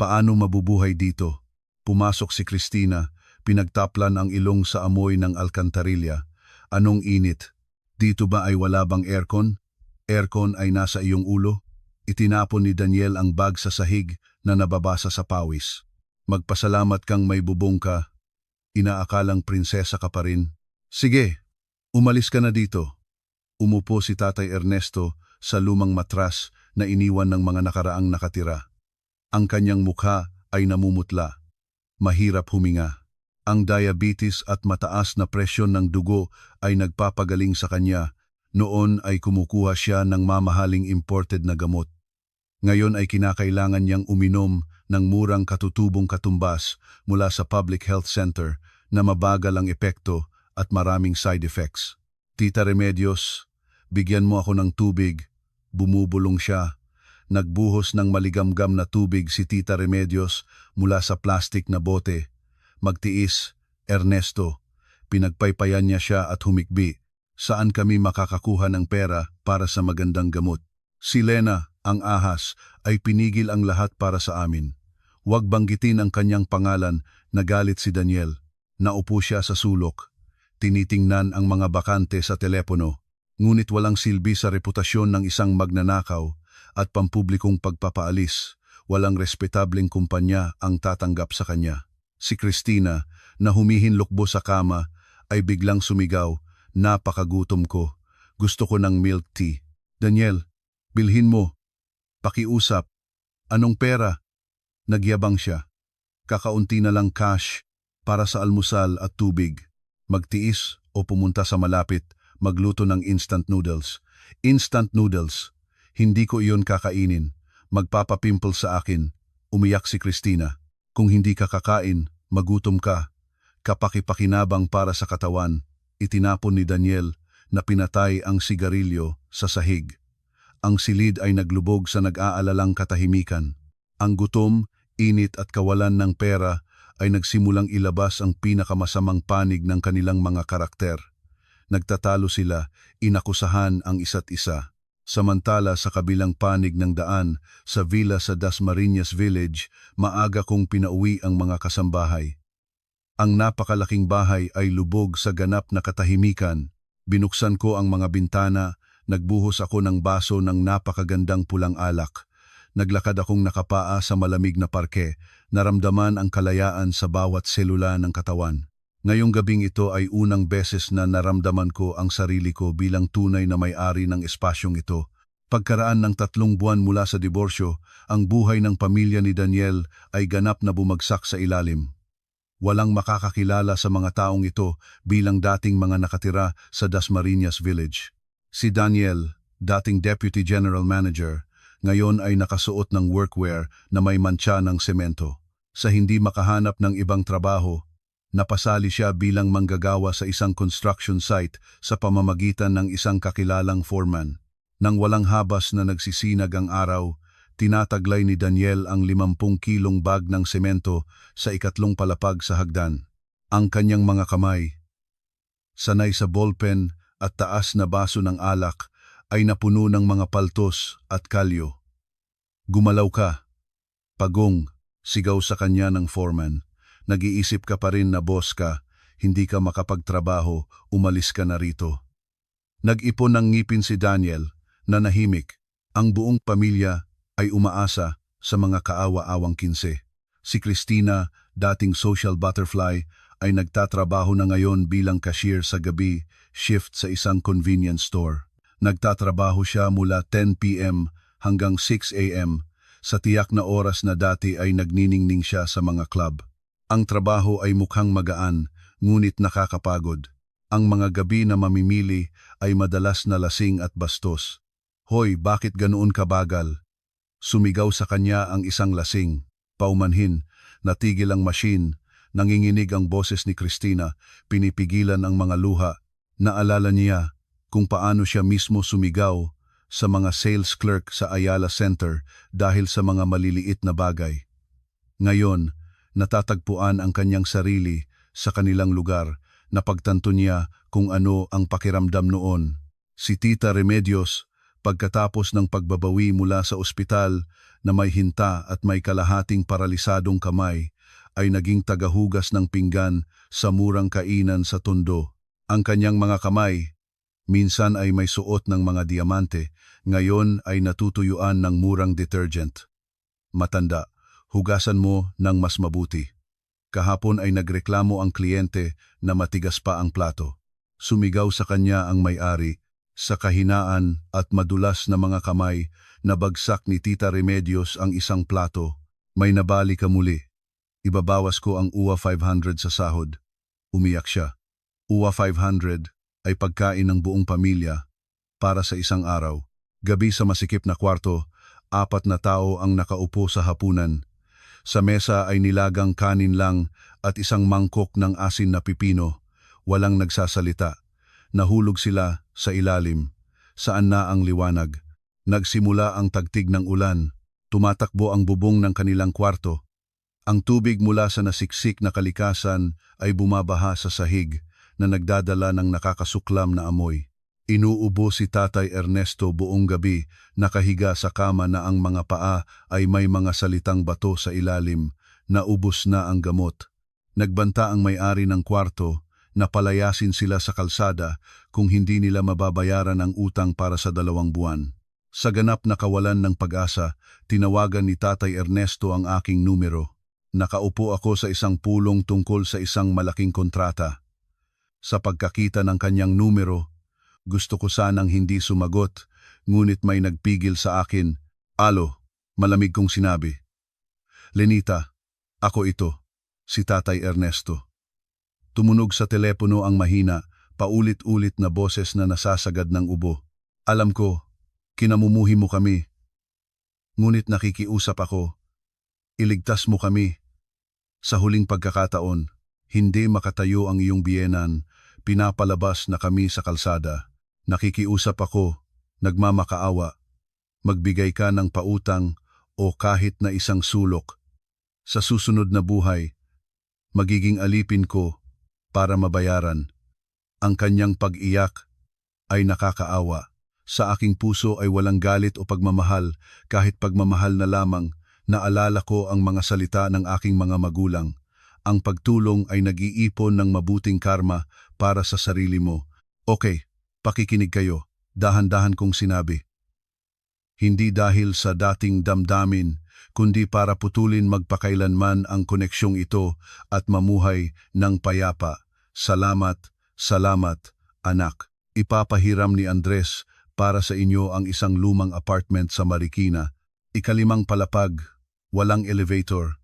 paano mabubuhay dito? Pumasok si Christina, pinagtaplan ang ilong sa amoy ng alkantarilya. Anong init? Dito ba ay wala bang aircon? Aircon ay nasa iyong ulo? Itinapon ni Daniel ang bag sa sahig na nababasa sa pawis. Magpasalamat kang may bubong ka. Inaakalang prinsesa ka pa rin. Sige, umalis ka na dito. Umupo si Tatay Ernesto sa lumang matras na iniwan ng mga nakaraang nakatira. Ang kanyang mukha ay namumutla. Mahirap huminga. Ang diabetes at mataas na presyon ng dugo ay nagpapagaling sa kanya. Noon ay kumukuha siya ng mamahaling imported na gamot. Ngayon ay kinakailangan niyang uminom ng murang katutubong katumbas mula sa Public Health Center na mabagal ang epekto at maraming side effects. Tita Remedios, bigyan mo ako ng tubig. Bumubulong siya. Nagbuhos ng maligamgam na tubig si Tita Remedios mula sa plastic na bote. Magtiis, Ernesto. Pinagpaypayan niya siya at humikbi. Saan kami makakakuha ng pera para sa magandang gamot? Si Lena, ang ahas, ay pinigil ang lahat para sa amin. Huwag banggitin ang kanyang pangalan, nagalit si Daniel. Naupo siya sa sulok. Tinitingnan ang mga bakante sa telepono. Ngunit walang silbi sa reputasyon ng isang magnanakaw at pampublikong pagpapaalis. Walang respetableng kumpanya ang tatanggap sa kanya. Si Christina, na humihinlukbo sa kama, ay biglang sumigaw, "Napakagutom ko. Gusto ko ng milk tea." "Daniel, bilhin mo. Pakiusap." "Anong pera?" Nagyabang siya. "Kakaunti na lang cash para sa almusal at tubig." Magtiis o pumunta sa malapit, magluto ng instant noodles. Instant noodles. Hindi ko iyon kakainin. Magpapapimple sa akin. Umiyak si Christina. Kung hindi ka kakain, magutom ka. Kapaki-pakinabang para sa katawan. Itinapon ni Daniel na pinatay ang sigarilyo sa sahig. Ang silid ay naglubog sa nag-aalalang katahimikan. Ang gutom, init at kawalan ng pera ay nagsimulang ilabas ang pinakamasamang panig ng kanilang mga karakter. Nagtatalo sila, inakusahan ang isa't isa. Samantala sa kabilang panig ng daan, sa villa sa Dasmariñas Village, maaga kong pinauwi ang mga kasambahay. Ang napakalaking bahay ay lubog sa ganap na katahimikan. Binuksan ko ang mga bintana, nagbuhos ako ng baso ng napakagandang pulang alak. Naglakad akong nakapaa sa malamig na parke, naramdaman ang kalayaan sa bawat selula ng katawan. Ngayong gabing ito ay unang beses na naramdaman ko ang sarili ko bilang tunay na may-ari ng espasyong ito. Pagkaraan ng 3 buwan mula sa diborsyo, ang buhay ng pamilya ni Daniel ay ganap na bumagsak sa ilalim. Walang makakakilala sa mga taong ito bilang dating mga nakatira sa Dasmariñas Village. Si Daniel, dating Deputy General Manager, ngayon ay nakasuot ng workwear na may mantsa ng semento. Sa hindi makahanap ng ibang trabaho, napasali siya bilang manggagawa sa isang construction site sa pamamagitan ng isang kakilalang foreman. Nang walang habas na nagsisinag ang araw, tinataglay ni Daniel ang 50 kilong bag ng semento sa ikatlong palapag sa hagdan. Ang kanyang mga kamay, sanay sa ballpen at taas na baso ng alak, ay napuno ng mga paltos at kalyo. "Gumalaw ka." "Pagong," sigaw sa kanya ng foreman. "Nag-iisip ka pa rin na boss ka, hindi ka makapagtrabaho, umalis ka na rito." Nag-ipon ng ngipin si Daniel, na nahimik. Ang buong pamilya ay umaasa sa mga kaawa-awang kinse. Si Christina, dating social butterfly, ay nagtatrabaho na ngayon bilang cashier sa gabi shift sa isang convenience store. Nagtatrabaho siya mula 10 p.m. hanggang 6 a.m. sa tiyak na oras na dati ay nagniningning siya sa mga club. Ang trabaho ay mukhang magaan, ngunit nakakapagod. Ang mga gabi na mamimili ay madalas na lasing at bastos. "Hoy, bakit ganoon kabagal?" Sumigaw sa kanya ang isang lasing. Paumanhin, natigil ang machine, nanginginig ang boses ni Christina, pinipigilan ang mga luha. Naalala niya kung paano siya mismo sumigaw sa mga sales clerk sa Ayala Center dahil sa mga maliliit na bagay. Ngayon, natatagpuan ang kanyang sarili sa kanilang lugar. Napagtanto niya kung ano ang pakiramdam noon. Si Tita Remedios, pagkatapos ng pagbabawi mula sa ospital na may hinta at may kalahating paralisadong kamay, ay naging tagahugas ng pinggan sa murang kainan sa Tondo. Ang kanyang mga kamay, minsan ay may suot ng mga diamante, ngayon ay natutuyuan ng murang detergent. "Matanda, hugasan mo ng mas mabuti." Kahapon ay nagreklamo ang kliyente na matigas pa ang plato. Sumigaw sa kanya ang may-ari. Sa kahinaan at madulas na mga kamay, nabagsak ni Tita Remedios ang isang plato. "May nabali ka muli. Ibabawas ko ang UWA 500 sa sahod." Umiyak siya. UWA 500 ay pagkain ng buong pamilya para sa isang araw. Gabi sa masikip na kwarto, 4 na tao ang nakaupo sa hapunan. Sa mesa ay nilagang kanin lang at isang mangkok ng asin na pipino. Walang nagsasalita. Nahulog sila sa ilalim. Saan na ang liwanag? Nagsimula ang tagtig ng ulan. Tumatakbo ang bubong ng kanilang kwarto. Ang tubig mula sa nasiksik na kalikasan ay bumabaha sa sahig na nagdadala ng nakakasuklam na amoy. Inuubo si Tatay Ernesto buong gabi, nakahiga sa kama na ang mga paa ay may mga salitang bato sa ilalim, naubos na ang gamot. Nagbanta ang may-ari ng kwarto na palayasin sila sa kalsada kung hindi nila mababayaran ang utang para sa 2 buwan. Sa ganap na kawalan ng pag-asa, tinawagan ni Tatay Ernesto ang aking numero. Nakaupo ako sa isang pulong tungkol sa isang malaking kontrata. Sa pagkakita ng kanyang numero, gusto ko sanang hindi sumagot, ngunit may nagpigil sa akin. "Alo," malamig kong sinabi. "Lenita, ako ito, si Tatay Ernesto." Tumunog sa telepono ang mahina, paulit-ulit na boses na nasasagad ng ubo. "Alam ko, kinamumuhi mo kami. Ngunit nakikiusap ako. Iligtas mo kami. Sa huling pagkakataon, hindi makatayo ang iyong biyenan, pinapalabas na kami sa kalsada. Nakikiusap ako, nagmamakaawa. Magbigay ka ng pautang o kahit na isang sulok. Sa susunod na buhay, magiging alipin ko para mabayaran." Ang kanyang pag-iyak ay nakakaawa. Sa aking puso ay walang galit o pagmamahal, kahit pagmamahal na lamang. Naalala ko ang mga salita ng aking mga magulang. Ang pagtulong ay nag-iipon ng mabuting karma para sa sarili mo. "Okay, pakikinig kayo," dahan-dahan kong sinabi. "Hindi dahil sa dating damdamin, kundi para putulin magpakailanman ang koneksyong ito at mamuhay ng payapa. Salamat, salamat, anak." Ipapahiram ni Andres para sa inyo ang isang lumang apartment sa Marikina. 5 palapag, walang elevator,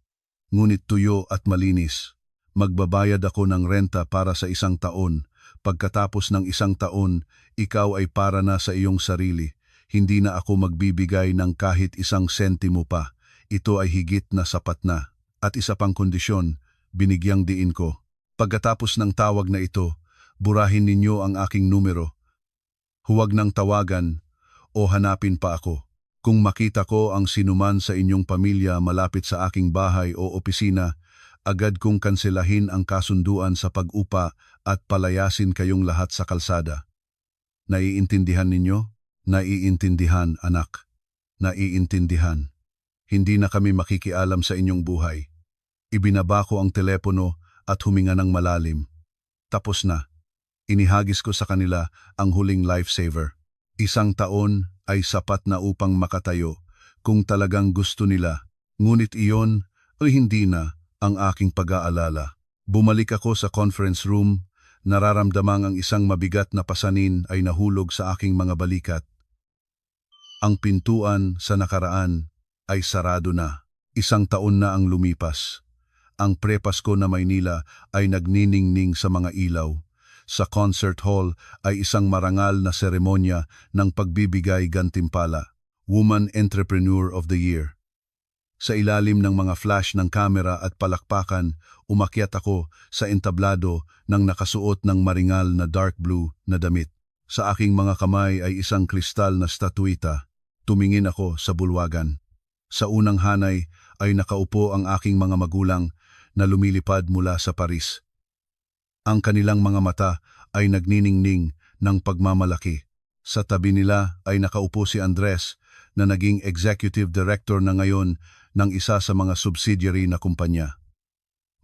ngunit tuyo at malinis. Magbabayad ako ng renta para sa 1 taon. Pagkatapos ng 1 taon, ikaw ay para na sa iyong sarili. Hindi na ako magbibigay ng kahit 1 sentimo pa. Ito ay higit na sapat na. At isa pang kondisyon, binigyang diin ko. Pagkatapos ng tawag na ito, burahin ninyo ang aking numero. Huwag nang tawagan o hanapin pa ako. Kung makita ko ang sinuman sa inyong pamilya malapit sa aking bahay o opisina, agad kong kanselahin ang kasunduan sa pag-upa at palayasin kayong lahat sa kalsada. Naiintindihan ninyo? Naiintindihan, anak. Naiintindihan. Hindi na kami makikialam sa inyong buhay. Ibinaba ko ang telepono at huminga ng malalim. Tapos na. Inihagis ko sa kanila ang huling lifesaver. 1 taon ay sapat na upang makatayo kung talagang gusto nila. Ngunit iyon ay hindi na ang aking pag-aalala. Bumalik ako sa conference room, nararamdamang ang isang mabigat na pasanin ay nahulog sa aking mga balikat. Ang pintuan sa nakaraan ay sarado na. 1 taon na ang lumipas. Ang Prepasko na Maynila ay nagniningning sa mga ilaw. Sa concert hall ay isang marangal na seremonya ng pagbibigay gantimpala, Woman Entrepreneur of the Year. Sa ilalim ng mga flash ng kamera at palakpakan, umakyat ako sa entablado ng nakasuot ng maringal na dark blue na damit. Sa aking mga kamay ay isang kristal na statuita. Tumingin ako sa bulwagan. Sa unang hanay ay nakaupo ang aking mga magulang na lumilipad mula sa Paris. Ang kanilang mga mata ay nagniningning ng pagmamalaki. Sa tabi nila ay nakaupo si Andres na naging executive director na ngayon ng isa sa mga subsidiary na kumpanya.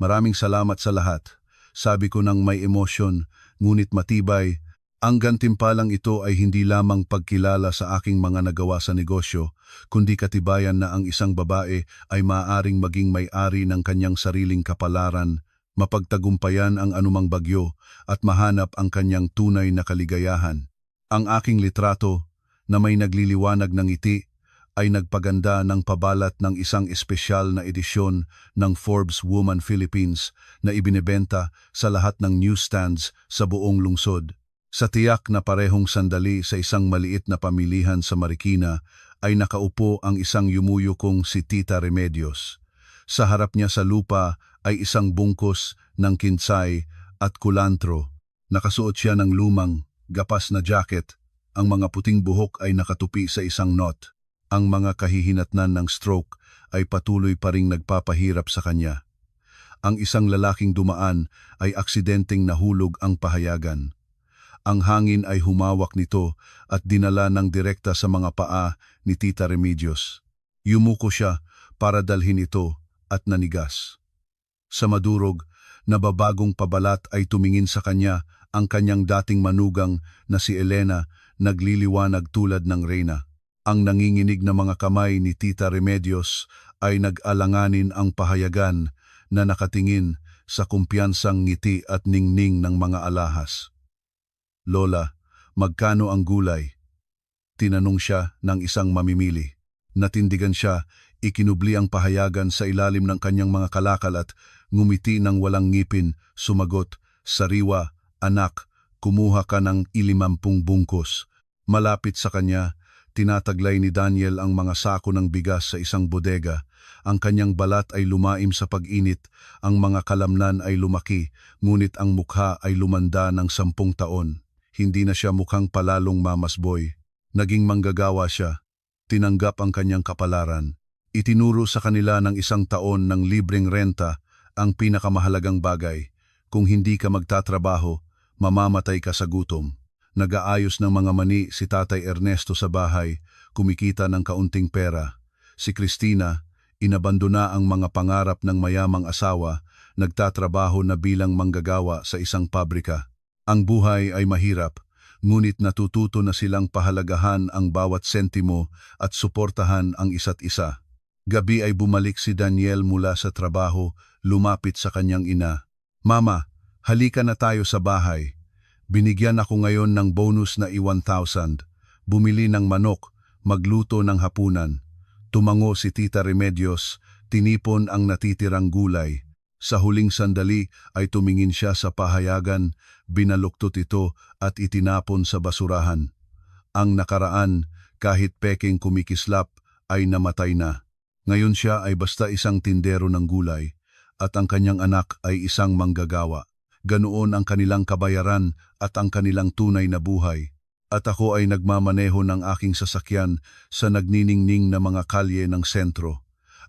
Maraming salamat sa lahat, sabi ko ng may emosyon, ngunit matibay. Ang gantimpalang ito ay hindi lamang pagkilala sa aking mga nagawa sa negosyo, kundi katibayan na ang isang babae ay maaaring maging may-ari ng kanyang sariling kapalaran, mapagtagumpayan ang anumang bagyo at mahanap ang kanyang tunay na kaligayahan. Ang aking litrato na may nagliliwanag ng ngiti ay nagpaganda ng pabalat ng isang espesyal na edisyon ng Forbes Woman Philippines na ibinebenta sa lahat ng newsstands sa buong lungsod. Sa tiyak na parehong sandali sa isang maliit na pamilihan sa Marikina ay nakaupo ang isang yumuyo kong si Tita Remedios. Sa harap niya sa lupa ay isang bungkos ng kinsay at kulantro. Nakasuot siya ng lumang, gapas na jacket. Ang mga puting buhok ay nakatupi sa isang knot. Ang mga kahihinatnan ng stroke ay patuloy pa ring nagpapahirap sa kanya. Ang isang lalaking dumaan ay aksidenteng nahulog ang pahayagan. Ang hangin ay humawak nito at dinala ng direkta sa mga paa ni Tita Remedios. Yumuko siya para dalhin ito at nanigas. Sa madurog, nababagong pabalat ay tumingin sa kanya ang kanyang dating manugang na si Elena, nagliliwanag tulad ng reyna. Ang nanginginig na mga kamay ni Tita Remedios ay nag-alanganin ang pahayagan na nakatingin sa kumpiyansang ngiti at ningning ng mga alahas. Lola, magkano ang gulay? Tinanong siya ng isang mamimili. Natindigan siya, ikinubli ang pahayagan sa ilalim ng kanyang mga kalakal at ngumiti ng walang ngipin, sumagot, "Sariwa, anak, kumuha ka ng 50 bungkus." Malapit sa kanya, tinataglay ni Daniel ang mga sako ng bigas sa isang bodega. Ang kanyang balat ay lumaim sa pag-init, ang mga kalamnan ay lumaki, ngunit ang mukha ay lumanda ng 10 taon. Hindi na siya mukhang palalong mamasboy. Naging manggagawa siya. Tinanggap ang kanyang kapalaran. Itinuro sa kanila ng 1 taon ng libreng renta ang pinakamahalagang bagay. Kung hindi ka magtatrabaho, mamamatay ka sa gutom. Nag-aayos ng mga mani si Tatay Ernesto sa bahay, kumikita ng kaunting pera. Si Cristina, inabandona ang mga pangarap ng mayamang asawa, nagtatrabaho na bilang manggagawa sa isang pabrika. Ang buhay ay mahirap, ngunit natututo na silang pahalagahan ang bawat sentimo at suportahan ang isa't isa. Gabi ay bumalik si Daniel mula sa trabaho, lumapit sa kanyang ina. "Mama, halika na tayo sa bahay. Binigyan ako ngayon ng bonus na 1,000. Bumili ng manok, magluto ng hapunan." Tumango si Tita Remedios, tinipon ang natitirang gulay. Sa huling sandali ay tumingin siya sa pahayagan, binaluktot ito at itinapon sa basurahan. Ang nakaraan, kahit peking kumikislap, ay namatay na. Ngayon siya ay basta isang tindero ng gulay, at ang kanyang anak ay isang manggagawa. Ganoon ang kanilang kabayaran at ang kanilang tunay na buhay. At ako ay nagmamaneho ng aking sasakyan sa nagniningning na mga kalye ng sentro.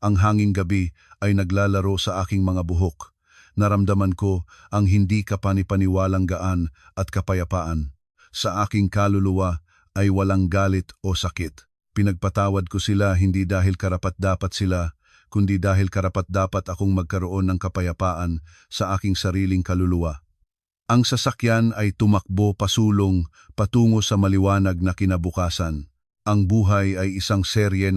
Ang hanging gabi ay naglalaro sa aking mga buhok. Naramdaman ko ang hindi kapanipaniwalang gaan at kapayapaan. Sa aking kaluluwa ay walang galit o sakit. Pinagpatawad ko sila hindi dahil karapat-dapat sila, kundi dahil karapat-dapat akong magkaroon ng kapayapaan sa aking sariling kaluluwa. Ang sasakyan ay tumakbo pasulong patungo sa maliwanag na kinabukasan. Ang buhay ay isang serye